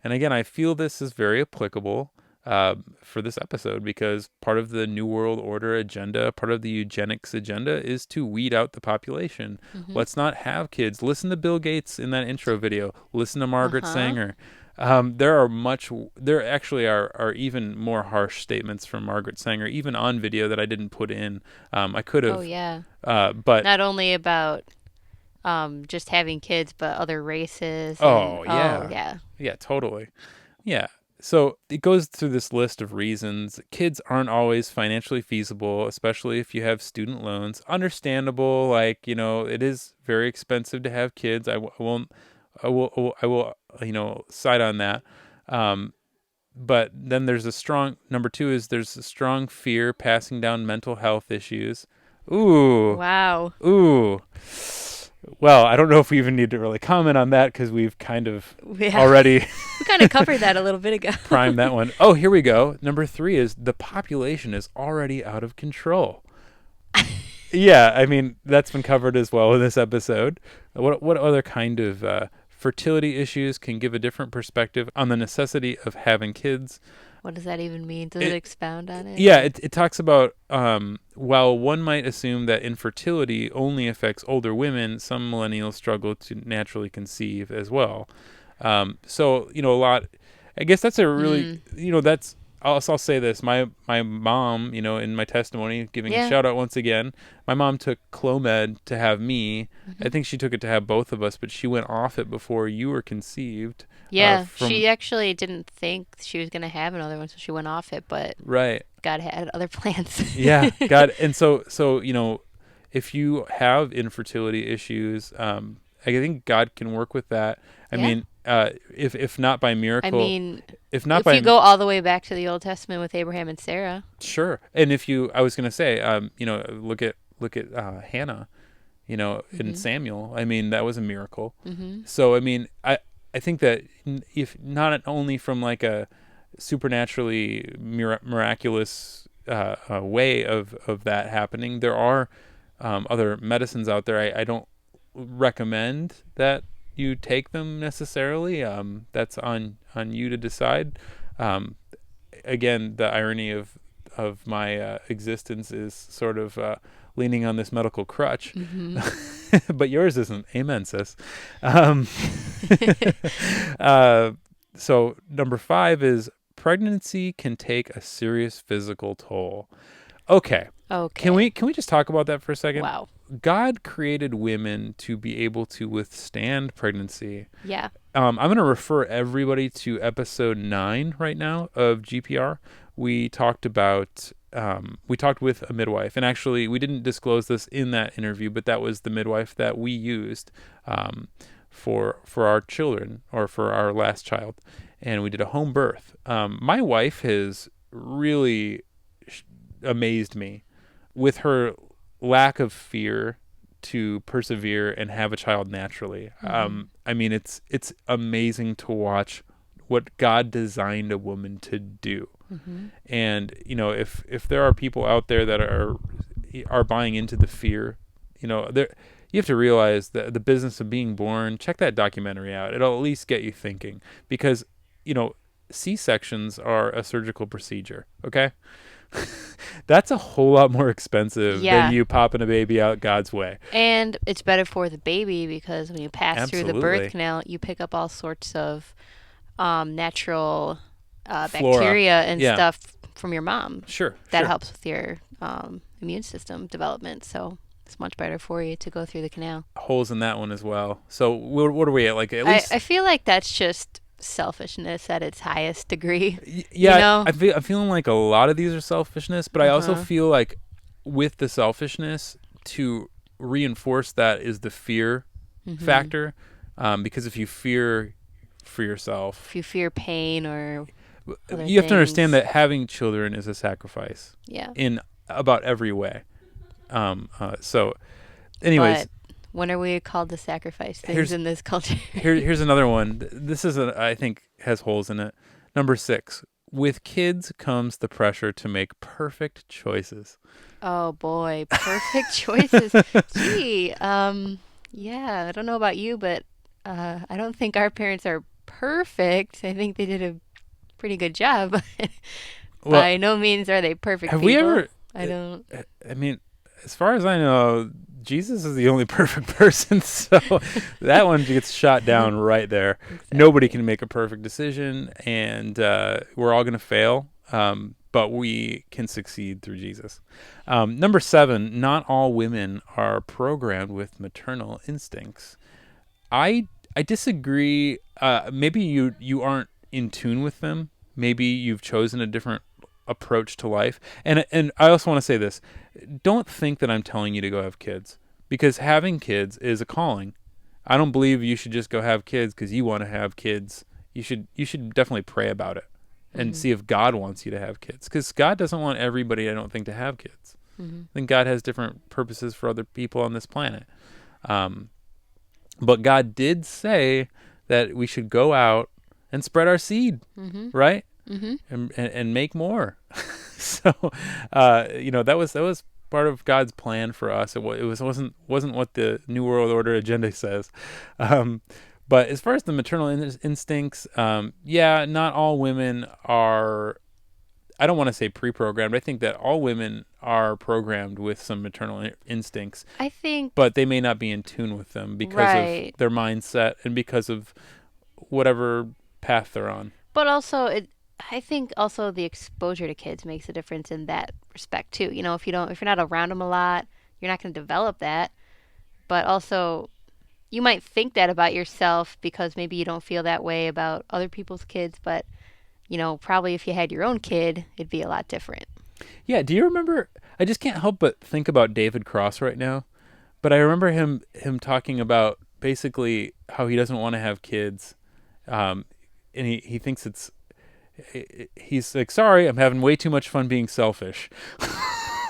And again, I feel this is very applicable for this episode because part of the New World Order agenda, part of the eugenics agenda is to weed out the population. Mm-hmm. Let's not have kids. Listen to Bill Gates in that intro video. Listen to Margaret Sanger. There actually are even more harsh statements from Margaret Sanger, even on video that I didn't put in. I could have. Oh, yeah. But not only about just having kids, but other races. Yeah, totally. Yeah. So it goes through this list of reasons. Kids aren't always financially feasible, especially if you have student loans. Understandable, it is very expensive to have kids. I will side on that. But then there's number 2 is there's a strong fear passing down mental health issues. Ooh. Wow. Ooh. Well, I don't know if we even need to really comment on that because we've kind of already... We kind of covered that a little bit ago. Primed that one. Oh, here we go. Number 3 is the population is already out of control. Yeah, I mean, that's been covered as well in this episode. What other kind of fertility issues can give a different perspective on the necessity of having kids? What does that even mean? Does it expound on it? Yeah, it talks about, while one might assume that infertility only affects older women, some millennials struggle to naturally conceive as well. So, a lot, I guess that's a really, that's, I'll say this, my mom, in my testimony, giving a shout out once again, my mom took Clomid to have me. Mm-hmm. I think she took it to have both of us, but she went off it before you were conceived. Yeah, she actually didn't think she was going to have another one, so she went off it, but right. God had other plans. Yeah, God. And so, if you have infertility issues, I think God can work with that. I mean, if not by miracle, I mean, if not if by you go all the way back to the Old Testament with Abraham and Sarah. Sure. And if you, I was going to say, look at Hannah, in Samuel. I mean, that was a miracle. So, I mean, I think that if not only from like a supernaturally miraculous way of that happening, there are other medicines out there. I don't recommend that you take them necessarily. That's on you to decide. Again, the irony of my existence is sort of leaning on this medical crutch, but yours isn't. Amen, sis. So number 5 is pregnancy can take a serious physical toll. Okay. Can we just talk about that for a second? Wow. God created women to be able to withstand pregnancy. Yeah. I'm going to refer everybody to episode 9 right now of GPR. We talked with a midwife, and actually we didn't disclose this in that interview, but that was the midwife that we used for our children, or for our last child, and we did a home birth. My wife has really amazed me with her lack of fear to persevere and have a child naturally. I mean, it's amazing to watch what God designed a woman to do. And if there are people out there that are buying into the fear, you have to realize that the business of being born. Check that documentary out. It'll at least get you thinking, because C-sections are a surgical procedure. Okay. That's a whole lot more expensive than you popping a baby out God's way. And it's better for the baby, because when you pass through the birth canal, you pick up all sorts of natural bacteria and stuff from your mom. Sure. That helps with your immune system development. So it's much better for you to go through the canal. Holes in that one as well. So what are we at? Like, at least I feel like that's just selfishness at its highest degree. Yeah, I'm feeling like a lot of these are selfishness, but I also feel like with the selfishness, to reinforce that is the fear factor, because if you fear for yourself, if you fear pain or you have to understand that having children is a sacrifice. Yeah. In about every way. So, anyways. But when are we called to sacrifice things in this culture? Here's another one. This is I think has holes in it. Number 6. With kids comes the pressure to make perfect choices. Oh boy, perfect choices. Gee, yeah, I don't know about you, but I don't think our parents are perfect. I think they did a pretty good job. Well, by no means are they perfect have people. we ever? I don't. I mean, as far as I know, Jesus is the only perfect person, so that one gets shot down right there. Exactly. Nobody can make a perfect decision, and we're all going to fail, but we can succeed through Jesus. Number 7, not all women are programmed with maternal instincts. I disagree. Maybe you aren't in tune with them. Maybe you've chosen a different approach to life. And I also want to say this. Don't think that I'm telling you to go have kids, because having kids is a calling. I don't believe you should just go have kids because you want to have kids. You should definitely pray about it and see if God wants you to have kids, because God doesn't want everybody, I don't think, to have kids. I think God has different purposes for other people on this planet. But God did say that we should go out and spread our seed, right? And make more. So, that was part of God's plan for us. It wasn't what the New World Order agenda says. But as far as the maternal instincts, not all women are. I don't want to say pre-programmed. I think that all women are programmed with some maternal instincts. I think, but they may not be in tune with them because of their mindset and because of whatever path they're on. But also, I think also the exposure to kids makes a difference in that respect too. If you're not around them a lot, you're not going to develop that. But also, you might think that about yourself because maybe you don't feel that way about other people's kids. But probably if you had your own kid, it'd be a lot different. Yeah, do you remember? I just can't help but think about David Cross right now. But I remember him talking about basically how he doesn't want to have kids, and he thinks he's like, sorry, I'm having way too much fun being selfish.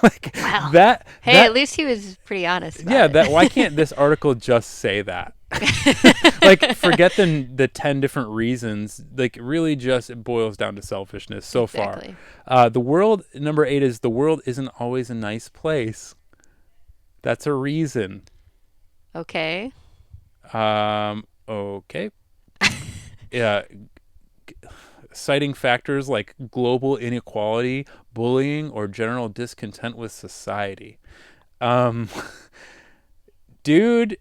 Like wow. that. Hey, at least he was pretty honest about it. That. Why can't this article just say that? Like, forget the 10 different reasons. Like, really, just it boils down to selfishness so exactly. far. The world, number 8 is the world isn't always a nice place. That's a reason. Okay. Okay. Yeah. Citing factors like global inequality, bullying, or general discontent with society. Dude,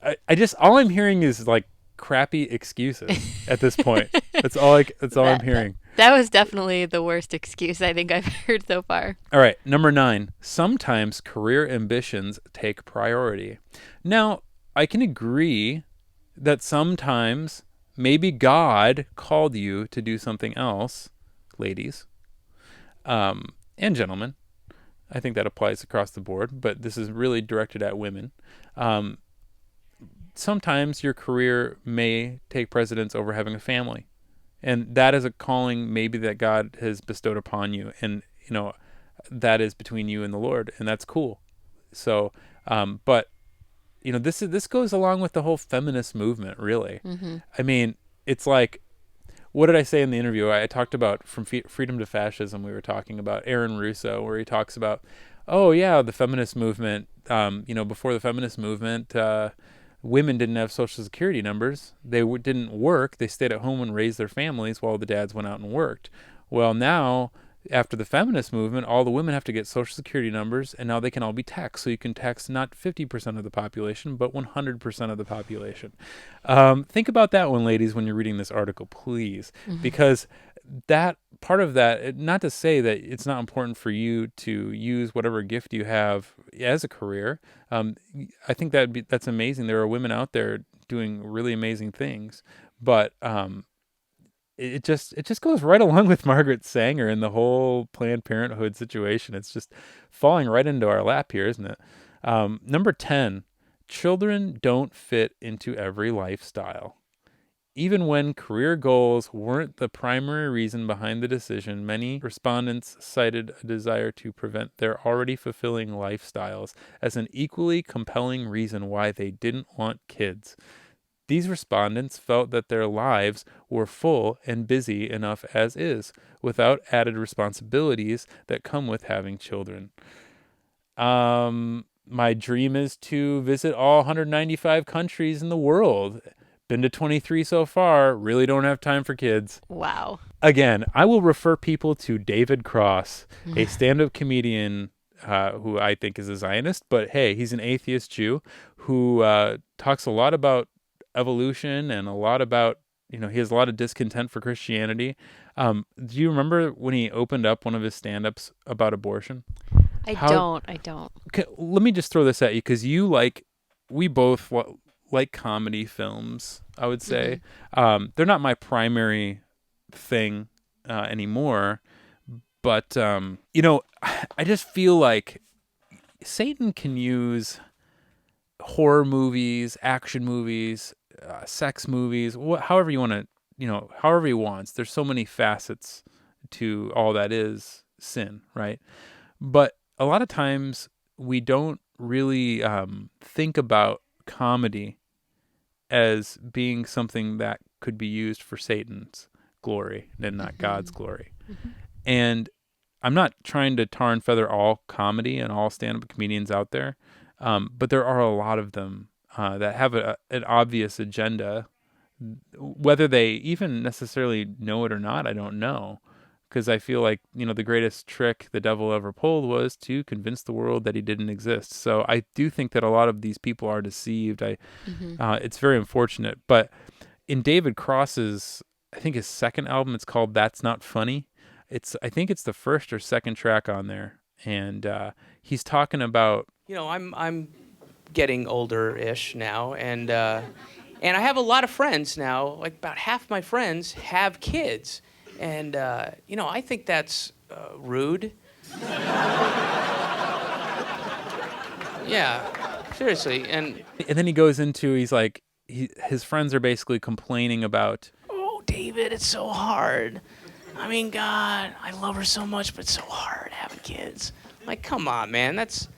I just, all I'm hearing is like crappy excuses at this point. That's all I'm hearing. That was definitely the worst excuse I think I've heard so far. All right, number 9. Sometimes career ambitions take priority. Now, I can agree that sometimes maybe God called you to do something else, ladies, and gentlemen. I think that applies across the board, but this is really directed at women. Sometimes your career may take precedence over having a family. And that is a calling maybe that God has bestowed upon you. And, that is between you and the Lord. And that's cool. So, but, this goes along with the whole feminist movement, really. Mm-hmm. I mean, it's like, what did I say in the interview? I talked about From Freedom to Fascism. We were talking about Aaron Russo, where he talks about, the feminist movement, before the feminist movement, women didn't have Social Security numbers. They didn't work. They stayed at home and raised their families while the dads went out and worked. Well, now, after the feminist movement, all the women have to get Social Security numbers, and now they can all be taxed. So you can tax not 50% of the population, but 100% of the population. Think about that one, ladies, when you're reading this article, please. Mm-hmm. Because that part of that, not to say that it's not important for you to use whatever gift you have as a career. I think that's amazing. There are women out there doing really amazing things, but it just goes right along with Margaret Sanger and the whole Planned Parenthood situation. It's just falling right into our lap here, isn't it? Number 10, children don't fit into every lifestyle. Even when career goals weren't the primary reason behind the decision, many respondents cited a desire to prevent their already fulfilling lifestyles as an equally compelling reason why they didn't want kids. These respondents felt that their lives were full and busy enough as is, without added responsibilities that come with having children. My dream is to visit all 195 countries in the world. Been to 23 so far. Really don't have time for kids. Wow. Again, I will refer people to David Cross, a stand-up comedian who I think is a Zionist, but hey, he's an atheist Jew who talks a lot about evolution and a lot about, he has a lot of discontent for Christianity. Do you remember when he opened up one of his stand-ups about abortion? I don't. Okay, let me just throw this at you, because we both like comedy films, I would say. Mm-hmm. They're not my primary thing anymore, but I just feel like Satan can use horror movies, action movies, sex movies, however you want to, however he wants. There's so many facets to all that is sin, right? But a lot of times we don't really think about comedy as being something that could be used for Satan's glory and not God's glory. Mm-hmm. And I'm not trying to tar and feather all comedy and all stand-up comedians out there, but there are a lot of them that have an obvious agenda. Whether they even necessarily know it or not, I don't know. Because I feel like, the greatest trick the devil ever pulled was to convince the world that he didn't exist. So I do think that a lot of these people are deceived. It's very unfortunate. But in David Cross's, I think his second album, it's called That's Not Funny. I think it's the first or second track on there. And he's talking about... I'm getting older-ish now. And I have a lot of friends now. Like about half my friends have kids. And, I think that's rude. Yeah, seriously. And then he goes into, he's like, his friends are basically complaining about, oh, David, it's so hard. I mean, God, I love her so much, but it's so hard having kids. Like, come on, man, that's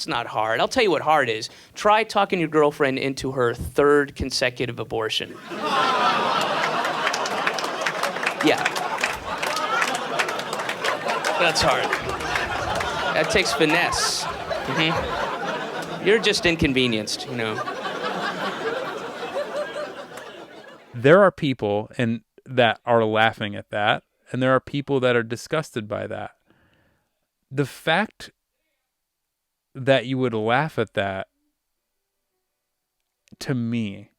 not hard. I'll tell you what hard is. Try talking your girlfriend into her 3rd consecutive abortion. Yeah. That's hard. That takes finesse. Mm-hmm. You're just inconvenienced, There are people that are laughing at that, and there are people that are disgusted by that. The fact that you would laugh at that, to me,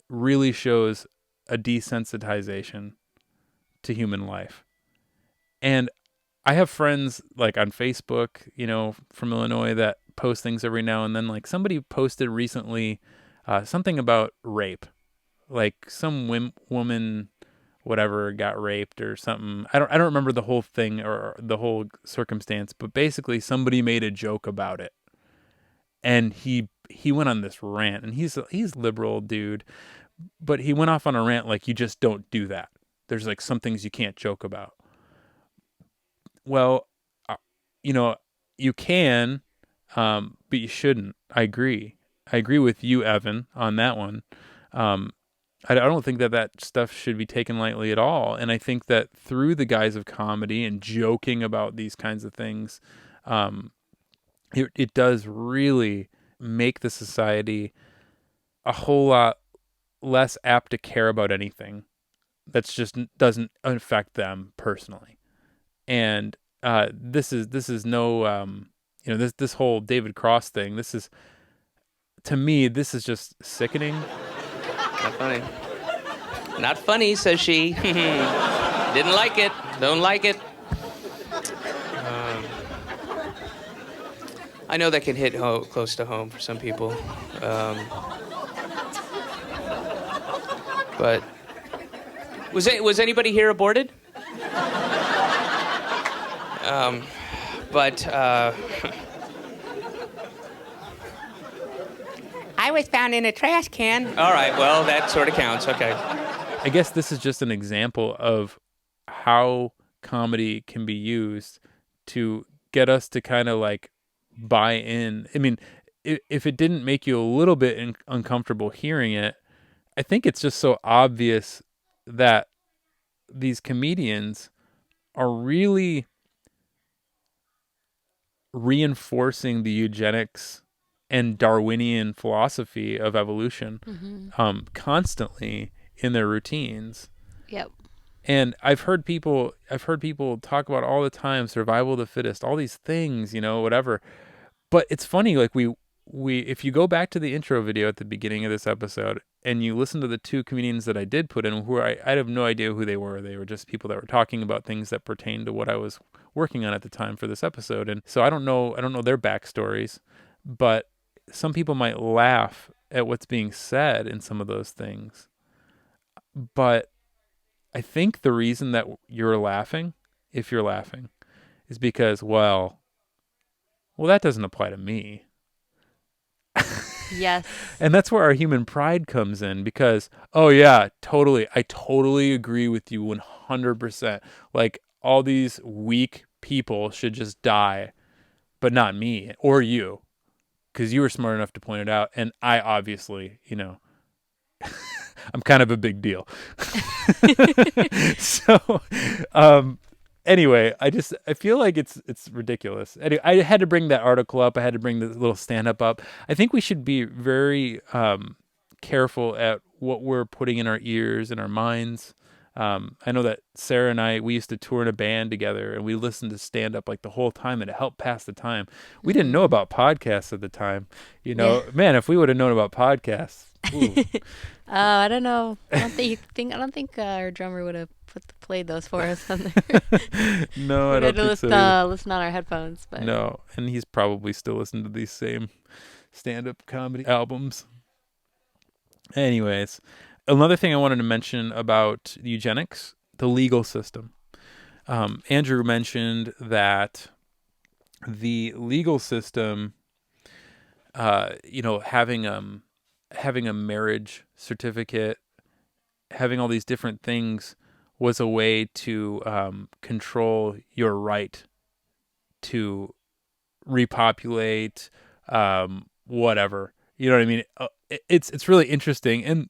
really shows a desensitization to human life. And I have friends like on Facebook, from Illinois that post things every now and then. Like somebody posted recently something about rape, like some woman, whatever, got raped or something. I don't remember the whole thing or the whole circumstance, but basically somebody made a joke about it, and he went on this rant, and he's liberal dude, but he went off on a rant like, you just don't do that. There's like some things you can't joke about. Well, you can, but you shouldn't. I agree with you, Evan, on that one. I don't think that stuff should be taken lightly at all. And I think that through the guise of comedy and joking about these kinds of things, it does really make the society a whole lot less apt to care about anything that's just doesn't affect them personally. And this is no, this whole David Cross thing. To me, this is just sickening. Not funny. Not funny, says she. Didn't like it. Don't like it. I know that can hit close to home for some people. But was anybody here aborted? I was found in a trash can. All right, well, that sort of counts. Okay. I guess this is just an example of how comedy can be used to get us to kind of like buy in. I mean, if it didn't make you a little bit uncomfortable hearing it, I think it's just so obvious that these comedians are really reinforcing the eugenics and Darwinian philosophy of evolution constantly in their routines. Yep. And I've heard people talk about all the time, survival of the fittest, all these things, whatever. But it's funny, like we if you go back to the intro video at the beginning of this episode and you listen to the 2 comedians that I did put in, who I have no idea who they were. They were just people that were talking about things that pertained to what I was working on at the time for this episode. And so I don't know their backstories, but some people might laugh at what's being said in some of those things. But I think the reason that you're laughing, if you're laughing, is because, well, that doesn't apply to me. Yes. And that's where our human pride comes in, because, oh yeah, totally. I totally agree with you 100%. Like, all these weak people should just die, but not me or you, because you were smart enough to point it out. And I obviously, I'm kind of a big deal. So, anyway, I feel like it's ridiculous. Anyway, I had to bring that article up. I had to bring the little stand-up up. I think we should be very careful at what we're putting in our ears and our minds. I know that Sarah and I, we used to tour in a band together, and we listened to stand-up like the whole time, and it helped pass the time. We didn't know about podcasts at the time. Man, if we would have known about podcasts. I don't know. I don't think our drummer would have played those for us on there. No, I don't think so. Listen on our headphones, but no, and he's probably still listening to these same stand-up comedy albums. Anyways, another thing I wanted to mention about eugenics, the legal system. Andrew mentioned that the legal system, having a marriage certificate, having all these different things was a way to control your right to repopulate, whatever. You know what I mean? It's really interesting. And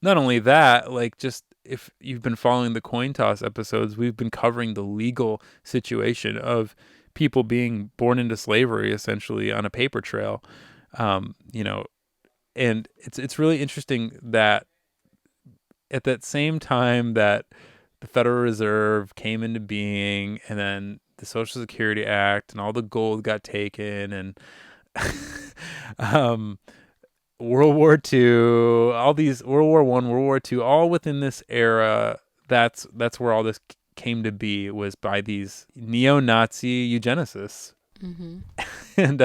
not only that, like, just if you've been following the coin toss episodes, we've been covering the legal situation of people being born into slavery essentially on a paper trail. And it's really interesting that at that same time that the Federal Reserve came into being, and then the Social Security Act and all the gold got taken, and World War II, all these World War I, World War II, all within this era. That's where all this came to be, was by these neo-Nazi eugenicists. Mm-hmm. And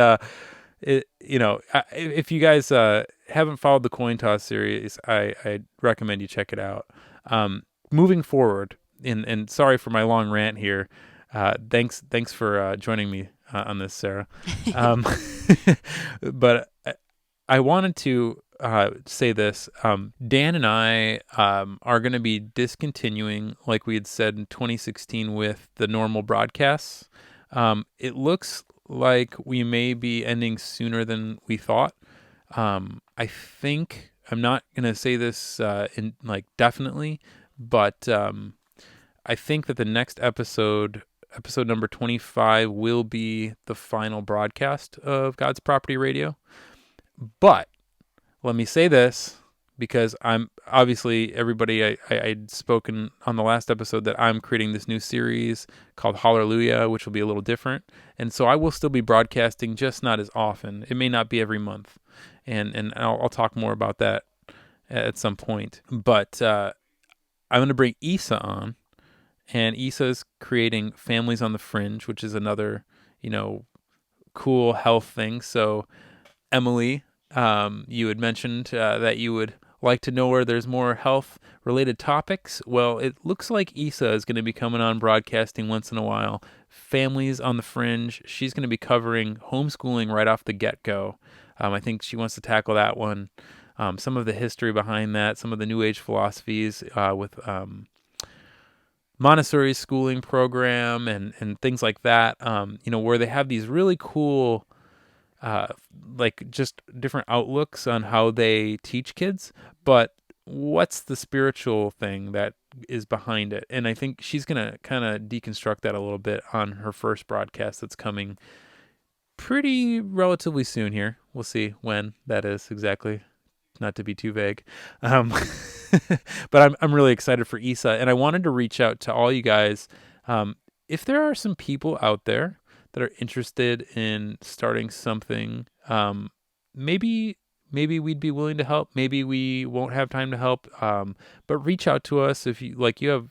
if you guys haven't followed the Coin Toss series, I recommend you check it out. Moving forward, and sorry for my long rant here. Thanks for joining me on this, Sarah. But I wanted to say this. Dan and I are going to be discontinuing, like we had said in 2016, with the normal broadcasts. It looks like we may be ending sooner than we thought. I think, I'm not going to say this definitely, but I think that the next episode number 25, will be the final broadcast of God's Property Radio. But let me say this, because I'm obviously, everybody, I'd spoken on the last episode that I'm creating this new series called Hallelujah, which will be a little different. And so I will still be broadcasting, just not as often. It may not be every month. And I'll talk more about that at some point. But I'm going to bring Isa on. And Isa is creating Families on the Fringe, which is another, cool health thing. So Emily, you had mentioned that you would like to know where there's more health-related topics. Well, it looks like Isa is going to be coming on broadcasting once in a while. Families on the Fringe. She's going to be covering homeschooling right off the get-go. I think she wants to tackle that one. Some of the history behind that, some of the New Age philosophies with Montessori schooling program and things like that. Where they have these really cool just different outlooks on how they teach kids, but what's the spiritual thing that is behind it? And I think she's going to kind of deconstruct that a little bit on her first broadcast that's coming pretty relatively soon here. We'll see when that is exactly, not to be too vague. But I'm really excited for Isa, and I wanted to reach out to all you guys. If there are some people out there that are interested in starting something, maybe we'd be willing to help. Maybe we won't have time to help. But reach out to us if you have,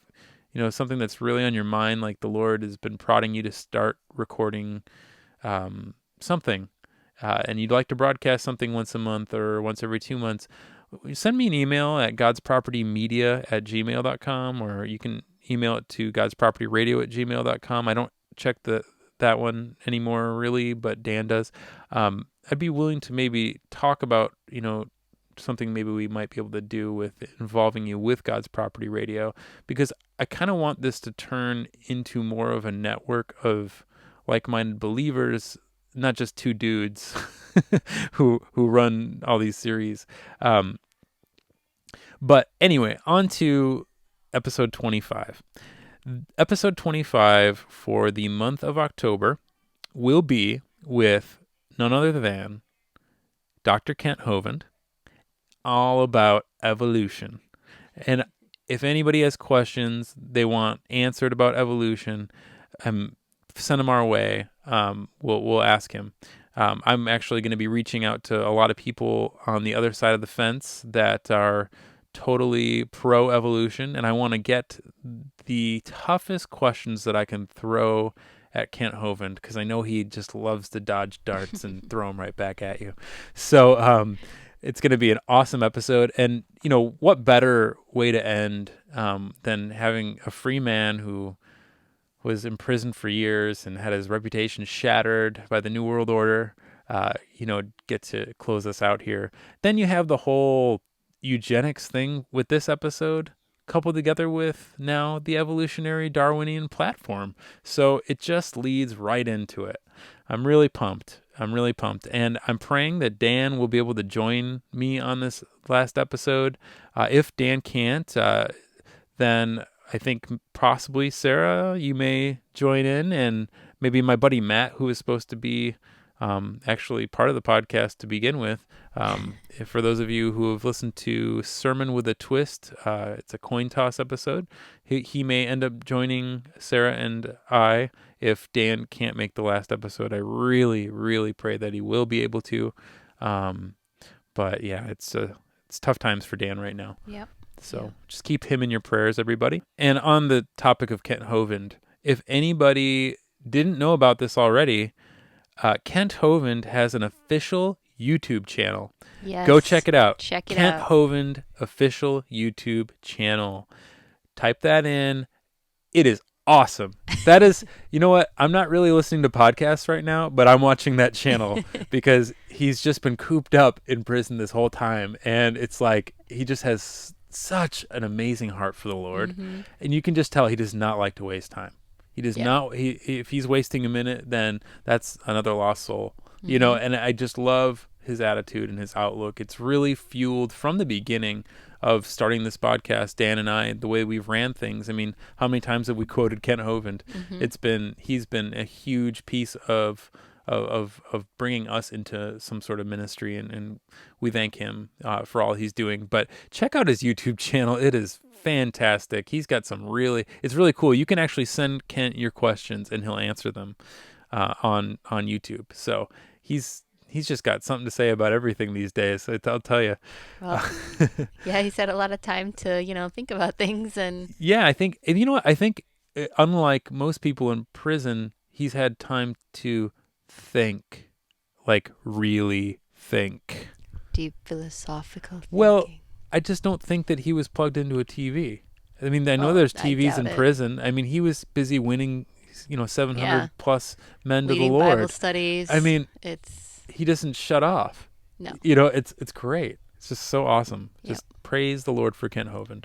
something that's really on your mind, like the Lord has been prodding you to start recording something, and you'd like to broadcast something once a month or once every 2 months. Send me an email at godspropertymedia@gmail.com, or you can email it to godspropertyradio@gmail.com. I don't check that one anymore, really, but Dan does. I'd be willing to maybe talk about, something maybe we might be able to do with involving you with God's Property Radio, because I kind of want this to turn into more of a network of like-minded believers, not just two dudes who run all these series. But anyway, on to episode 25. Episode 25 for the month of October will be with none other than Dr. Kent Hovind, all about evolution. And if anybody has questions they want answered about evolution, send them our way. We'll ask him. I'm actually going to be reaching out to a lot of people on the other side of the fence that are totally pro-evolution, and I want to get the toughest questions that I can throw at Kent Hovind, because I know he just loves to dodge darts and throw them right back at you. So It's going to be an awesome episode. And, what better way to end than having a free man who was imprisoned for years and had his reputation shattered by the New World Order, get to close us out here. Then you have the whole eugenics thing with this episode coupled together with now the evolutionary Darwinian platform. So it just leads right into it. I'm really pumped. And I'm praying that Dan will be able to join me on this last episode. If Dan can't, then I think possibly Sarah, you may join in, and maybe my buddy Matt, who is supposed to be actually part of the podcast to begin with. For those of you who have listened to Sermon with a Twist, it's a coin toss episode. He may end up joining Sarah and I if Dan can't make the last episode. I really, really pray that he will be able to. But yeah, it's tough times for Dan right now. Yep. So just keep him in your prayers, everybody. And on the topic of Kent Hovind, if anybody didn't know about this already, Kent Hovind has an official YouTube channel. Yes. Go check it out. Check it Kent out. Hovind official YouTube channel. Type that in. It is awesome. That is, you know what? I'm not really listening to podcasts right now, but I'm watching that channel because he's just been cooped up in prison this whole time. And it's like, he just has such an amazing heart for the Lord. Mm-hmm. And you can just tell he does not like to waste time. He does not. If he's wasting a minute, then that's another lost soul. Mm-hmm. And I just love his attitude and his outlook. It's really fueled from the beginning of starting this podcast, Dan and I, the way we've ran things. I mean, how many times have we quoted Kent Hovind? Mm-hmm. He's been a huge piece of bringing us into some sort of ministry, and we thank him for all he's doing. But check out his YouTube channel. It is fantastic. He's got it's really cool. You can actually send Kent your questions and he'll answer them on YouTube. So he's just got something to say about everything these days. I'll tell you. Well, yeah, he's had a lot of time to, think about things. And yeah, I think, and you know what? I think unlike most people in prison, he's had time to think, like really think. Deep philosophical thinking. Well, I just don't think that he was plugged into a TV. I mean, I know there's TVs in prison. I mean, he was busy winning, 700 plus men to the Leading Lord. Bible studies. I mean, it's he doesn't shut off. No. It's great. It's just so awesome. Just praise the Lord for Kent Hovind.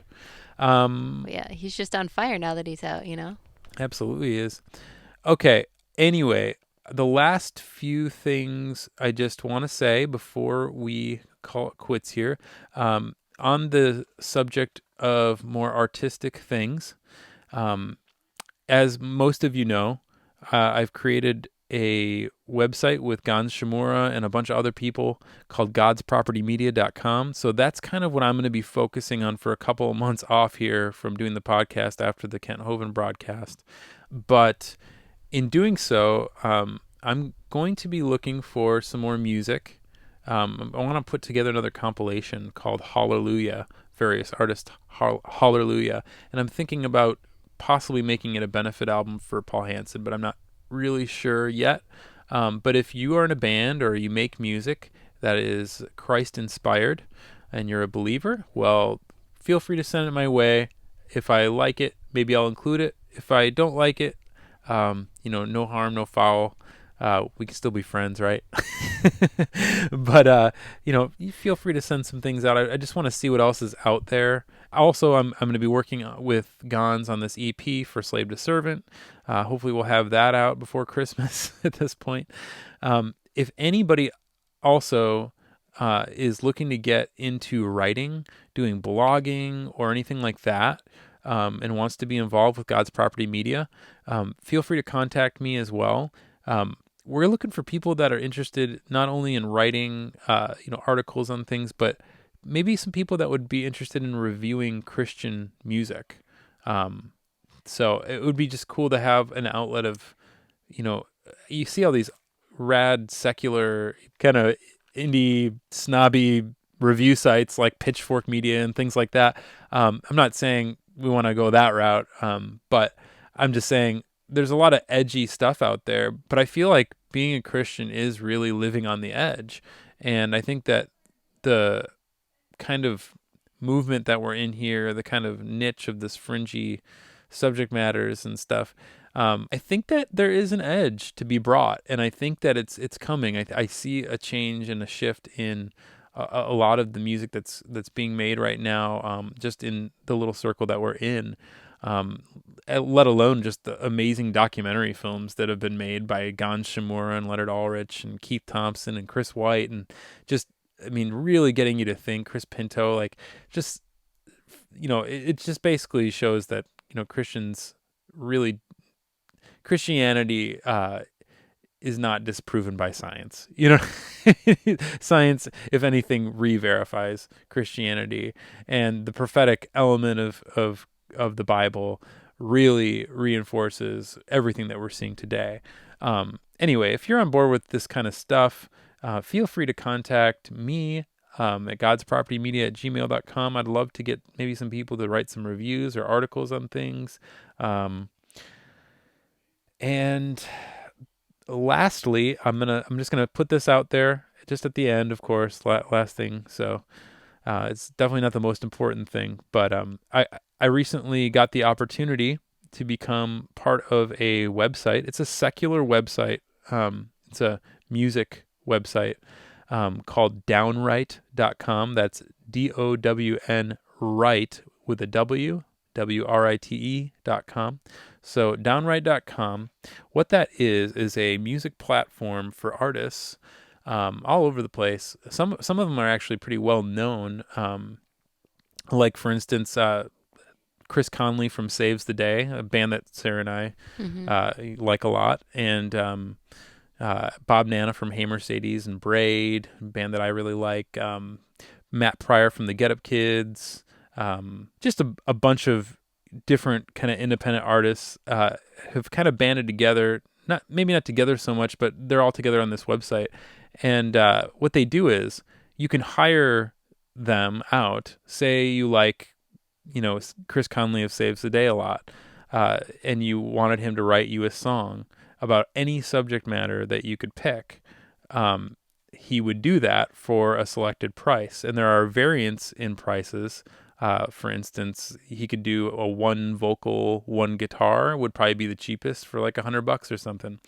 Yeah, he's just on fire now that he's out, Absolutely is. Okay. Anyway, the last few things I just want to say before we call it quits here, on the subject of more artistic things, as most of you know, I've created a website with Gans Shimura and a bunch of other people called godspropertymedia.com. So that's kind of what I'm going to be focusing on for a couple of months off here from doing the podcast after the Kent Hovind broadcast. But in doing so, I'm going to be looking for some more music. I want to put together another compilation called Hallelujah, various artists Hallelujah. And I'm thinking about possibly making it a benefit album for Paul Hansen, but I'm not really sure yet. But if you are in a band or you make music that is Christ inspired and you're a believer, well, feel free to send it my way. If I like it, maybe I'll include it. If I don't like it, no harm, no foul. We can still be friends, right? But, you feel free to send some things out. I just want to see what else is out there. Also, I'm going to be working with Gans on this EP for Slave to Servant. Hopefully we'll have that out before Christmas at this point. If anybody also is looking to get into writing, doing blogging, or anything like that, and wants to be involved with God's Property Media, feel free to contact me as well. We're looking for people that are interested not only in writing, articles on things, but maybe some people that would be interested in reviewing Christian music. So it would be just cool to have an outlet of, you see all these rad, secular, kind of indie, snobby review sites like Pitchfork Media and things like that. I'm not saying we want to go that route, but I'm just saying there's a lot of edgy stuff out there, but I feel like being a Christian is really living on the edge. And I think that the kind of movement that we're in here, the kind of niche of this fringy subject matters and stuff, I think that there is an edge to be brought, and I think that it's coming. I see a change and a shift in a lot of the music that's being made right now, just in the little circle that we're in. Let alone just the amazing documentary films that have been made by Gans Shimura and Leonard Ulrich and Keith Thompson and Chris White, and just, I mean, really getting you to think. Chris Pinto, like, just, you know, it just basically shows that, you know, Christianity is not disproven by science. You know, science, if anything, re-verifies Christianity, and the prophetic element of the Bible really reinforces everything that we're seeing today. Anyway, if you're on board with this kind of stuff, feel free to contact me at godspropertymedia@gmail.com. I'd love to get maybe some people to write some reviews or articles on things. And lastly, I'm just gonna put this out there just at the end, of course, last thing. So it's definitely not the most important thing, but I recently got the opportunity to become part of a website. It's a secular website. It's a music website called downwrite.com. That's DOWN right with a W, WRITE.com. So downwrite.com. What that is a music platform for artists all over the place. Some of them are actually pretty well known. Like, for instance, Chris Conley from Saves the Day, a band that Sarah and I like a lot, and Bob Nana from Hey Mercedes and Braid, a band that I really like. Matt Pryor from the Get Up Kids. Just a bunch of different kind of independent artists have kind of banded together. Maybe not together so much, but they're all together on this website. And what they do is you can hire them out. Say you like, you know, Chris Conley of Saves the Day a lot, and you wanted him to write you a song about any subject matter that you could pick. He would do that for a selected price. And there are variants in prices. For instance, he could do a 1 vocal, 1 guitar would probably be the cheapest for like $100 or something.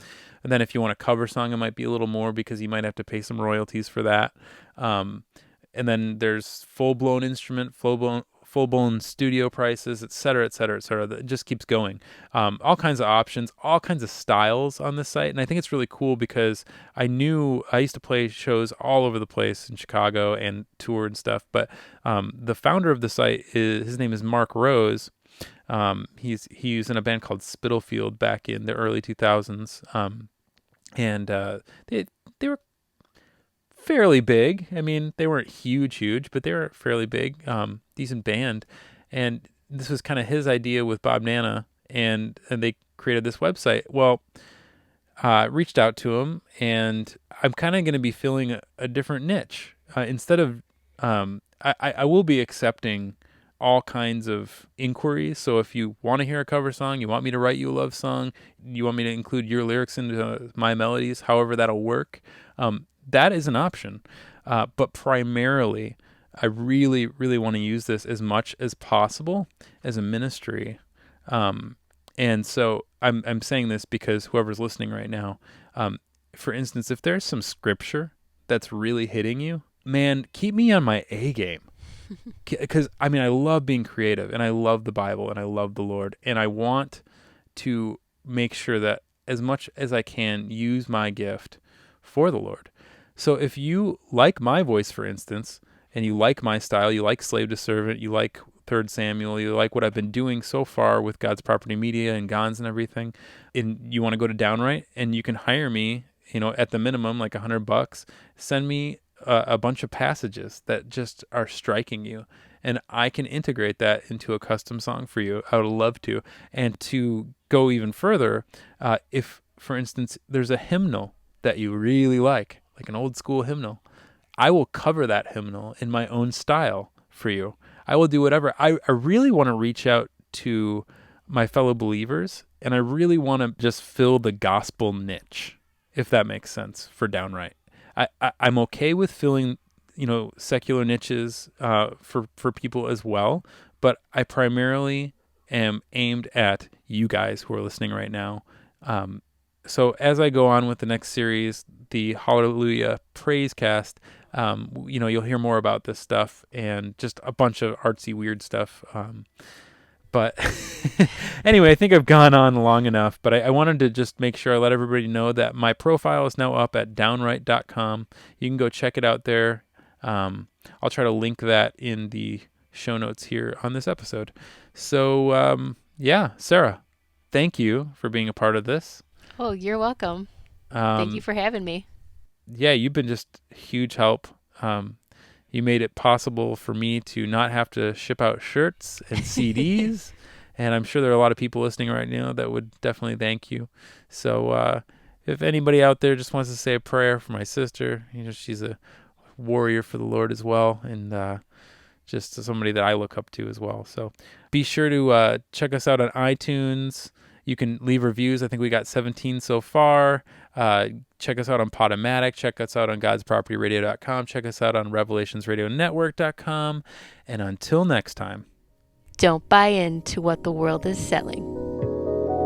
And then if you want a cover song, it might be a little more because you might have to pay some royalties for that. And then there's full-blown instrument, full-blown studio prices, et cetera, et cetera, et cetera. It just keeps going. All kinds of options, all kinds of styles on this site. And I think it's really cool because I used to play shows all over the place in Chicago and tour and stuff. But the founder of the site, his name is Mark Rose. He was in a band called Spitalfield back in the early 2000s. And they were fairly big. I mean, they weren't huge, but they were fairly big, decent band. And this was kind of his idea with Bob Nana, and they created this website. Well, I reached out to him, and I'm kind of going to be filling a different niche. Instead of, I will be accepting all kinds of inquiries. So if you want to hear a cover song, you want me to write you a love song, you want me to include your lyrics into my melodies, however that'll work, that is an option. But primarily, I really, really want to use this as much as possible as a ministry. And so I'm saying this because whoever's listening right now, for instance, if there's some scripture that's really hitting you, man, keep me on my A game. Because, I mean, I love being creative, and I love the Bible, and I love the Lord, and I want to make sure that as much as I can use my gift for the Lord. So if you like my voice, for instance, and you like my style, you like Slave to Servant, you like 3 Samuel, you like what I've been doing so far with God's Property Media and Gons and everything, and you want to go to Downright, and you can hire me, you know, at the minimum, like $100, send me a bunch of passages that just are striking you, and I can integrate that into a custom song for you. I would love to. And to go even further, if, for instance, there's a hymnal that you really like an old school hymnal, I will cover that hymnal in my own style for you. I will do whatever. I really want to reach out to my fellow believers, and I really want to just fill the gospel niche, if that makes sense, for Downright. I'm okay with filling, secular niches for people as well. But I primarily am aimed at you guys who are listening right now. So as I go on with the next series, the Hallelujah Praise Cast, you'll hear more about this stuff and just a bunch of artsy, weird stuff. But anyway, I think I've gone on long enough, but I wanted to just make sure I let everybody know that my profile is now up at downright.com. You can go check it out there. I'll try to link that in the show notes here on this episode. So, Sarah, thank you for being a part of this. Oh, you're welcome. Thank you for having me. Yeah, you've been just huge help. You made it possible for me to not have to ship out shirts and CDs. And I'm sure there are a lot of people listening right now that would definitely thank you. So if anybody out there just wants to say a prayer for my sister, she's a warrior for the Lord as well. And just somebody that I look up to as well. So be sure to check us out on iTunes. You can leave reviews. I think we got 17 so far. Check us out on Podomatic. Check us out on godspropertyradio.com. Check us out on revelationsradionetwork.com. And until next time, don't buy into what the world is selling.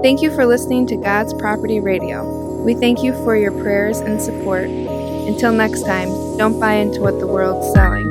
Thank you for listening to God's Property Radio. We thank you for your prayers and support. Until next time, don't buy into what the world's selling.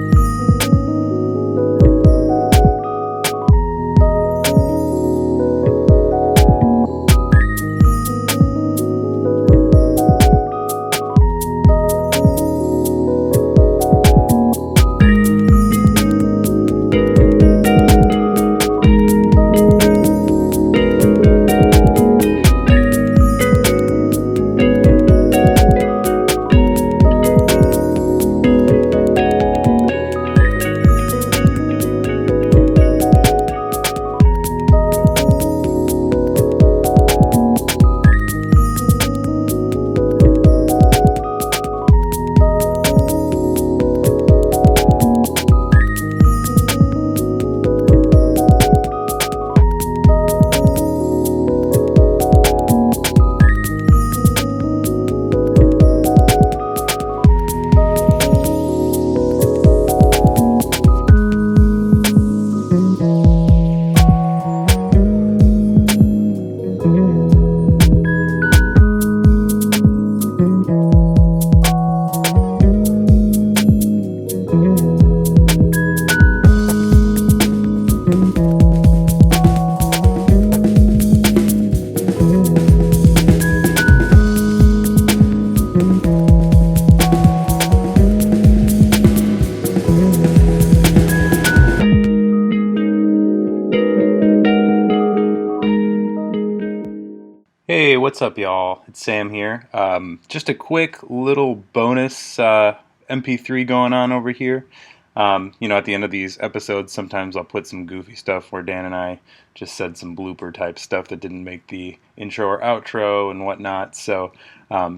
Hey, what's up, y'all? It's Sam here. Just a quick little bonus MP3 going on over here. At the end of these episodes, sometimes I'll put some goofy stuff where Dan and I just said some blooper type stuff that didn't make the intro or outro and whatnot. So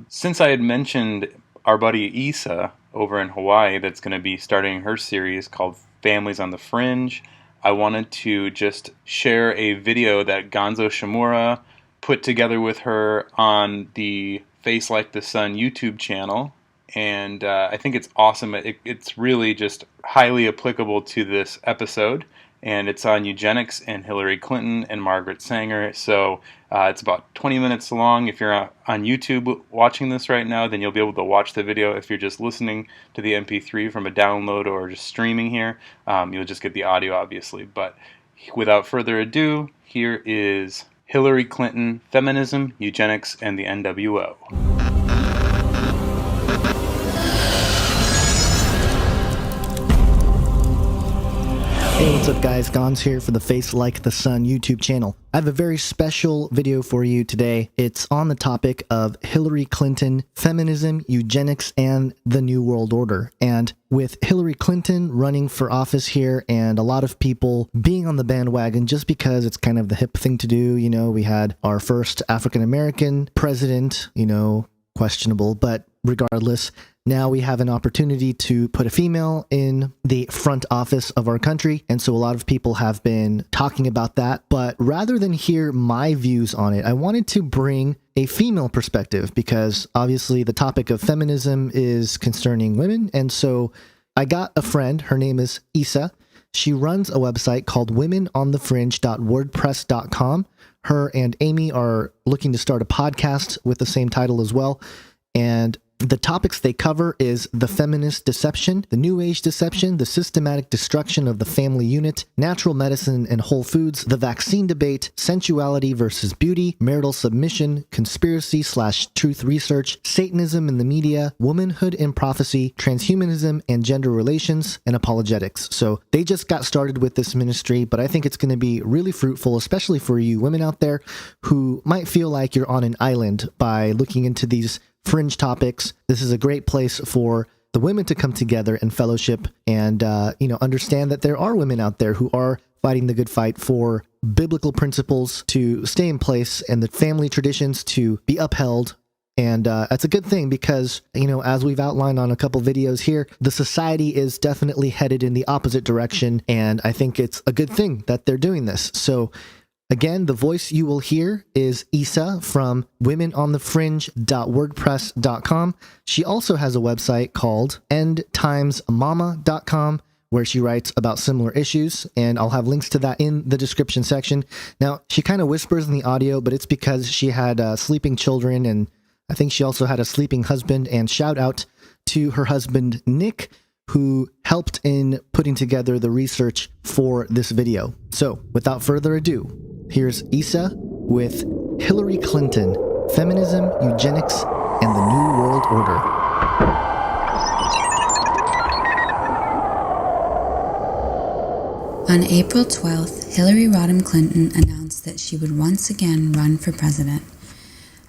since I had mentioned our buddy Issa over in Hawaii that's going to be starting her series called Families on the Fringe, I wanted to just share a video that Gonzo Shimura put together with her on the Face Like the Sun YouTube channel, and I think it's awesome. It's really just highly applicable to this episode, and it's on eugenics and Hillary Clinton and Margaret Sanger. So it's about 20 minutes long. If you're on YouTube watching this right now, then you'll be able to watch the video. If you're just listening to the MP3 from a download or just streaming here, you'll just get the audio, obviously. But without further ado, here is Hillary Clinton, Feminism, Eugenics, and the NWO. Hey, what's up guys? Gons here for the Face Like the Sun YouTube channel. I have a very special video for you today. It's on the topic of Hillary Clinton, feminism, eugenics, and the New World Order. And with Hillary Clinton running for office here and a lot of people being on the bandwagon just because it's kind of the hip thing to do, we had our first African-American president, questionable, but regardless, now we have an opportunity to put a female in the front office of our country. And so a lot of people have been talking about that. But rather than hear my views on it, I wanted to bring a female perspective because obviously the topic of feminism is concerning women. And so, I got a friend, her name is Isa. She runs a website called womenonthefringe.wordpress.com. Her and Amy are looking to start a podcast with the same title as well. And the topics they cover is the feminist deception, the new age deception, the systematic destruction of the family unit, natural medicine and whole foods, the vaccine debate, sensuality versus beauty, marital submission, conspiracy/truth research, Satanism in the media, womanhood in prophecy, transhumanism and gender relations, and apologetics. So they just got started with this ministry, but I think it's going to be really fruitful, especially for you women out there who might feel like you're on an island by looking into these fringe topics. This is a great place for the women to come together and fellowship and, understand that there are women out there who are fighting the good fight for biblical principles to stay in place and the family traditions to be upheld. And that's a good thing because, as we've outlined on a couple videos here, the society is definitely headed in the opposite direction. And I think it's a good thing that they're doing this. So again, the voice you will hear is Isa from womenonthefringe.wordpress.com. She also has a website called endtimesmama.com where she writes about similar issues, and I'll have links to that in the description section. Now, she kind of whispers in the audio, but it's because she had sleeping children, and I think she also had a sleeping husband, and shout out to her husband, Nick, who helped in putting together the research for this video. So, without further ado, here's Isa with Hillary Clinton, Feminism, Eugenics, and the New World Order. On April 12th, Hillary Rodham Clinton announced that she would once again run for president.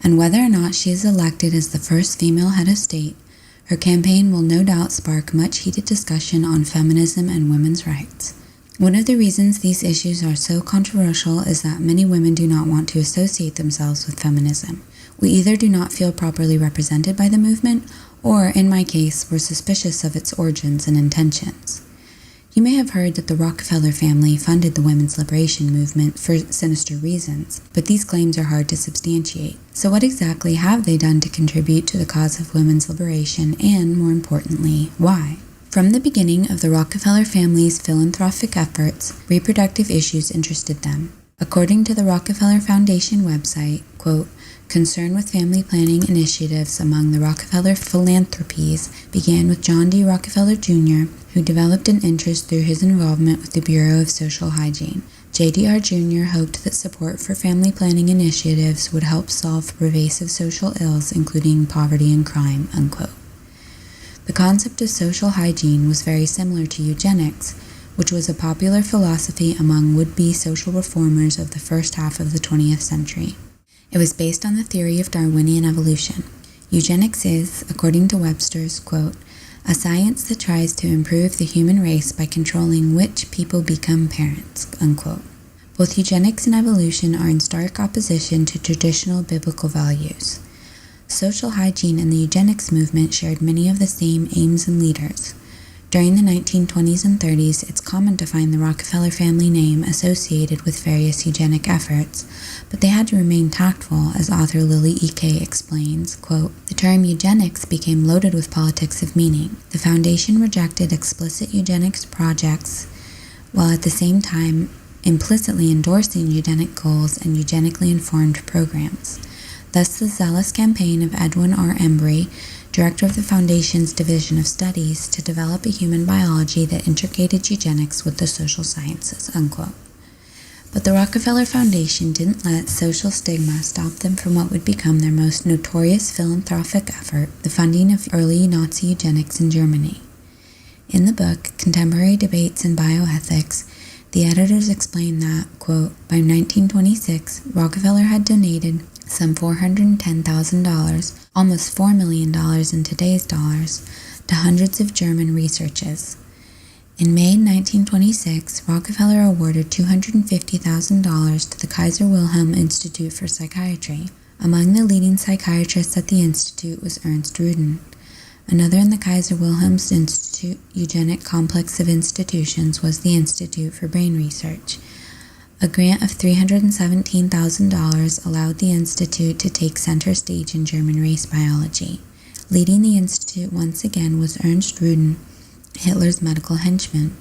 And whether or not she is elected as the first female head of state, her campaign will no doubt spark much heated discussion on feminism and women's rights. One of the reasons these issues are so controversial is that many women do not want to associate themselves with feminism. We either do not feel properly represented by the movement, or, in my case, we're suspicious of its origins and intentions. You may have heard that the Rockefeller family funded the women's liberation movement for sinister reasons, but these claims are hard to substantiate. So what exactly have they done to contribute to the cause of women's liberation, and, more importantly, why? From the beginning of the Rockefeller family's philanthropic efforts, reproductive issues interested them. According to the Rockefeller Foundation website, quote, concern with family planning initiatives among the Rockefeller philanthropies began with John D. Rockefeller Jr., who developed an interest through his involvement with the Bureau of Social Hygiene. JDR Jr. hoped that support for family planning initiatives would help solve pervasive social ills, including poverty and crime, unquote. The concept of social hygiene was very similar to eugenics, which was a popular philosophy among would-be social reformers of the first half of the 20th century. It was based on the theory of Darwinian evolution. Eugenics is, according to Webster's, quote, a science that tries to improve the human race by controlling which people become parents, unquote. Both eugenics and evolution are in stark opposition to traditional biblical values. Social hygiene and the eugenics movement shared many of the same aims and leaders. During the 1920s and 30s, it's common to find the Rockefeller family name associated with various eugenic efforts, but they had to remain tactful, as author Lily E.K. explains, quote, the term eugenics became loaded with politics of meaning. The foundation rejected explicit eugenics projects, while at the same time implicitly endorsing eugenic goals and eugenically informed programs. Thus, the zealous campaign of Edwin R. Embry, director of the Foundation's Division of Studies, to develop a human biology that integrated eugenics with the social sciences, unquote. But the Rockefeller Foundation didn't let social stigma stop them from what would become their most notorious philanthropic effort, the funding of early Nazi eugenics in Germany. In the book, Contemporary Debates in Bioethics, the editors explain that, quote, by 1926, Rockefeller had donated some $410,000, almost $4 million in today's dollars, to hundreds of German researches. In May 1926, Rockefeller awarded $250,000 to the Kaiser Wilhelm Institute for Psychiatry. Among the leading psychiatrists at the institute was Ernst Rudin. Another in the Kaiser Wilhelm Institute eugenic complex of institutions was the Institute for Brain Research. A grant of $317,000 allowed the institute to take center stage in German race biology. Leading the institute once again was Ernst Rudin, Hitler's medical henchman.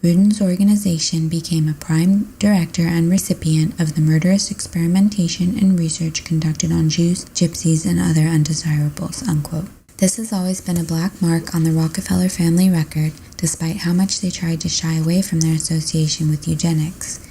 Rudin's organization became a prime director and recipient of the murderous experimentation and research conducted on Jews, gypsies, and other undesirables, unquote. This has always been a black mark on the Rockefeller family record, despite how much they tried to shy away from their association with eugenics.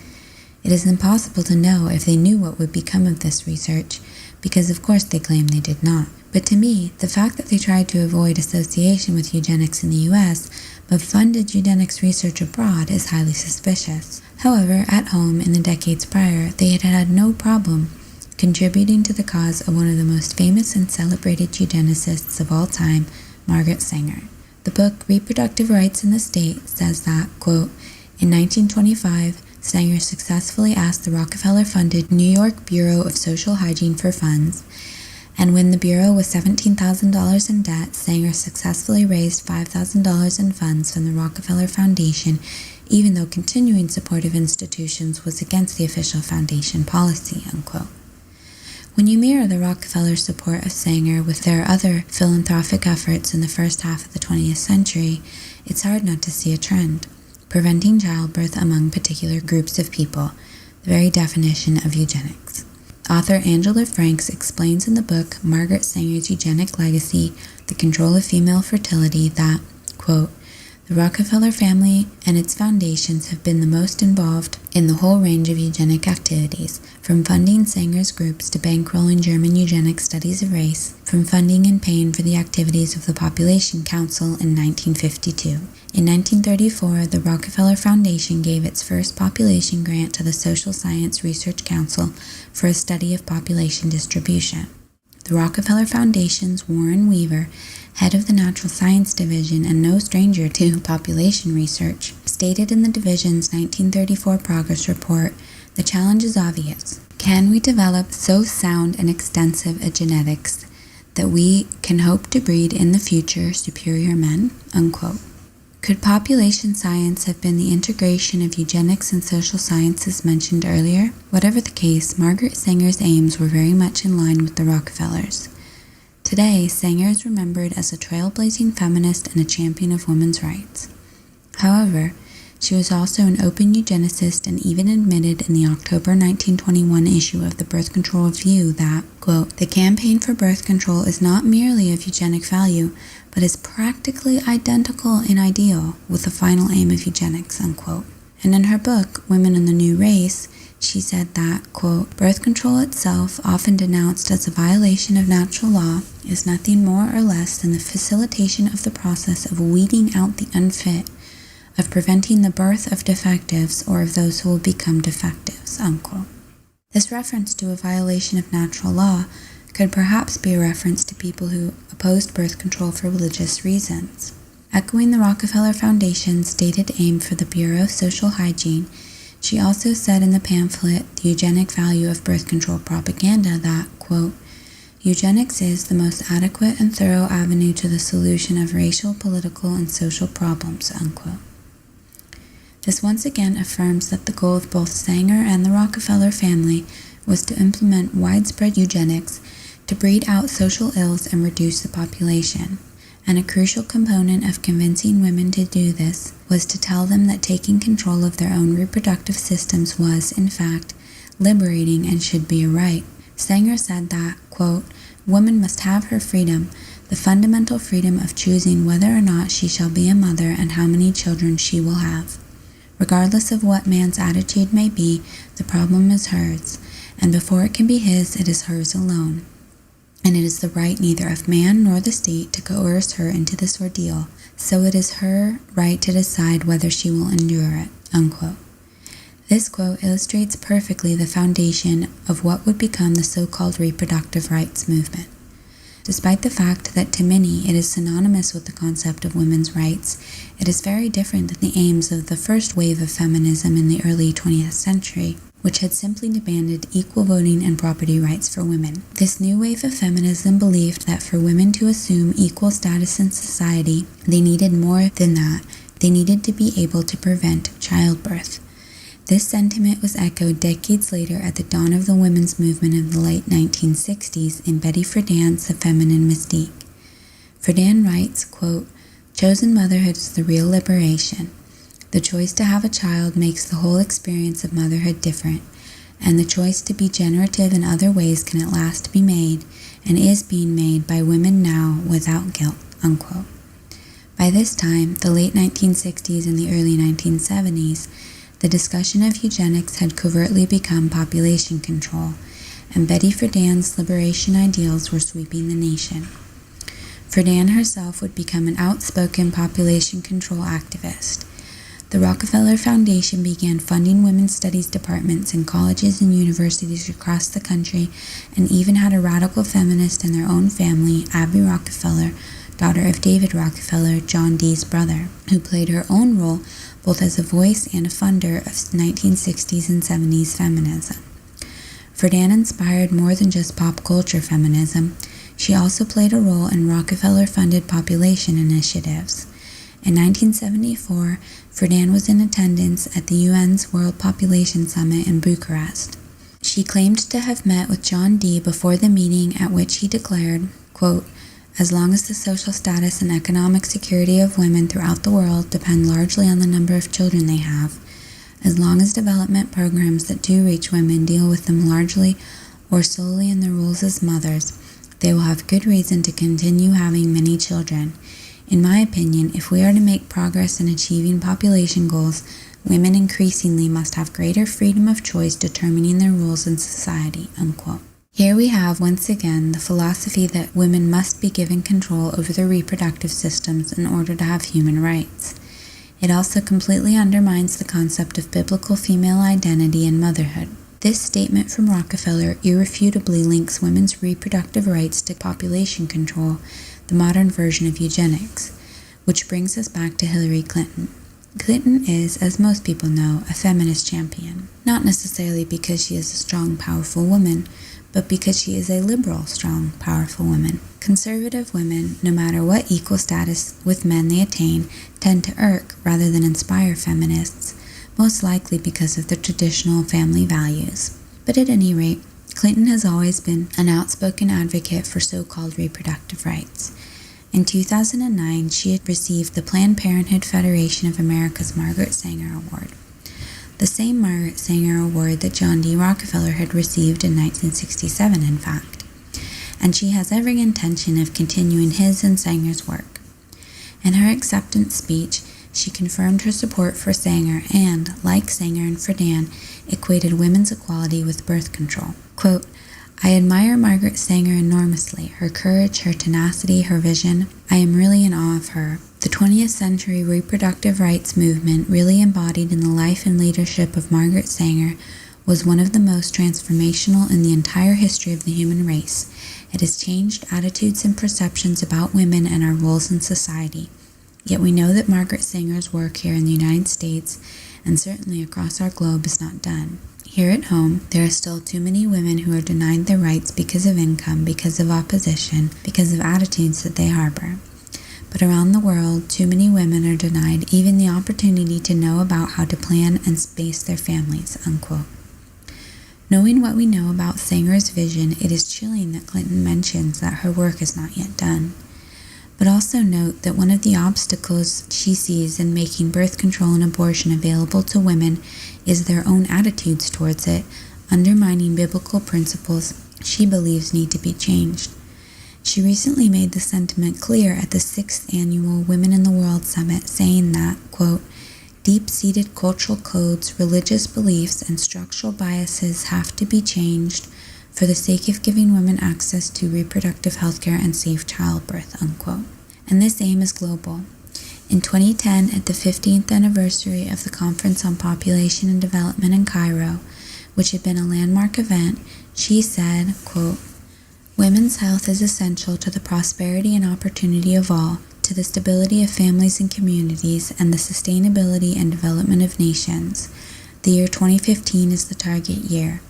It is impossible to know if they knew what would become of this research, because of course they claim they did not. But to me, the fact that they tried to avoid association with eugenics in the US, but funded eugenics research abroad is highly suspicious. However, at home in the decades prior, they had had no problem contributing to the cause of one of the most famous and celebrated eugenicists of all time, Margaret Sanger. The book Reproductive Rights in the State says that, quote, in 1925, Sanger successfully asked the Rockefeller-funded New York Bureau of Social Hygiene for funds, and when the Bureau was $17,000 in debt, Sanger successfully raised $5,000 in funds from the Rockefeller Foundation, even though continuing support of institutions was against the official foundation policy, unquote. When you mirror the Rockefeller support of Sanger with their other philanthropic efforts in the first half of the 20th century, it's hard not to see a trend: preventing childbirth among particular groups of people, the very definition of eugenics. Author Angela Franks explains in the book Margaret Sanger's Eugenic Legacy, The Control of Female Fertility, that, quote, the Rockefeller family and its foundations have been the most involved in the whole range of eugenic activities, from funding Sanger's groups to bankrolling German eugenic studies of race, from funding and paying for the activities of the Population Council in 1952. In 1934, the Rockefeller Foundation gave its first population grant to the Social Science Research Council for a study of population distribution. The Rockefeller Foundation's Warren Weaver, head of the Natural Science Division and no stranger to population research, stated in the division's 1934 progress report, the challenge is obvious. Can we develop so sound and extensive a genetics that we can hope to breed in the future superior men? Unquote. Could population science have been the integration of eugenics and social sciences mentioned earlier? Whatever the case, Margaret Sanger's aims were very much in line with the Rockefellers. Today, Sanger is remembered as a trailblazing feminist and a champion of women's rights. However, she was also an open eugenicist and even admitted in the October 1921 issue of the Birth Control Review that, quote, the campaign for birth control is not merely of eugenic value, but is practically identical in ideal with the final aim of eugenics, unquote. And in her book, Women in the New Race, she said that, quote, birth control itself, often denounced as a violation of natural law, is nothing more or less than the facilitation of the process of weeding out the unfit, of preventing the birth of defectives or of those who will become defectives, unquote. This reference to a violation of natural law could perhaps be a reference to people who opposed birth control for religious reasons. Echoing the Rockefeller Foundation's stated aim for the Bureau of Social Hygiene, she also said in the pamphlet, The Eugenic Value of Birth Control Propaganda, that, quote, eugenics is the most adequate and thorough avenue to the solution of racial, political, and social problems, unquote. This once again affirms that the goal of both Sanger and the Rockefeller family was to implement widespread eugenics to breed out social ills and reduce the population. And a crucial component of convincing women to do this was to tell them that taking control of their own reproductive systems was, in fact, liberating and should be a right. Sanger said that, quote, woman must have her freedom, the fundamental freedom of choosing whether or not she shall be a mother and how many children she will have. Regardless of what man's attitude may be, the problem is hers, and before it can be his, it is hers alone. And it is the right neither of man nor the state to coerce her into this ordeal, so it is her right to decide whether she will endure it, unquote. This quote illustrates perfectly the foundation of what would become the so-called reproductive rights movement. Despite the fact that to many it is synonymous with the concept of women's rights, it is very different than the aims of the first wave of feminism in the early 20th century, which had simply demanded equal voting and property rights for women. This new wave of feminism believed that for women to assume equal status in society, they needed more than that. They needed to be able to prevent childbirth. This sentiment was echoed decades later at the dawn of the women's movement of the late 1960s in Betty Friedan's The Feminine Mystique. Friedan writes, quote, Chosen motherhood is the real liberation. The choice to have a child makes the whole experience of motherhood different, and the choice to be generative in other ways can at last be made, and is being made by women now without guilt," unquote. By this time, the late 1960s and the early 1970s, the discussion of eugenics had covertly become population control, and Betty Friedan's liberation ideals were sweeping the nation. Friedan herself would become an outspoken population control activist. The Rockefeller Foundation began funding women's studies departments in colleges and universities across the country, and even had a radical feminist in their own family, Abby Rockefeller, daughter of David Rockefeller, John Dee's brother, who played her own role both as a voice and a funder of 1960s and 70s feminism. Friedan inspired more than just pop culture feminism. She also played a role in Rockefeller-funded population initiatives. In 1974, Friedan was in attendance at the UN's World Population Summit in Bucharest. She claimed to have met with John Dee before the meeting, at which he declared, quote, "As long as the social status and economic security of women throughout the world depend largely on the number of children they have, as long as development programs that do reach women deal with them largely or solely in their roles as mothers, they will have good reason to continue having many children. In my opinion, if we are to make progress in achieving population goals, women increasingly must have greater freedom of choice determining their roles in society," unquote. Here we have once again the philosophy that women must be given control over their reproductive systems in order to have human rights. It also completely undermines the concept of biblical female identity and motherhood. This statement from Rockefeller irrefutably links women's reproductive rights to population control, the modern version of eugenics, which brings us back to Hillary Clinton. Clinton is, as most people know, a feminist champion, not necessarily because she is a strong, powerful woman, but because she is a liberal, strong, powerful woman. Conservative women, no matter what equal status with men they attain, tend to irk rather than inspire feminists, most likely because of their traditional family values. But at any rate, Clinton has always been an outspoken advocate for so-called reproductive rights. In 2009, she had received the Planned Parenthood Federation of America's Margaret Sanger Award, the same Margaret Sanger Award that John D. Rockefeller had received in 1967, in fact. And she has every intention of continuing his and Sanger's work. In her acceptance speech, she confirmed her support for Sanger and, like Sanger and Friedan, equated women's equality with birth control. Quote, "I admire Margaret Sanger enormously, her courage, her tenacity, her vision. I am really in awe of her. The 20th century reproductive rights movement, really embodied in the life and leadership of Margaret Sanger, was one of the most transformational in the entire history of the human race. It has changed attitudes and perceptions about women and our roles in society. Yet we know that Margaret Sanger's work here in the United States, and certainly across our globe, is not done. Here at home, there are still too many women who are denied their rights because of income, because of opposition, because of attitudes that they harbor. But around the world, too many women are denied even the opportunity to know about how to plan and space their families," unquote. Knowing what we know about Sanger's vision, it is chilling that Clinton mentions that her work is not yet done. But also note that one of the obstacles she sees in making birth control and abortion available to women is their own attitudes towards it, undermining biblical principles she believes need to be changed. She recently made the sentiment clear at the 6th Annual Women in the World Summit, saying that, quote, "Deep-seated cultural codes, religious beliefs, and structural biases have to be changed for the sake of giving women access to reproductive health care and safe childbirth," unquote. And this aim is global. In 2010, at the 15th anniversary of the Conference on Population and Development in Cairo, which had been a landmark event, she said, quote, "Women's health is essential to the prosperity and opportunity of all, to the stability of families and communities, and the sustainability and development of nations. The year 2015 is the target year.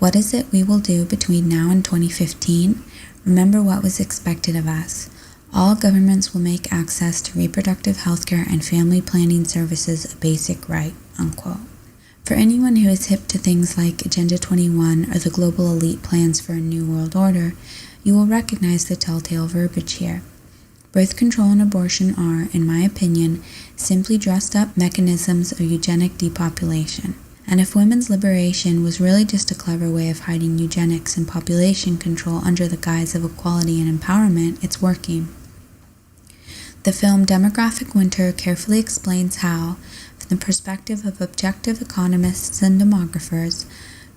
What is it we will do between now and 2015? Remember what was expected of us. All governments will make access to reproductive health care and family planning services a basic right," unquote. For anyone who is hip to things like Agenda 21 or the global elite plans for a new world order, you will recognize the telltale verbiage here. Birth control and abortion are, in my opinion, simply dressed up mechanisms of eugenic depopulation. And if women's liberation was really just a clever way of hiding eugenics and population control under the guise of equality and empowerment, it's working. The film Demographic Winter carefully explains how, from the perspective of objective economists and demographers,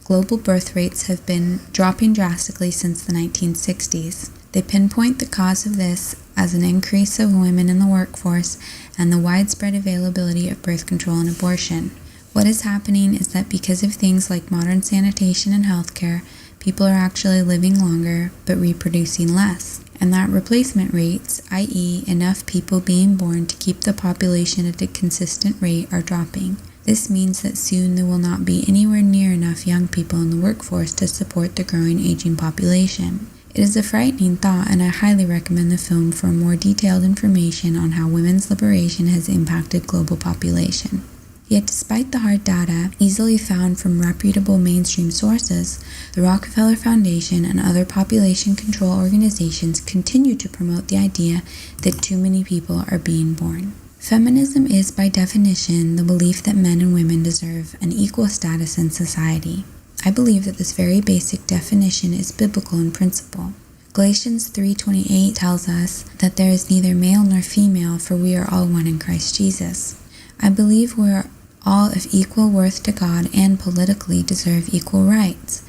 global birth rates have been dropping drastically since the 1960s. They pinpoint the cause of this as an increase of women in the workforce and the widespread availability of birth control and abortion. What is happening is that because of things like modern sanitation and healthcare, people are actually living longer but reproducing less. And that replacement rates, i.e. enough people being born to keep the population at a consistent rate, are dropping. This means that soon there will not be anywhere near enough young people in the workforce to support the growing aging population. It is a frightening thought, and I highly recommend the film for more detailed information on how women's liberation has impacted global population. Yet despite the hard data, easily found from reputable mainstream sources, the Rockefeller Foundation and other population control organizations continue to promote the idea that too many people are being born. Feminism is, by definition, the belief that men and women deserve an equal status in society. I believe that this very basic definition is biblical in principle. Galatians 3:28 tells us that there is neither male nor female, for we are all one in Christ Jesus. I believe we are all of equal worth to God and politically deserve equal rights.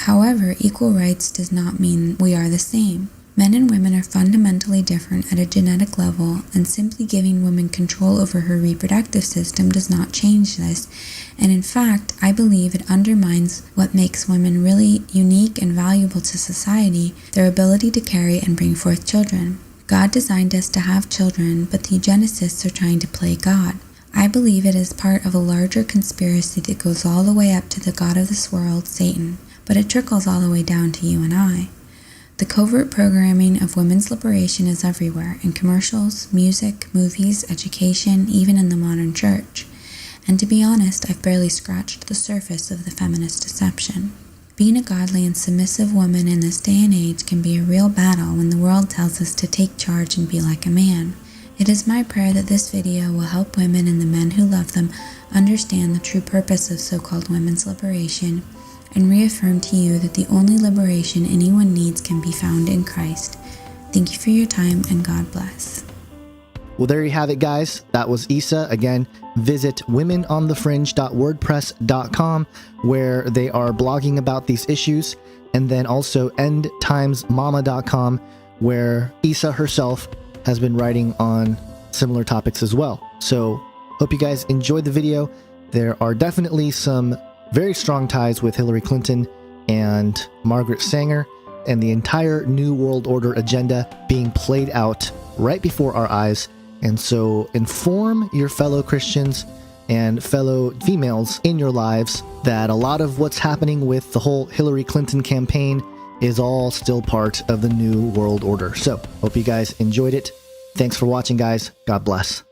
However, equal rights does not mean we are the same. Men and women are fundamentally different at a genetic level, and simply giving women control over her reproductive system does not change this. And in fact, I believe it undermines what makes women really unique and valuable to society, their ability to carry and bring forth children. God designed us to have children, but the eugenicists are trying to play God. I believe it is part of a larger conspiracy that goes all the way up to the god of this world, Satan, but it trickles all the way down to you and I. The covert programming of women's liberation is everywhere, in commercials, music, movies, education, even in the modern church. And to be honest, I've barely scratched the surface of the feminist deception. Being a godly and submissive woman in this day and age can be a real battle when the world tells us to take charge and be like a man. It is my prayer that this video will help women and the men who love them understand the true purpose of so-called women's liberation, and reaffirm to you that the only liberation anyone needs can be found in Christ. Thank you for your time, and God bless. Well, there you have it, guys. That was Isa. Again, visit womenonthefringe.wordpress.com, where they are blogging about these issues, and then also endtimesmama.com, where Isa herself has been writing on similar topics as well. So, hope you guys enjoyed the video. There are definitely some very strong ties with Hillary Clinton and Margaret Sanger, and the entire New World Order agenda being played out right before our eyes. And so inform your fellow Christians and fellow females in your lives that a lot of what's happening with the whole Hillary Clinton campaign is all still part of the New World Order. So hope you guys enjoyed it. Thanks for watching, guys. God bless.